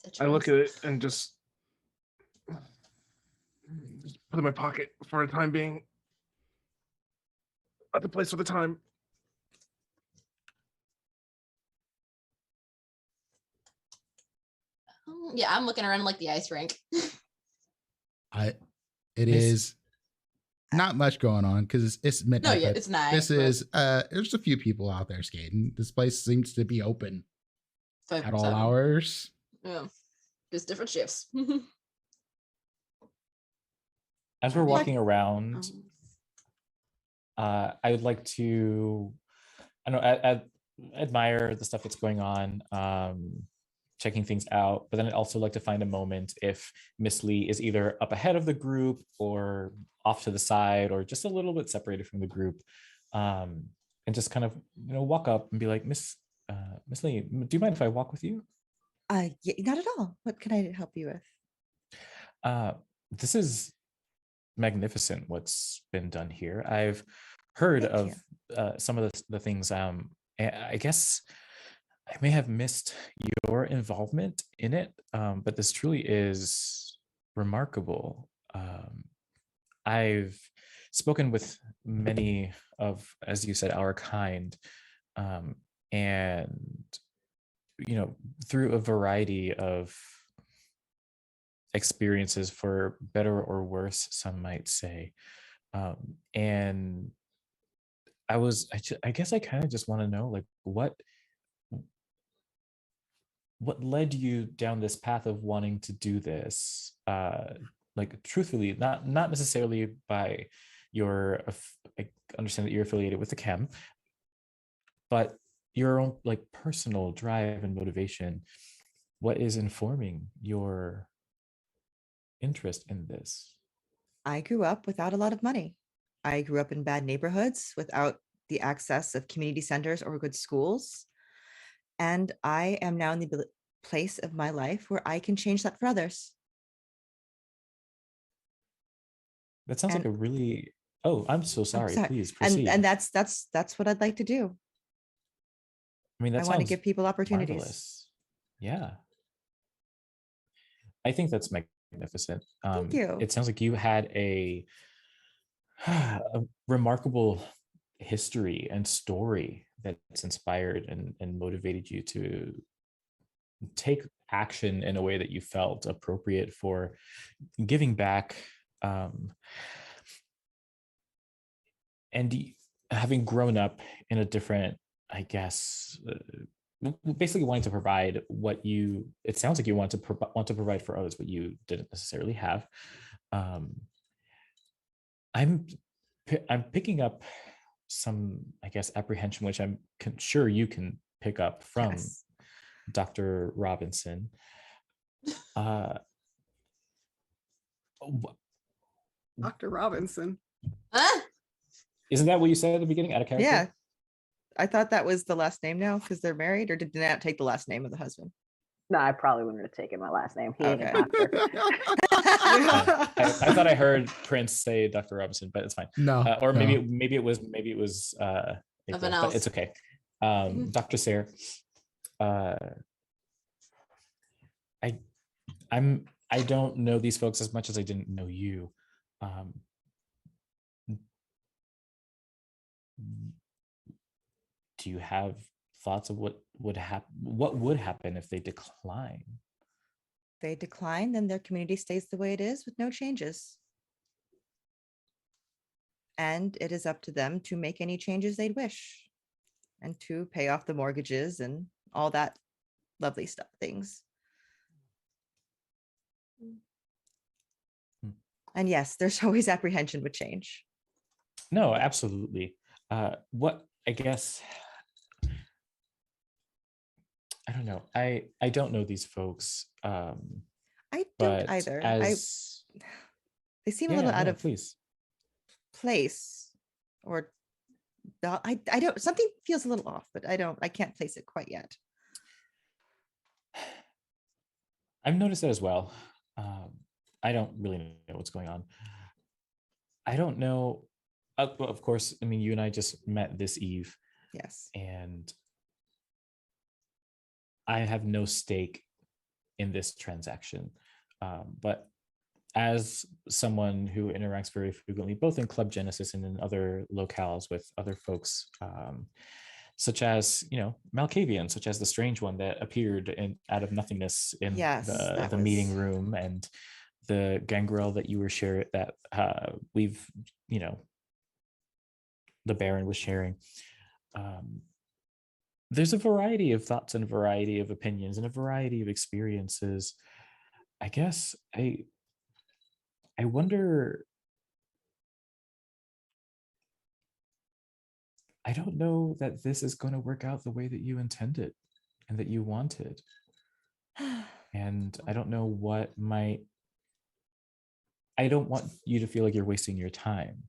that's a I look choice. at it and just put it in my pocket for the time being. At the place for the time. Yeah, I'm looking around like the ice rink. It Miss- is not much going on because it's No, midnight. yeah, but it's nice. this but is there's a few people out there skating. This place seems to be open at all 5-7. hours. Yeah, just different shifts. as we're Like- walking around, I would like to, I don't know, admire the stuff that's going on, checking things out. But then I'd also like to find a moment if Miss Lee is either up ahead of the group or off to the side or just a little bit separated from the group, and just kind of walk up and be like, Miss Lee, do you mind if I walk with you? Yeah, not at all. What can I help you with? This is magnificent what's been done here. I've heard Thank of you. some of the things. I guess I may have missed your involvement in it, but this truly is remarkable. I've spoken with many of, as you said, our kind, and through a variety of experiences, for better or worse, some might say. And I guess I kind of just want to know, like, what led you down this path of wanting to do this? Like, truthfully, not necessarily by I understand that you're affiliated with the chem, but your own like personal drive and motivation. What is informing your interest in this? I grew up without a lot of money. I grew up in bad neighborhoods without the access of community centers or good schools. And I am now in the place of my life where I can change that for others. That sounds like And a really. Oh, I'm so I'm sorry. sorry. Please And proceed. that's what I'd like to do. I mean, that I want to sounds give people opportunities. marvelous. Yeah, I think that's magnificent. Thank you. It sounds like you had a remarkable history and story that's inspired and motivated you to take action in a way that you felt appropriate for giving back, and having grown up in a different, I guess, basically wanting to provide what you. It sounds like you want to provide for others what you didn't necessarily have. I'm picking up some, I guess, apprehension, which I'm sure you can pick up from Yes. Dr. Robinson. Dr. Robinson. Isn't that what you said at the beginning, out of character? Yeah. I thought that was the last name now because they're married, or did they not take the last name of the husband? No, I probably wouldn't have taken my last name. He ain't a Okay. doctor. I thought I heard Prince say Dr. Robinson, but it's fine. No, Or no. maybe it was April, Something but else. it's okay. Mhm. Dr. Sayre, I don't know these folks as much as I didn't know you. Do you have thoughts of what would happen if they decline? They decline, then their community stays the way it is with no changes. And it is up to them to make any changes they'd wish and to pay off the mortgages and all that lovely stuff, things. And yes, there's always apprehension with change. No, absolutely. What, I guess, I don't know. I don't know these folks. I don't But either. They seem a yeah, little out no, of please. place, or I don't, something feels a little off, but I can't place it quite yet. I've noticed that as well. I don't really know what's going on. I don't know. Well, of course, I mean, you and I just met this eve, Yes. and I have no stake in this transaction. But as someone who interacts very frequently, both in Club Genesis and in other locales with other folks, such as, Malkavian, such as the strange one that appeared out of nothingness in Yes, that the was- meeting room, and the gangrel that you were sharing, that we've, the Baron was sharing. There's a variety of thoughts and a variety of opinions and a variety of experiences. I guess I wonder, I don't know that this is going to work out the way that you intended and that you wanted. And I don't know I don't want you to feel like you're wasting your time.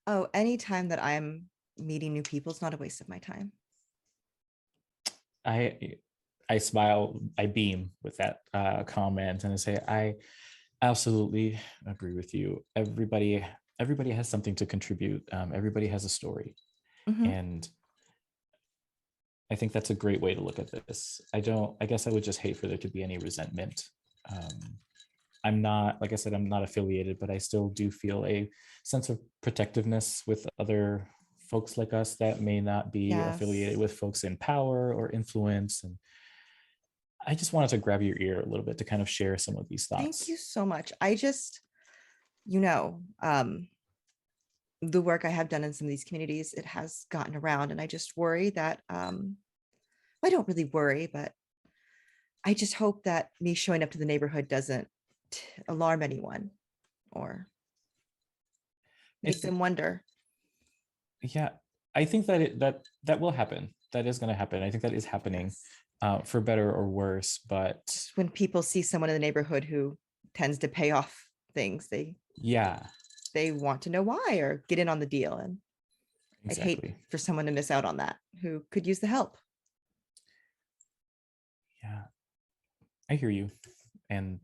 Oh, anytime that I'm meeting new people is not a waste of my time. I smile, I beam with that comment, and I say, I absolutely agree with you. Everybody has something to contribute. Everybody has a story, Mhm. and I think that's a great way to look at this. I guess I would just hate for there to be any resentment. I'm not, like I said, I'm not affiliated, but I still do feel a sense of protectiveness with other folks like us that may not be affiliated Yes. with folks in power or influence. And I just wanted to grab your ear a little bit to kind of share some of these thoughts. Thank you so much. I just, you know, the work I have done in some of these communities, it has gotten around, and I just worry that, I don't really worry, but I just hope that me showing up to the neighborhood doesn't alarm anyone or make It's- them wonder. Yeah, I think that that will happen. That is going to happen. I think that is happening, for better or worse. But When people see someone in the neighborhood who tends to pay off things, yeah, they want to know why or get in on the deal. And I'd hate exactly. for someone to miss out on that who could use the help. Yeah, I hear you, and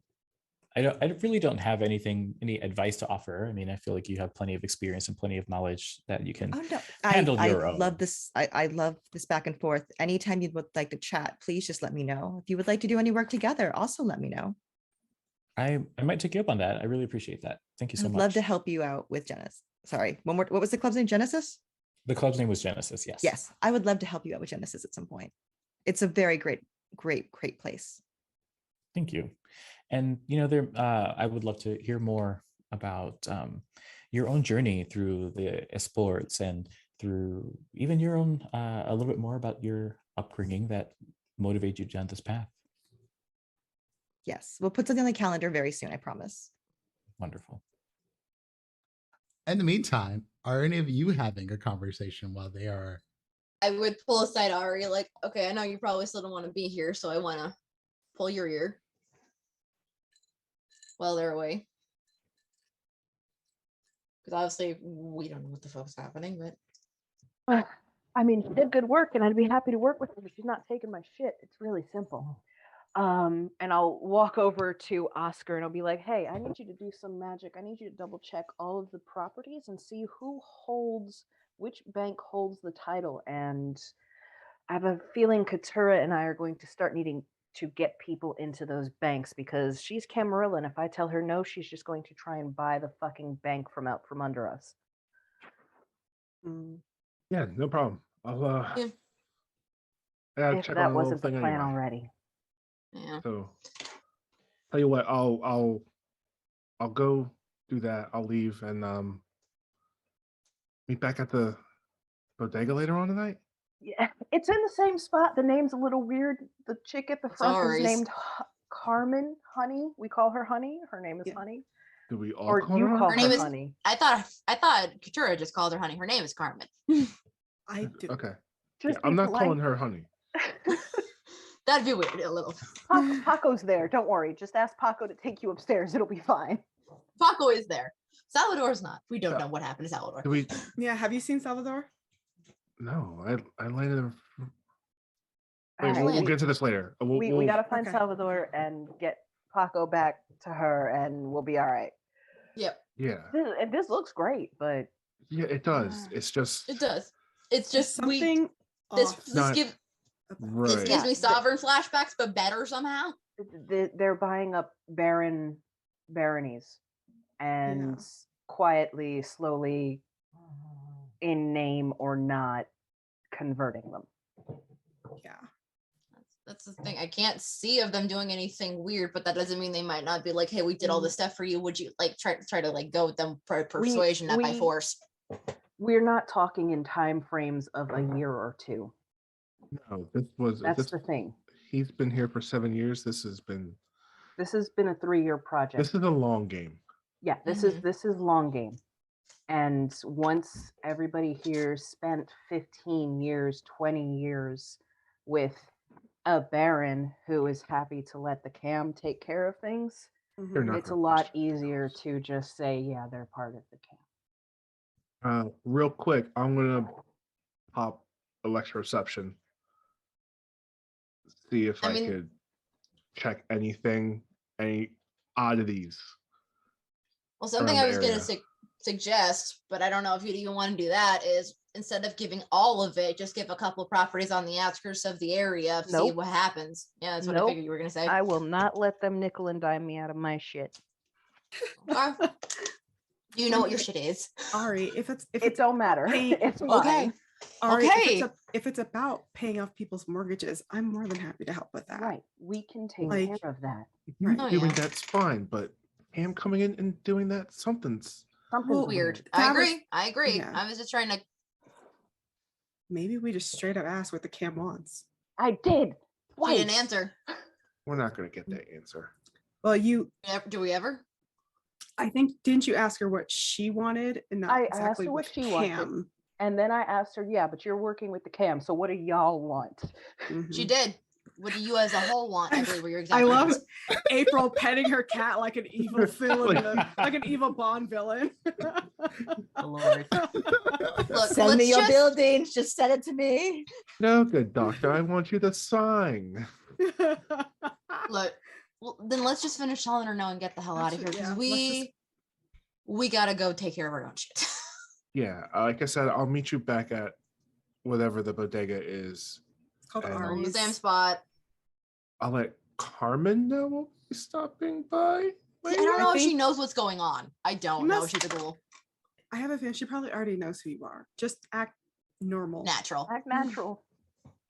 I really don't have any advice to offer. I mean, I feel like you have plenty of experience and plenty of knowledge that you can Oh no, handle I your own. love this. I love this back and forth. Anytime you would like to chat, please just let me know. If you would like to do any work together, also let me know. I might take you up on that. I really appreciate that. Thank you so I'd much. love to help you out with Genesis. Sorry, one more. What was the club's name? Genesis? The club's name was Genesis. Yes. Yes, I would love to help you out with Genesis at some point. It's a very great place. Thank you. And there, I would love to hear more about your own journey through the sports and through even your own a little bit more about your upbringing that motivated you down this path. Yes, we'll put something on the calendar very soon, I promise. Wonderful. In the meantime, are any of you having a conversation while they are? I would pull aside Ari, like, okay, I know you probably still don't want to be here, so I want to pull your ear while they're away. Because obviously we don't know what the fuck's happening, but I mean, she did good work, and I'd be happy to work with her, but she's not taking my shit. It's really simple. And I'll walk over to Oscar and I'll be like, hey, I need you to do some magic. I need you to double check all of the properties and see which bank holds the title. And I have a feeling Katura and I are going to start needing to get people into those banks because she's Camarilla, and if I tell her no, she's just going to try and buy the fucking bank from out from under us. Yeah, no problem. I'll If check on that the wasn't the thing plan anyway. already. yeah. So tell you what, I'll go do that. I'll leave and meet back at the bodega later on tonight. Yeah, it's in the same spot. The name's a little weird. The chick at the front Sorry. is named Carmen Honey. We call her Honey. Her name is Yeah. Honey. Do we all Or call you her? call Her her name is- Honey. I thought Katura just called her Honey. Her name is Carmen. I do. Okay. Just Yeah, I'm be not polite. calling her honey. That'd be weird a little. Paco's there. Don't worry. Just ask Paco to take you upstairs. It'll be fine. Paco is there. Salvador's not. We don't So- know what happened to Salvador. Do we? Yeah, have you seen Salvador? No, I landed. All Wait, right, we'll we- get to this later. we gotta find Okay. Salvador and get Paco back to her, and we'll be all right. Yep, Yeah, This looks great, but yeah, it does. It's just it does. It's There's just something this off. this Not- gives right. this gives Yeah, me sovereign flashbacks, but better somehow. they're buying up baronies and quietly, slowly, in name or not, converting them. Yeah. That's the thing. I can't see of them doing anything weird, but that doesn't mean they might not be like, hey, we did all this stuff for you. Would you like try to like go with them for persuasion, not by we- force? We're not talking in time frames of a year or two. No, this was. That's This, the thing. he's been here for 7 years. This has been a 3-year project. This is a long game. Yeah, this is long game. And once everybody here spent 15 years, 20 years with a baron who is happy to let the cam take care of things, They're not it's a gonna lot question. easier to just say, yeah, they're part of the cam. Real quick, I'm gonna pop electroreception. See if I could check any oddities. Well, something around I the was going area. to suggest, but I don't know if you'd even want to do that, is instead of giving all of it, just give a couple properties on the outskirts of the area, see Nope. what happens. Yeah, that's what I Nope. figured you were going to say. I will not let them nickel and dime me out of my shit. Okay. Do you know what your shit is? Ari, if It it's don't matter. paying- It's Okay. mine. Ari, Okay. if it's about paying off people's mortgages, I'm more than happy to help with that. Right. We can take Like- care of that. You Oh, doing yeah. that's fine, but him coming in and doing that, something's Something's Well, Weird. I That was- agree. I agree. yeah. I was just trying to. Maybe we just straight up ask what the cam wants. I did. She didn't Twice. answer. we're not gonna get that answer. Well, Do we ever? I think, didn't you ask her what she wanted and not I asked exactly her what with she wanted. Cam? And then I asked her, yeah, but you're working with the cam, so what do y'all want? She Mhm. did. What do you as a whole want? I believe were your I exact love words. April petting her cat like an evil villain, Like- like an evil Bond villain. Lord. Look, Send me let's your just- buildings. Just send it to me. No, good doctor. I want you to sign. Look, well, then let's just finish telling her no and get the hell out of here Absolutely, because yeah, let's just- we gotta go take care of our own shit. Yeah, like I said, I'll meet you back at whatever the bodega is. It's called And- On the Ari's. same spot. I'll let Carmen know we'll be stopping by. See, I don't know I if she think- knows what's going on. I don't know. must- She's a ghoul. I have a feeling she probably already knows who you are. Just act normal. Natural. Act natural.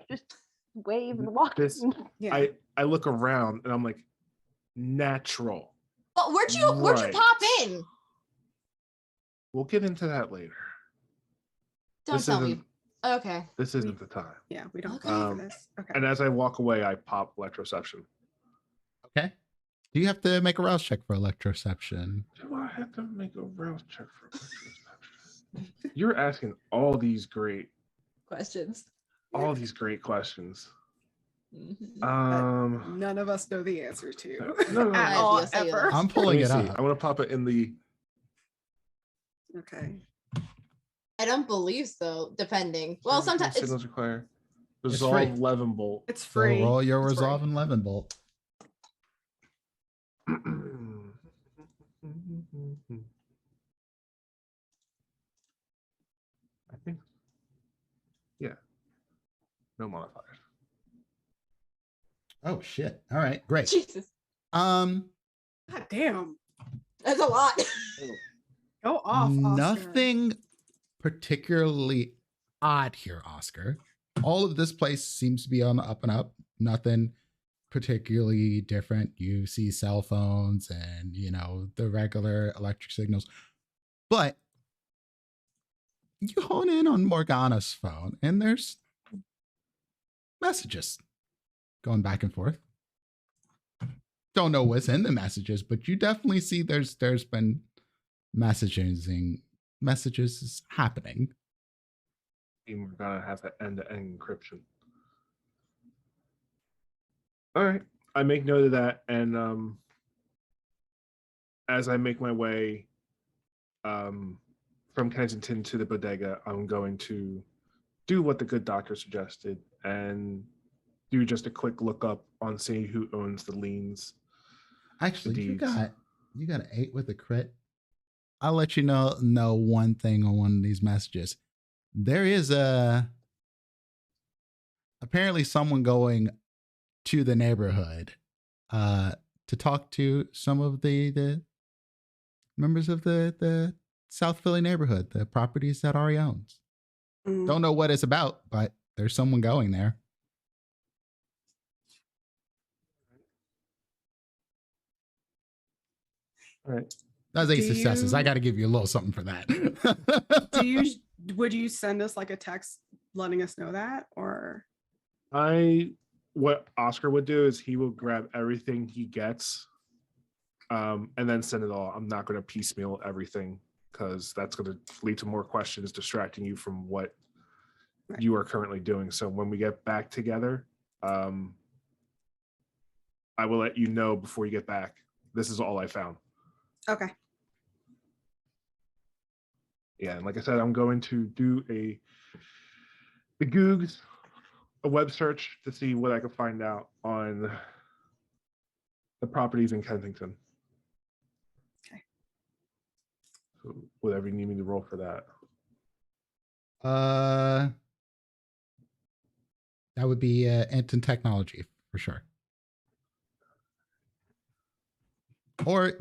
Just wave and walk. This- Yeah. I look around and I'm like, natural. But where'd you Right. pop in? We'll get into that later. Don't This tell me. isn't- Okay. This isn't the time. Yeah, we don't Okay. pay for this. Okay. And as I walk away, I pop electroception. Okay. Do you have to make a rouse check for electroception? Do I have to make a rouse check for electroception? You're asking all these great Questions. questions. Mhm. None of us know the answer to. No, no, At no. all, Yes, yes, yes. ever. I'm Let pulling me it see. up. I want to pop it in the. Okay. I don't believe so, depending. Well, sometimes it's signals require It's resolve free. 11 volt. It's So free. roll your It's free. resolve and 11 bolt. I think. Yeah. No modifiers. Oh shit. All right, great. Jesus. Um God damn. That's a lot. Go off. Oscar. nothing particularly odd here, Oscar. All of this place seems to be on the up and up. Nothing particularly different. You see cell phones and, you know, the regular electric signals. But you hone in on Morgana's phone and there's messages going back and forth. Don't know what's in the messages, but you definitely see there's been messages happening. We're gonna have to end-to-end encryption. All right, I make note of that, and as I make my way from Kensington to the bodega, I'm going to do what the good doctor suggested and do just a quick look up on seeing who owns the liens. Actually, you Deez. got an 8 with a crit. I'll let you know one thing on one of these messages. There is apparently someone going to the neighborhood to talk to some of the members of the South Philly neighborhood, the properties that Ari owns. Mm. Don't know what it's about, but there's someone going there. All right. That's 8 Do successes. I you- got to give you a little something for that. Would you send us like a text letting us know that, or What Oscar would do is he will grab everything he gets and then send it all. I'm not going to piecemeal everything because that's going to lead to more questions, distracting you from what Right. you are currently doing. So when we get back together, I will let you know before you get back. This is all I found. okay? Yeah, and like I said, I'm going to do a the Googs a web search to see what I can find out on the properties in Kensington. Okay. So whatever you need me to roll for that. That would be Anton Technology for sure. Or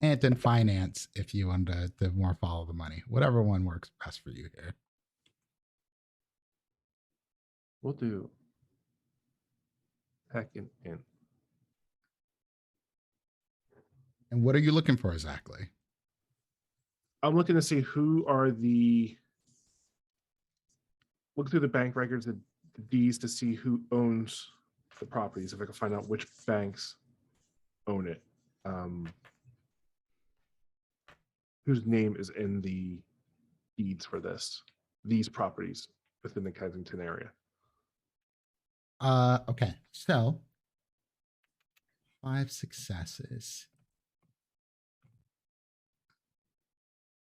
Anton Finance if you want to more follow the money. Whatever one works best for you here. We'll do tech and int. And what are you looking for exactly? I'm looking to see who are the look through the bank records, the Deez, to see who owns the properties. If I can find out which banks own it, whose name is in the deeds for these properties within the Kensington area. Okay, so 5 successes.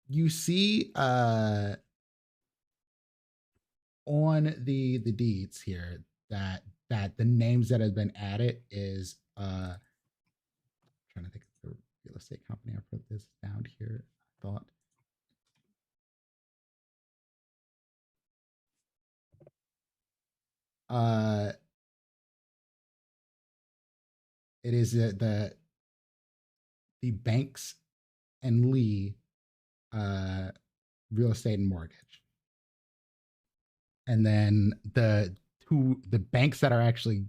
You see on the deeds here that the names that have been added is trying to think of the real estate company. I put this down here. I thought it is the Banks and Lee real estate and mortgage. And then the banks that are actually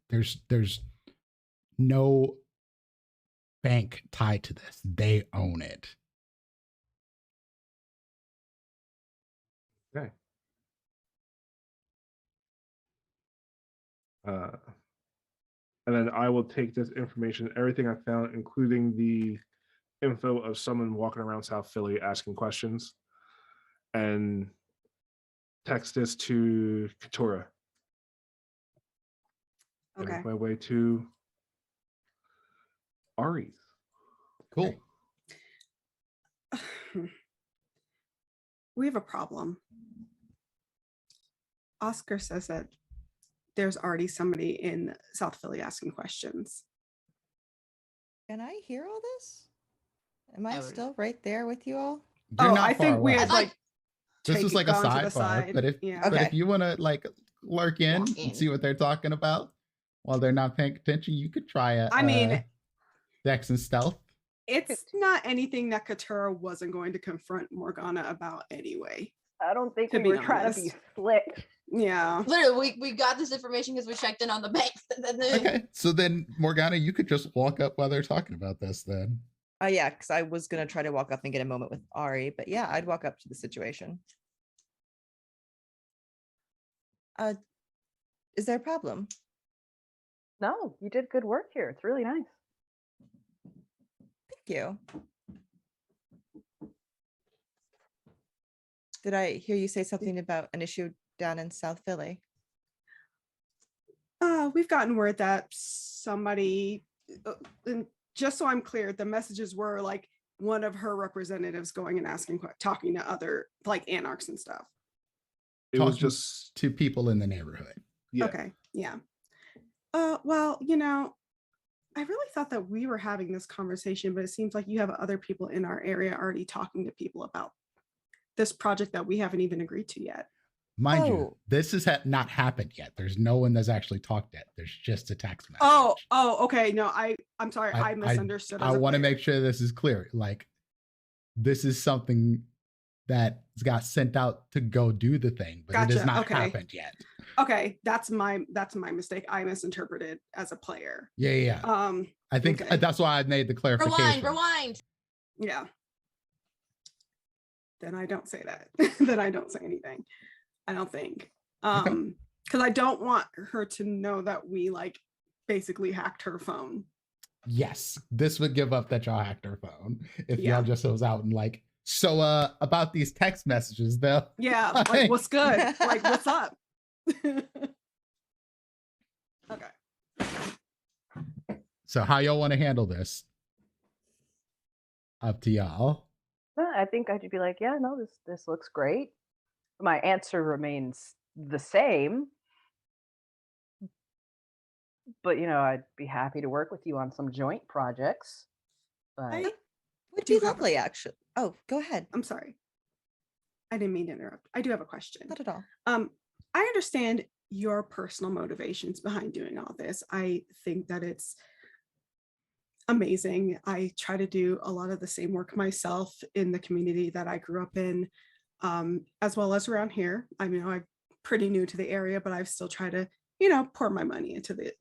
there's no bank tied to this. They own it. Okay. And then I will take this information, everything I found, including the info of someone walking around South Philly asking questions, and text this to Katura. Okay. Make my way to Ari's. Cool. We have a problem. Oscar says that there's already somebody in South Philly asking questions. Can I hear all this? Am I still right there with you all? You're not I far think we away. had like This is like a gone to the sidebar, side. but if Yeah. but if you want to like lurk in Walk in. and see what they're talking about while they're not paying attention, you could try a I mean, Dex and Stealth. it's not anything that Katura wasn't going to confront Morgana about anyway. I don't think To we be were trying to be honest. slick. Yeah. Literally, we got this information because we checked in on the banks. Okay, so then Morgana, you could just walk up while they're talking about this then. Yeah, because I was gonna try to walk up and get a moment with Ari, but yeah, I'd walk up to the situation. Is there a problem? No, you did good work here. It's really nice. Thank you. Did I hear you say something about an issue down in South Philly? We've gotten word that somebody, and just so I'm clear, the messages were like one of her representatives going and talking to other like anarchs and stuff. It was Talking just to people in the neighborhood. yeah. Okay. Yeah. Well, you know, I really thought that we were having this conversation, but it seems like you have other people in our area already talking to people about this project that we haven't even agreed to yet. Mind you, Oh. this has not happened yet. There's no one that's actually talked yet. There's just a text message. Oh, okay. No, I'm sorry. I misunderstood. I want to make sure this is clear. Like, this is something that got sent out to go do the thing, but it has Gotcha, not okay. happened yet. Okay, that's my mistake. I misinterpreted as a player. Yeah. I think okay. that's why I made the clarification. Rewind. Yeah. Then I don't say that. Then I don't say anything. I don't think. Because I don't want her to know that we like basically hacked her phone. Yes, this would give up that y'all hacked her phone if Yeah. y'all just was out and like, so about these text messages though. Yeah, like what's good? Like what's up? Okay. So how y'all want to handle this? Up to y'all. I think I should be like, yeah, no, this looks great. my answer remains the same. But I'd be happy to work with you on some joint projects. But I Would do be have a- lovely, actually. Oh, go ahead. I'm sorry. I didn't mean to interrupt. I do have a question. Not at all. I understand your personal motivations behind doing all this. I think that it's amazing. I try to do a lot of the same work myself in the community that I grew up in, as well as around here. I mean, I'm pretty new to the area, but I've still tried to, pour my money into the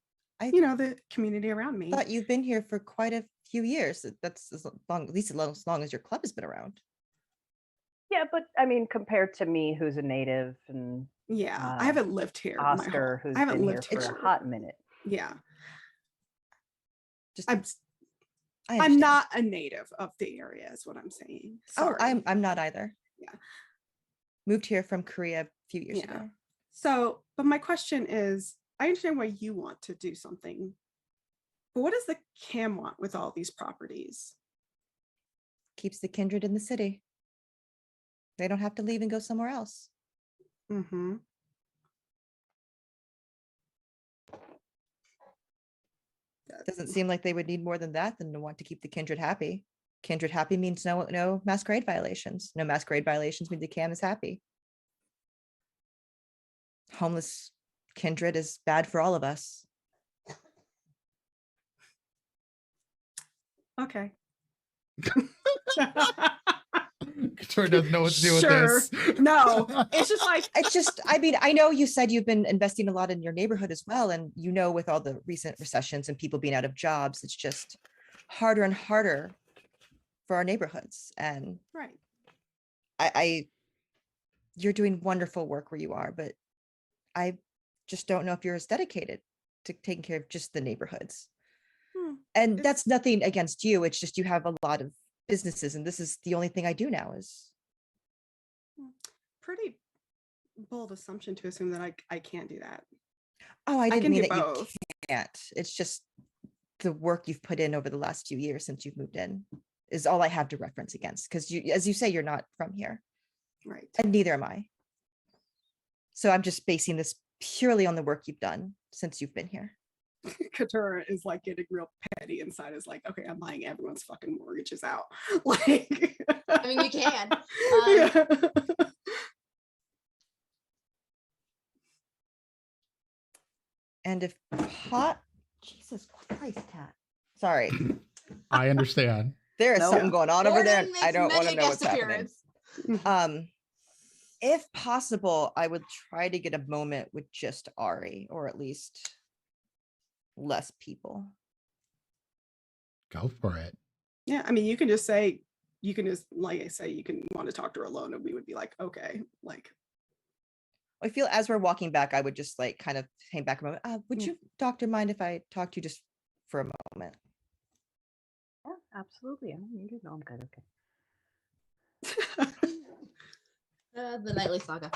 community around me. I thought you've been here for quite a few years. That's as long, at least as long as your club has been around. yeah, but I mean, compared to me, who's a native, and Yeah, I haven't lived here. Oscar, who's I haven't been here lived for here. a hot minute. Yeah, Just I'm understand. not a native of the area, is what I'm saying. Sorry. Oh, I'm not either. Yeah. Moved here from Korea a few years Yeah. ago. So, but my question is, I understand why you want to do something, but what does the CAM want with all these properties? Keeps the kindred in the city. They don't have to leave and go somewhere else. Mm-hmm. Doesn't seem like they would need more than that than to want to keep the kindred happy. Kindred happy means no masquerade violations. No masquerade violations mean the CAM is happy. Homeless kindred is bad for all of us. Couture Okay. doesn't know what to do with Sure. this. No, it's just like, I mean, I know you said you've been investing a lot in your neighborhood as well. And with all the recent recessions and people being out of jobs, it's just harder and harder for our neighborhoods. And right. You're doing wonderful work where you are, but I just don't know if you're as dedicated to taking care of just the neighborhoods. And that's nothing against you. It's just you have a lot of businesses, and this is the only thing I do now is. Pretty bold assumption to assume that I can't do that. Oh, I can didn't mean do that both. you can't. It's just the work you've put in over the last few years since you've moved in is all I have to reference against. Because as you say, you're not from here. Right. And neither am I. So I'm just basing this purely on the work you've done since you've been here. Couture is like getting real petty inside. Is like, okay, I'm buying everyone's fucking mortgages out. Like, I mean, you can. Yeah. And if Jesus Christ, Cat. Sorry. I understand. There is Nope. something going on over there. Gordon And I don't makes want to many know what's guest happening. appearance. If possible, I would try to get a moment with just Ari, or at least less people. Go for it. Yeah, I mean, you can just like I say, you can want to talk to her alone, and we would be like, okay, like. I feel as we're walking back, I would just like kind of hang back a moment. Would you, doctor, mind if I talk to you just for a moment? Yeah, absolutely. I'm good. Okay. The nightly saga.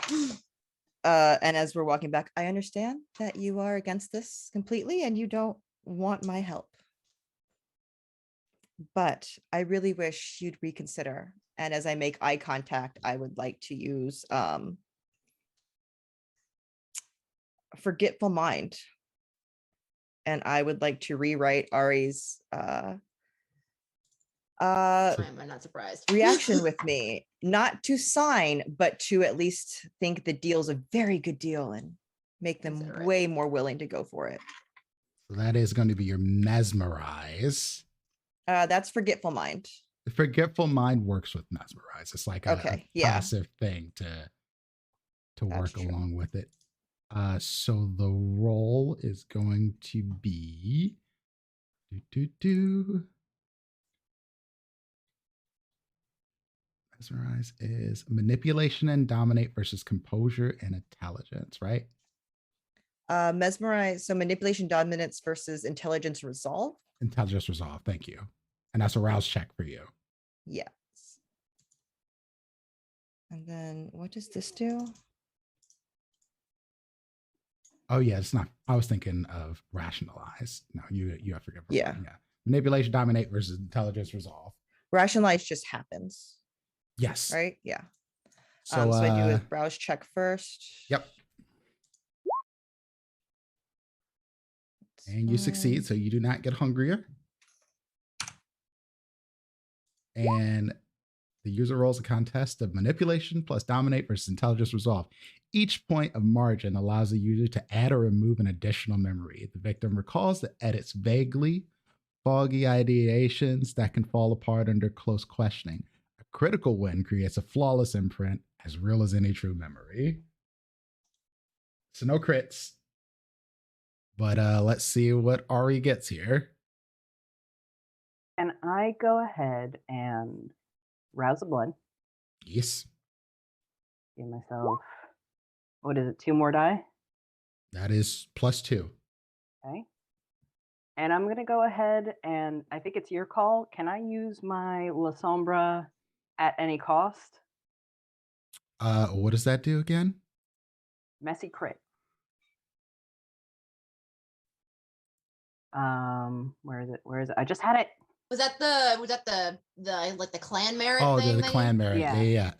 And as we're walking back, I understand that you are against this completely and you don't want my help. But I really wish you'd reconsider. And as I make eye contact, I would like to use forgetful mind. And I would like to rewrite Ari's Why am I not surprised? reaction with me, not to sign, but to at least think the deal's a very good deal and make them Consider it. way more willing to go for it. So that is going to be your mesmerize. That's forgetful mind. The forgetful mind works with mesmerize. It's like a passive thing to work true. along with it. So the roll is going to be mesmerize is manipulation and dominate versus composure and intelligence, right? Mesmerize, so manipulation, dominance versus intelligence, resolve. Intelligence resolve, thank you. And that's a rouse check for you. Yes. And then what does this do? Oh yeah, it's not. I was thinking of rationalize. No, you have forget. Yeah. Manipulation, dominate versus intelligence, resolve. Rationalize just happens, Yes. right? Yeah. So, So I do a browse check first. Yep. And you succeed, so you do not get hungrier. And the user rolls a contest of manipulation plus dominate versus intelligence resolve. Each point of margin allows the user to add or remove an additional memory. The victim recalls the edits vaguely, foggy ideations that can fall apart under close questioning. A critical win creates a flawless imprint, as real as any true memory. So no crits. But let's see what Ari gets here. And I go ahead and rouse the blood. Yes. Give myself, what is it, 2 more die? That is +2. Okay. And I'm going to go ahead and I think it's your call. Can I use my La Sombra at any cost? What does that do again? Messy crit. Where is it? Where is it? I just had it. Was that the like the clan merit Oh, thing? the clan merit. Yeah.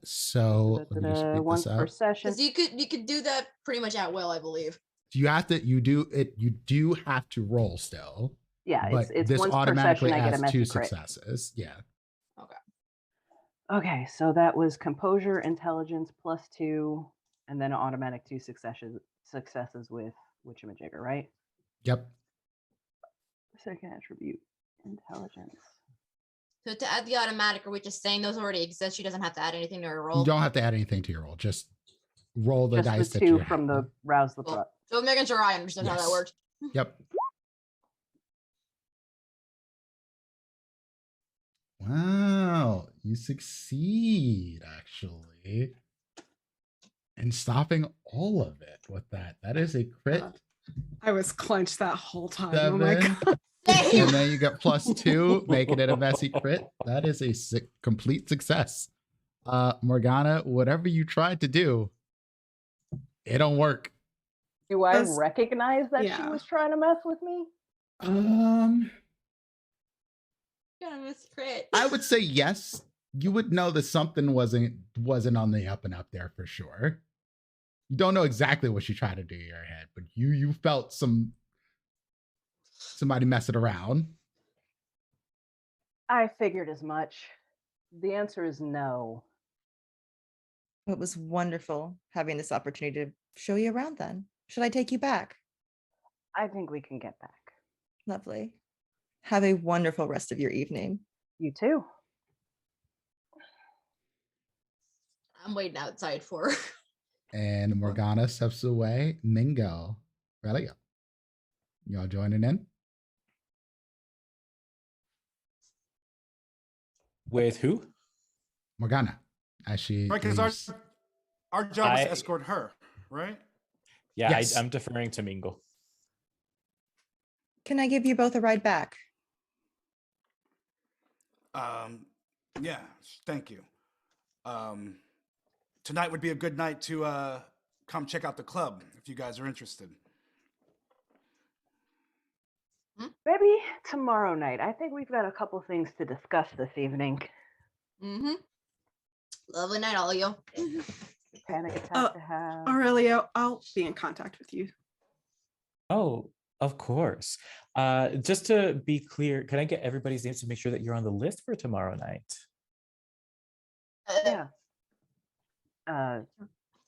So let me just read Once this per out. session. Because you could do that pretty much at will, I believe. You do have to roll still. Yeah, but it's this once per automatically session I get a adds messy 2 crit. successes. Yeah. Okay, so that was composure, intelligence +2, and then an automatic 2 successes with Witchamajigger, right? Yep. Second attribute, intelligence. So to add the automatic, are we just saying those already exist? She doesn't have to add anything to her roll. You don't have to add anything to your roll. Just roll the dice the that 2 you from have. the rouse the Cool. blood. So making sure I understand how that Yes. works. Yep. Wow, you succeed actually in stopping all of it with that. That is a crit. I was clenched that whole time. Oh my 7. god. And then you get +2, making it a messy crit. That is a complete success. Morgana, whatever you tried to do, it don't work. Do I That's- recognize that she yeah. was trying to mess with me? Gonna miss crit. I would say yes. You would know that something wasn't on the up and up there for sure. You don't know exactly what she tried to do in your head, but you felt somebody messing around. I figured as much. The answer is no. It was wonderful having this opportunity to show you around then. Should I take you back? I think we can get back. Lovely. Have a wonderful rest of your evening. You too. I'm waiting outside for her. And Morgana steps away. Mingo, Relia, y'all joining in? With who? Morgana, as she Right, because leaves. our job is to escort her, right? Yeah, Yes. I'm deferring to Mingo. Can I give you both a ride back? Yeah, thank you. Tonight would be a good night to come check out the club if you guys are interested. Maybe tomorrow night. I think we've got a couple things to discuss this evening. Mm-hmm. Lovely night, all of you. Panic attack to have. Aurelio, I'll be in contact with you. Oh, of course. Just to be clear, can I get everybody's names to make sure that you're on the list for tomorrow night? Yeah. I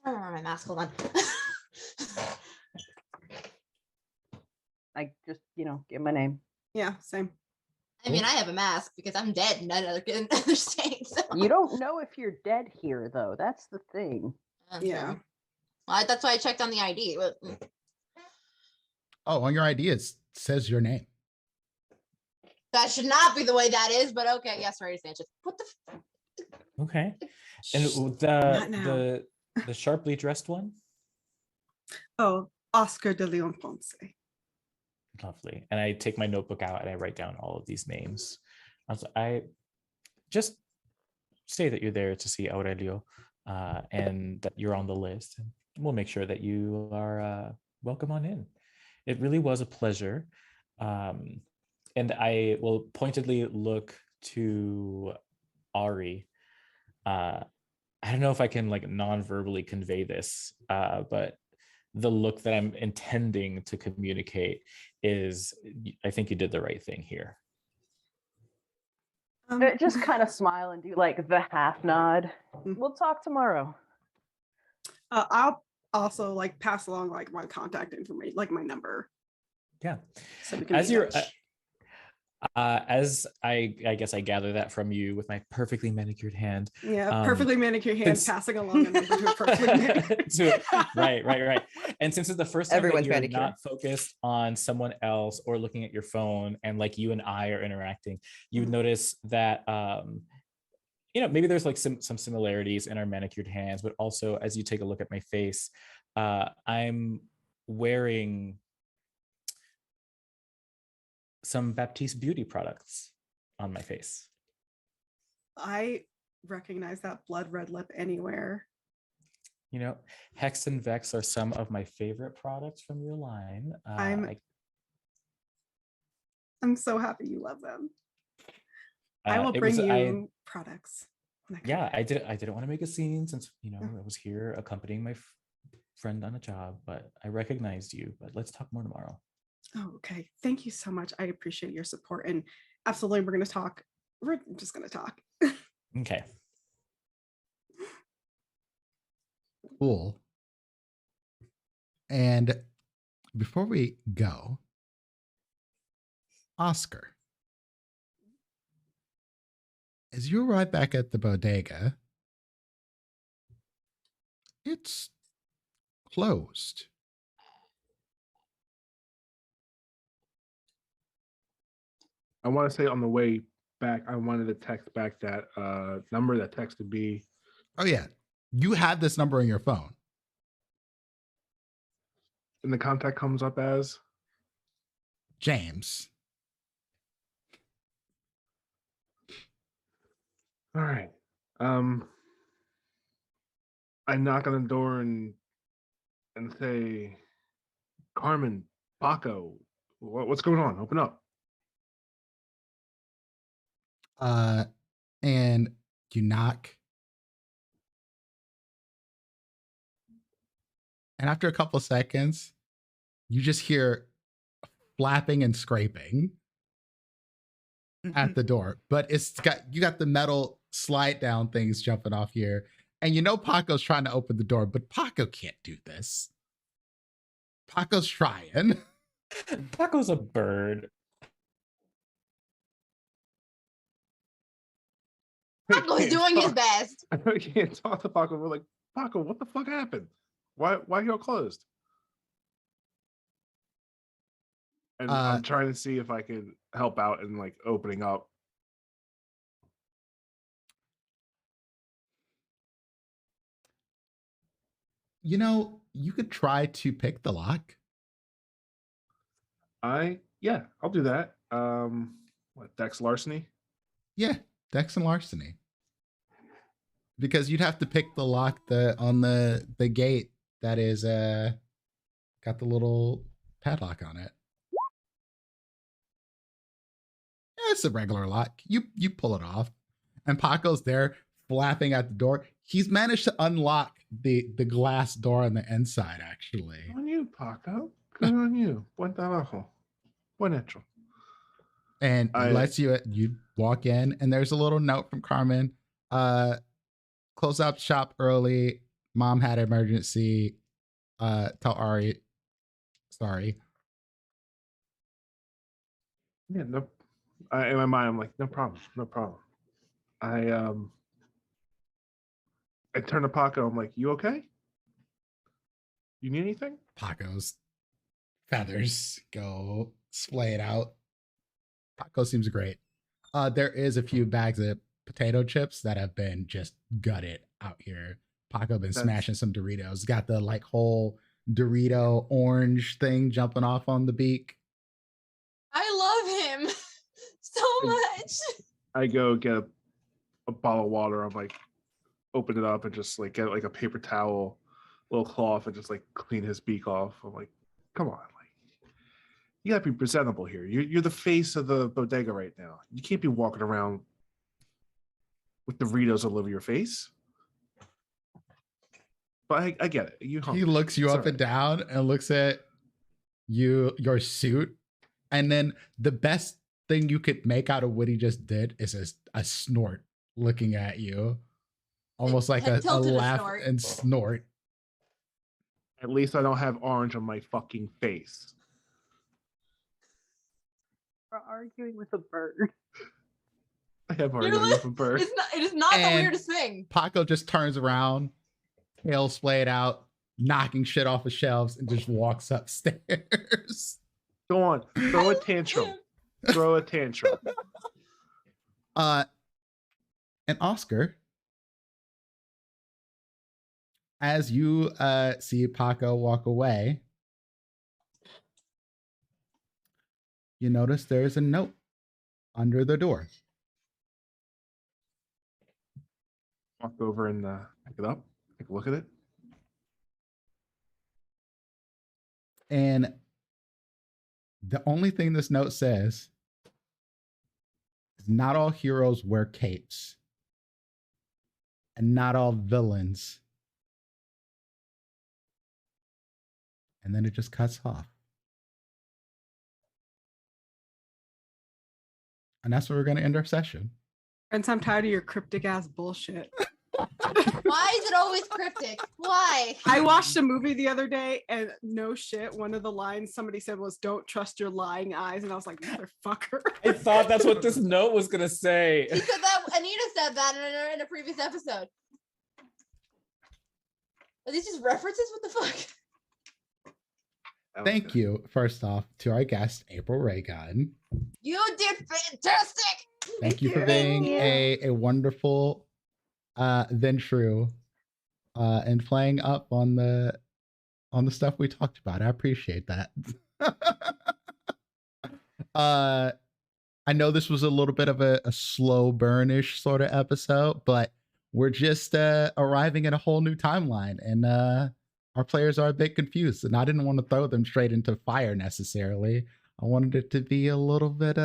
don't remember my mask. Hold on. I just, give my name. Yeah, same. I mean, I have a mask because I'm dead and none other can understand. So. You don't know if you're dead here, though. That's the thing. Yeah. Well, that's why I checked on the ID. Oh, on your ID it says your name. That should not be the way that is, but okay. Yes, right, Sanchez. What the? Okay. And Not now. the sharply dressed one? Oh, Oscar de Leon Ponce. Lovely. And I take my notebook out and I write down all of these names. I just say that you're there to see Aurelio and that you're on the list. And we'll make sure that you are welcome on in. It really was a pleasure. And I will pointedly look to Ari I don't know if I can like non-verbally convey this, but the look that I'm intending to communicate is, I think you did the right thing here. Just kind of smile and do like the half nod. Mm. We'll talk tomorrow. I'll also like pass along like my contact information, like my number. Yeah. So we can As be in you're touch. as I guess I gather that from you with my perfectly manicured hand. Yeah, perfectly manicured hand since- passing along a number to a perfectly manicured. right. And since it's the first time Everyone's that you're manicured. not focused on someone else or looking at your phone, and like you and I are interacting, you would notice that maybe there's like some similarities in our manicured hands, but also as you take a look at my face, I'm wearing some Baptiste beauty products on my face. I recognize that blood red lip anywhere. Hex and Vex are some of my favorite products from your line. I'm so happy you love them. I will bring you products. Yeah, I didn't want to make a scene since I was here accompanying my friend on a job, but I recognized you. But let's talk more tomorrow. Oh, okay. Thank you so much. I appreciate your support, and absolutely, we're going to talk. We're just going to talk. Okay. Cool. And before we go, Oscar, as you arrive back at the bodega, it's closed. I want to say on the way back, I wanted to text back that number that texted me. Oh, yeah. You have this number on your phone. And the contact comes up as James. All right. I knock on the door and say, Carmen, Paco, what's going on? Open up. And you knock. And after a couple of seconds, you just hear flapping and scraping at the door. But you got the metal slide down things jumping off here. And Paco's trying to open the door, but Paco can't do this. Paco's trying. Paco's a bird. Paco's doing his best. I can't talk to Paco. We're like, Paco, what the fuck happened? Why are you all closed? And I'm trying to see if I can help out in like opening up. You could try to pick the lock. Yeah, I'll do that. What, Dex larceny? Yeah, Dex and larceny. Because you'd have to pick the lock on the gate that is got the little padlock on it. Yeah, it's a regular lock. You pull it off. And Paco's there flapping at the door. He's managed to unlock the glass door on the inside, actually. Good on you, Paco. Good on you. Buen trabajo. Buen hecho. And he lets you walk in, and there's a little note from Carmen. Close up shop early. Mom had an emergency. Tell Ari. Sorry. Yeah, no. In my mind, I'm like, no problem. I turn to Paco. I'm like, you okay? You need anything? Paco's feathers go splayed out. Paco seems great. There is a few bags of potato chips that have been just gutted out here. Paco been smashing some Doritos. Got the like whole Dorito orange thing jumping off on the beak. I love him so much. I go get a bottle of water. I'm like, open it up and just like get like a paper towel, little cloth, and just like clean his beak off. I'm like, come on, like you gotta be presentable here. You're the face of the bodega right now. You can't be walking around with Doritos all over your face. But I get it. You He hungry. looks you It's up and down and looks at your suit, and then the best thing you could make out of what he just did is a snort looking at you, almost like head a tilted laugh snort. and snort. At least I don't have orange on my fucking face. We're arguing with a bird. I have You're orange with a bird. It is not the And- weirdest thing. Paco just turns around, tail splayed out, knocking shit off the shelves, and just walks upstairs. Go on, throw a tantrum. Throw a tantrum. And Oscar, as you see Paco walk away, you notice there's a note under the door. Walk over and pick it up. Take a look at it. And the only thing this note says is not all heroes wear capes, and not all villains. And then it just cuts off. And that's where we're going to end our session. Prince, I'm tired of your cryptic ass bullshit. Why is it always cryptic? Why? I watched a movie the other day, and no shit, one of the lines somebody said was "Don't trust your lying eyes," and I was like, "Motherfucker!" I thought that's what this note was gonna say. He said that. Anita said that in a previous episode. Are these just references? What the fuck? Thank you, first off, to our guest, April Raygun. You did fantastic. Thank you for being a wonderful then true and playing up on the stuff we talked about. I appreciate that. I know this was a little bit of a slow burnish sort of episode, but we're just arriving at a whole new timeline, and our players are a bit confused, and I didn't want to throw them straight into fire necessarily. I wanted it to be a little bit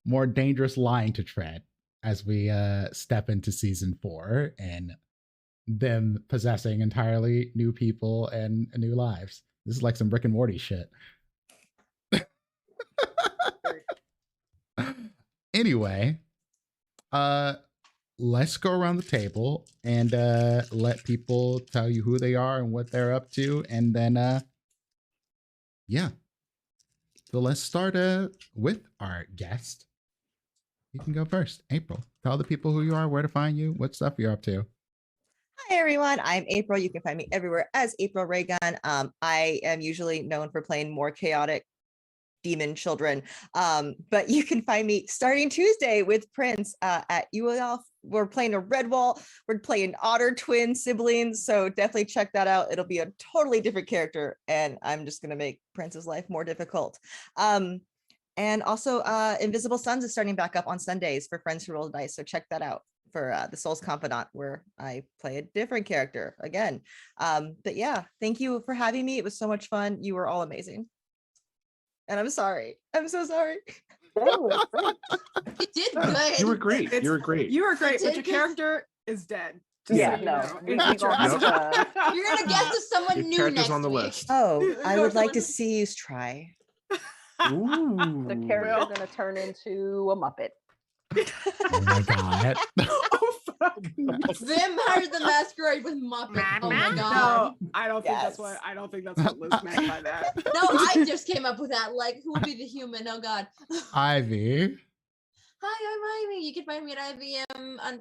more dangerous line to tread as we step into season 4 and them possessing entirely new people and new lives. This is like some Rick and Morty shit. Anyway, let's go around the table and let people tell you who they are and what they're up to, and then yeah. So let's start with our guest. You can go first. April, tell the people who you are, where to find you, what stuff you're up to. Hi everyone, I'm April. You can find me everywhere as April Raygun. I am usually known for playing more chaotic demon children, but you can find me starting Tuesday with Prince at ULF. We're playing a red wall. We're playing otter twin siblings, so definitely check that out. It'll be a totally different character, and I'm just gonna make Prince's life more difficult. And also Invisible Suns is starting back up on Sundays for friends who roll dice, so check that out for the Soul's Confidant, where I play a different character again. But yeah, thank you for having me. It was so much fun. You were all amazing. And I'm sorry. I'm so sorry. You did good. You were great. You were great. You were great, but Did your good. character is dead. Just Yeah, so you no. know. we In can future go episodes. on, You're gonna guess to someone Your new character's next on the week. list. Oh, I would like to Someone- see you try. Ooh. the character's gonna turn into a Muppet. Oh my god. Oh fuck! Vampire the Masquerade with Muppets. Oh my god. No, I don't think that's Yes. what Liz meant by that. No, I just came up with that. Like, who would be the human? Oh god. Ivy. Hi, I'm Ivy. You can find me at IVM on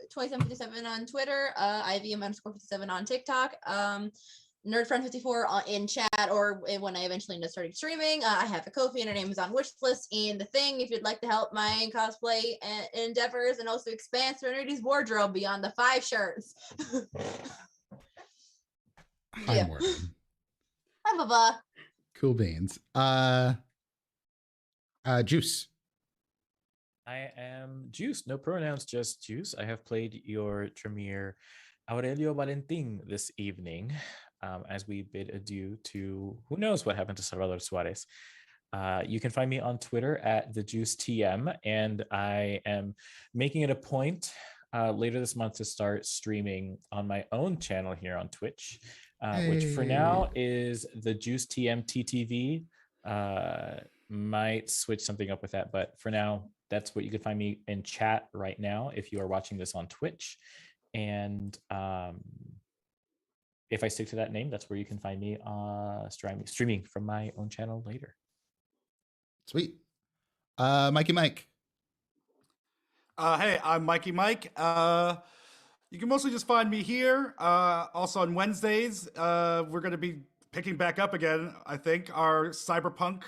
2757 on Twitter, IVM_57 on TikTok, NerdFriend54 in chat, or when I eventually end up starting streaming. I have a Ko-fi and an Amazon wish list and the thing if you'd like to help my cosplay endeavors and also expand Serenity's wardrobe beyond the 5 shirts. Hi, Yeah. Morgan. Hi, Baba. Cool beans. Juice. I am Juice, no pronouns, just Juice. I have played your Tremere Aurelio Valentin this evening as we bid adieu to who knows what happened to Salvador Suarez. You can find me on Twitter at TheJuiceTM, and I am making it a point later this month to start streaming on my own channel here on Twitch, which for now is the Juice TM TTV. Might switch something up with that, but for now, that's what you can find me in chat right now if you are watching this on Twitch. And if I stick to that name, that's where you can find me streaming from my own channel later. Sweet. Mikey Mike. Hey, I'm Mikey Mike. You can mostly just find me here. Also on Wednesdays, we're going to be picking back up again, I think, our Cyberpunk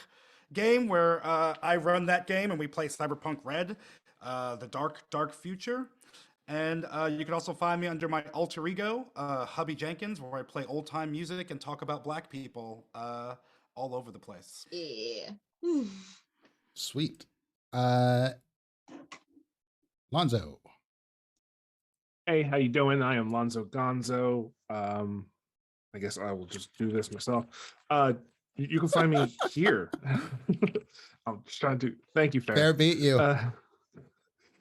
game where I run that game and we play Cyberpunk Red, the dark future. And you can also find me under my alter ego, Hubby Jenkins, where I play old time music and talk about Black people all over the place. Yeah. Sweet. Lonzo. Hey, how you doing? I am Lonzo Gonzo. I guess I will just do this myself. You can find me here. I'm just trying to do. Thank you, Fair beat you.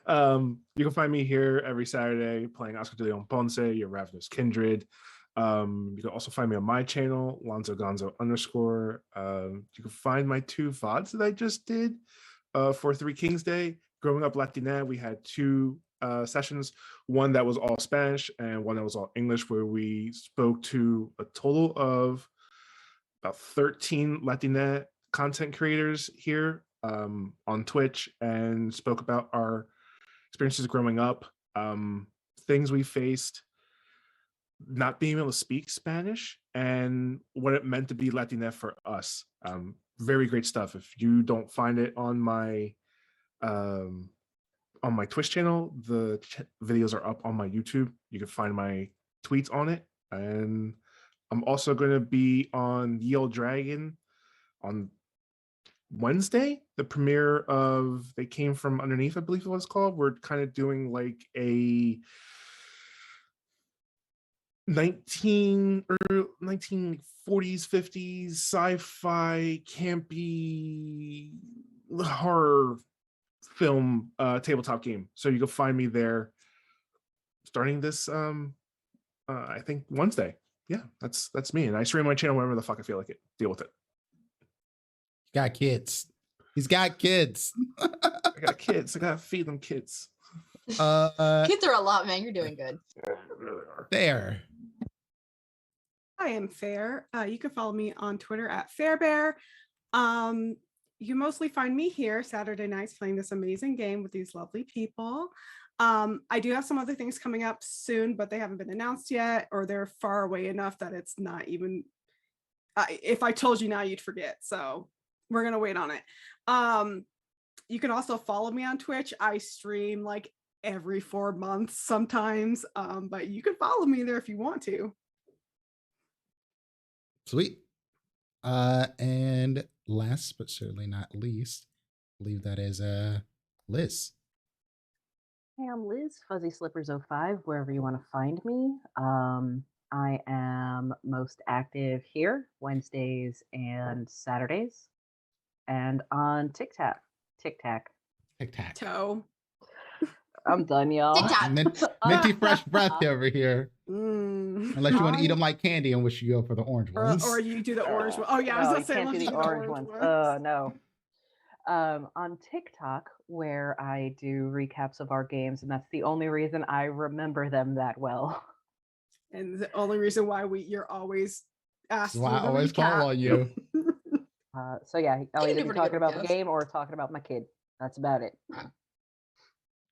You can find me here every Saturday playing Oscar de Leon Ponce, your Ravenous Kindred. You can also find me on my channel, Lonzo Gonzo _. You can find my 2 VODs that I just did for Three Kings Day. Growing Up Latina, we had 2 sessions, one that was all Spanish and one that was all English, where we spoke to a total of about 13 Latina content creators here on Twitch and spoke about our experiences growing up, things we faced, not being able to speak Spanish, and what it meant to be Latina for us. Very great stuff. If you don't find it on my Twitch channel, the videos are up on my YouTube. You can find my tweets on it. And I'm also going to be on Ye Old Dragon on Wednesday, the premiere of They Came From Underneath, I believe it was called. We're kind of doing like a 1940s, 50s sci-fi campy horror film tabletop game. So you can find me there starting this I think Wednesday. Yeah, that's me. And I stream my channel whenever the fuck I feel like it. Deal with it. Got kids. He's got kids. I got kids. I gotta feed them kids. Kids are a lot, man. You're doing good. Yeah, they really are. There. I am Fair. You can follow me on Twitter at Fairbear. You mostly find me here Saturday nights playing this amazing game with these lovely people. I do have some other things coming up soon, but they haven't been announced yet, or they're far away enough that it's not even, if I told you now, you'd forget. So we're going to wait on it. You can also follow me on Twitch. I stream like every 4 months sometimes, but you can follow me there if you want to. Sweet. And last but certainly not least, I believe that is Liz. Hey, I'm Liz, Fuzzy Slippers 05, wherever you want to find me. I am most active here Wednesdays and Saturdays, and on TikTok. Tic-tac. Toe. I'm done, y'all. TikTok. Minty fresh breath over here. Mm. Unless you want to eat them like candy, in which you go for the orange ones. Or you do the orange one. Oh yeah, I was No, gonna you say can't let's do the do orange ones. No. On TikTok, where I do recaps of our games, and that's the only reason I remember them that well. And the only reason why you're always asked. That's why I for the always call recap. on you. So yeah, I'll can either do be pretty talking good about the recaps. game or talking about my kid. That's about it.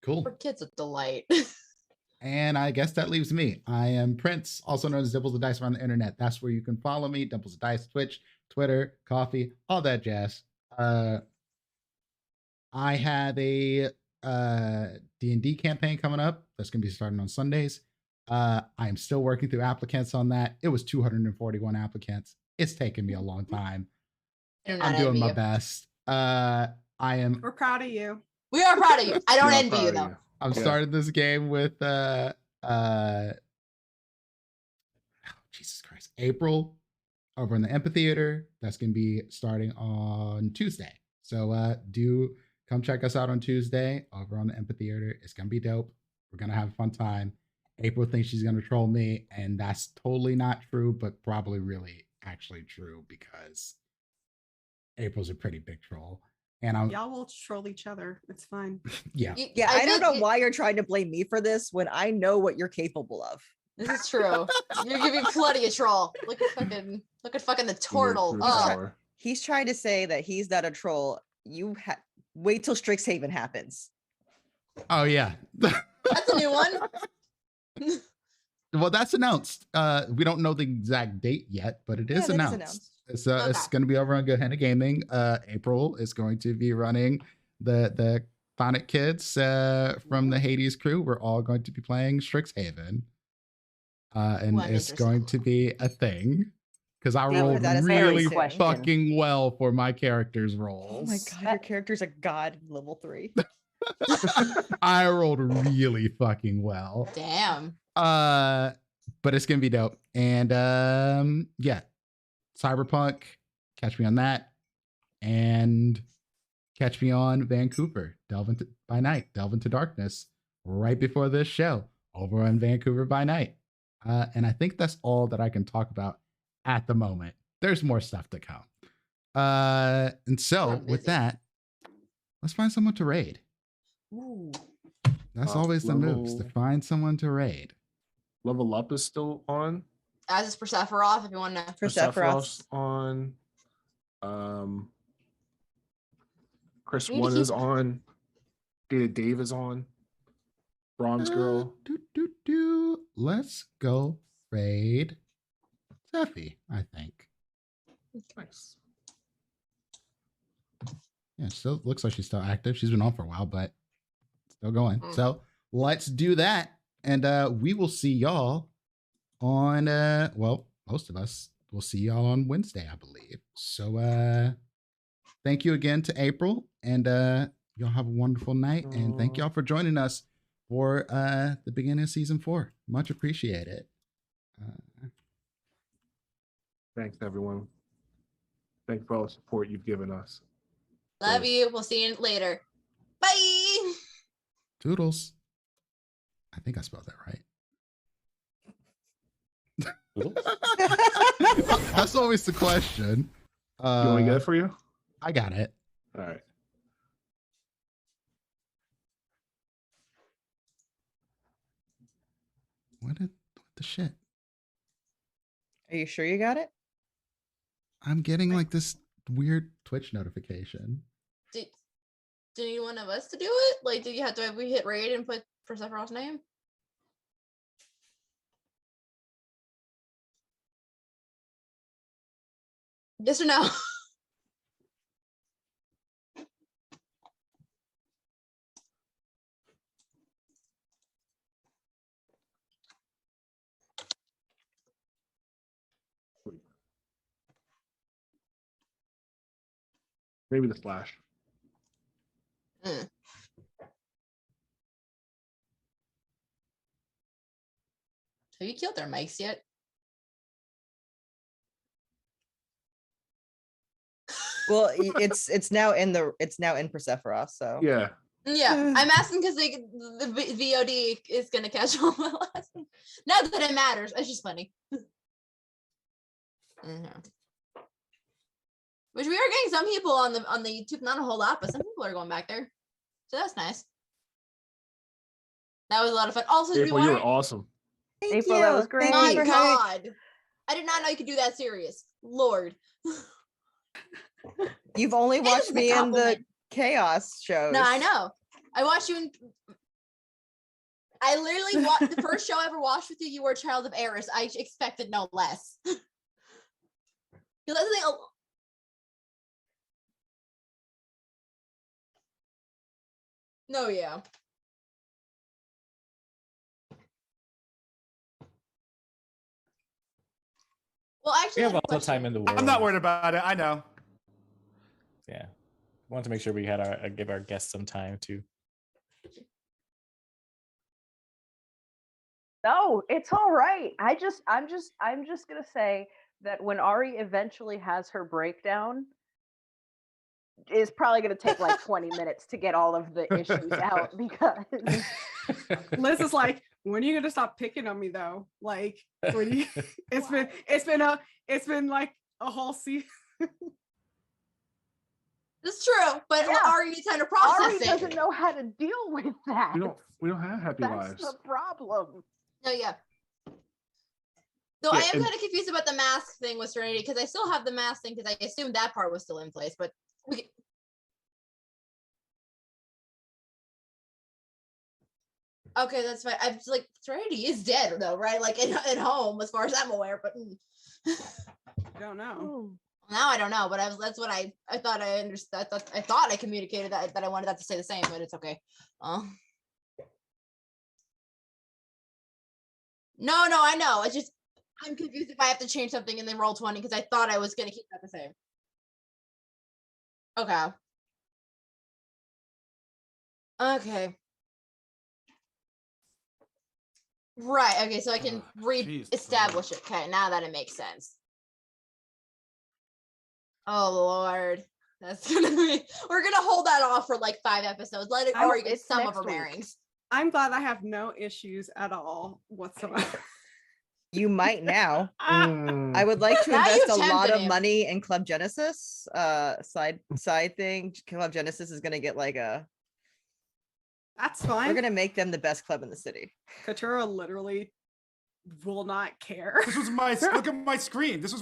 Cool. For kids, a delight. And I guess that leaves me. I am Prince, also known as Dimples of Dice around the internet. That's where you can follow me. Dimples of Dice, Twitch, Twitter, Coffee, all that jazz. I have a D&D campaign coming up that's going to be starting on Sundays. I am still working through applicants on that. It was 241 applicants. It's taken me a long time. I'm doing my best. I am. We're proud of you. We are proud of you. I don't We are envy proud you of though. I'm Yeah. starting this game with Jesus Christ, April over in the amphitheater. That's gonna be starting on Tuesday. So do come check us out on Tuesday over on the amphitheater. It's gonna be dope. We're gonna have a fun time. April thinks she's gonna troll me, and that's totally not true, but probably really actually true because April's a pretty big troll. And I'm Y'all will troll each other. It's fine. yeah. Yeah, I don't feel know why you're trying to blame me for this when I know what you're capable of. This is true. You're giving plenty of troll. Look at fucking the turtle. Your Oh, power. He's trying to say that he's not a troll. You wait till Strixhaven happens. Oh yeah. that's a new one. Well, that's announced. We don't know the exact date yet, but it is Yeah, that is announced. announced. It's Okay. going to be over on Good Hand of Gaming. April is going to be running the Phonic kids from the Hades crew. We're all going to be playing Strixhaven, and Well, I'm it's interested. going to be a thing because I Yeah, rolled that is very really question. fucking well for my character's Oh rolls. my god, your character's a god level 3. I rolled really fucking well. Damn. But it's gonna be dope. And yeah, Cyberpunk, catch me on that. And catch me on Vancouver, Delve into by Night, Delve into Darkness, right before this show, over on Vancouver by Night. And I think that's all that I can talk about at the moment. There's more stuff to come. And so I'm with busy. that, let's find someone to raid. Ooh. That's always the moves, to find someone to raid. Level Up is still on. As is Persephoroth, if you want to. Persephoroth. on. Chris We need to 1 is keep- on. Dave is on. Bronze Girl. Let's go raid Steffi, I think. Nice. Yeah, still looks like she's still active. She's been on for a while, but still going. Mm. So let's do that. And we will see y'all on well, most of us will see y'all on Wednesday, I believe. So thank you again to April, and y'all have a wonderful night. And thank y'all for joining us for the beginning of season 4. Much appreciated. Thanks, everyone. Thanks for all the support you've given us. Love you. We'll see you later. Bye. Toodles. I think I spelled that right. Oodles? That's always the question. You want me to get it for you? I got it. All right. What the shit? Are you sure you got it? I'm getting like this weird Twitch notification. Do you want one of us to do it? Like, do we hit raid and put Persephone's name? Yes or no? Maybe the slash. Mm. Have you killed their mics yet? Well, it's now in Persephora, so Yeah. Yeah, I'm asking because the VOD is gonna catch all my last. Not that it matters. It's just funny. Mhm. Which we are getting some people on the YouTube, not a whole lot, but some people are going back there, so that's nice. That was a lot of fun. Also, did April, you you were want? awesome. thank April, you. that was great. Thank My you for having- God, I did not know you could do that serious. Lord, You've only Thank you watched for the me in the compliment. chaos shows. no, I know. I watched you in. I literally watched the first show I ever watched with you. You were a child of Eris. I expected no less. 'Cause that's the thing. No, yeah. Well, actually, We I have had a all the question. time in the world. I'm not worried about it. I know. Yeah. Wanted to make sure we had our give our guests some time to. No, it's all right. I'm just gonna say that when Ari eventually has her breakdown, it's probably gonna take like 20 minutes to get all of the issues out because Liz is like, when are you gonna stop picking on me though? Like, when you, it's been like a whole season. It's true, but Yeah. Ari needs time to process Ari it. doesn't know how to deal with that. We don't have happy That's lives. the problem. No, yeah. Though I Yeah, am and- kind of confused about the mask thing with Serenity because I still have the mask thing because I assumed that part was still in place, but we. Okay, that's fine. I'm just like Serenity is dead though, right? Like at home, as far as I'm aware. But I don't know. now I don't know. But that's what I thought I understood. I thought I communicated that I wanted that to stay the same, but it's okay. No, I know. It's just I'm confused if I have to change something in the roll 20 because I thought I was gonna keep that the same. Okay. Okay. Right. Okay. So I can Jeez, re-establish it. Okay. Now that it makes sense. Oh Lord, that's gonna be. We're gonna hold that off for like 5 episodes. Let it already get It's some of next her week. bearings. I'm glad I have no issues at all whatsoever. You might now. Mm. I would like to Now invest you've a lot tempted of him. money in Club Genesis. Side thing. Club Genesis is gonna get like a. That's We're fine. gonna make them the best club in the city. Katura literally will not care. This was my look at my screen. This was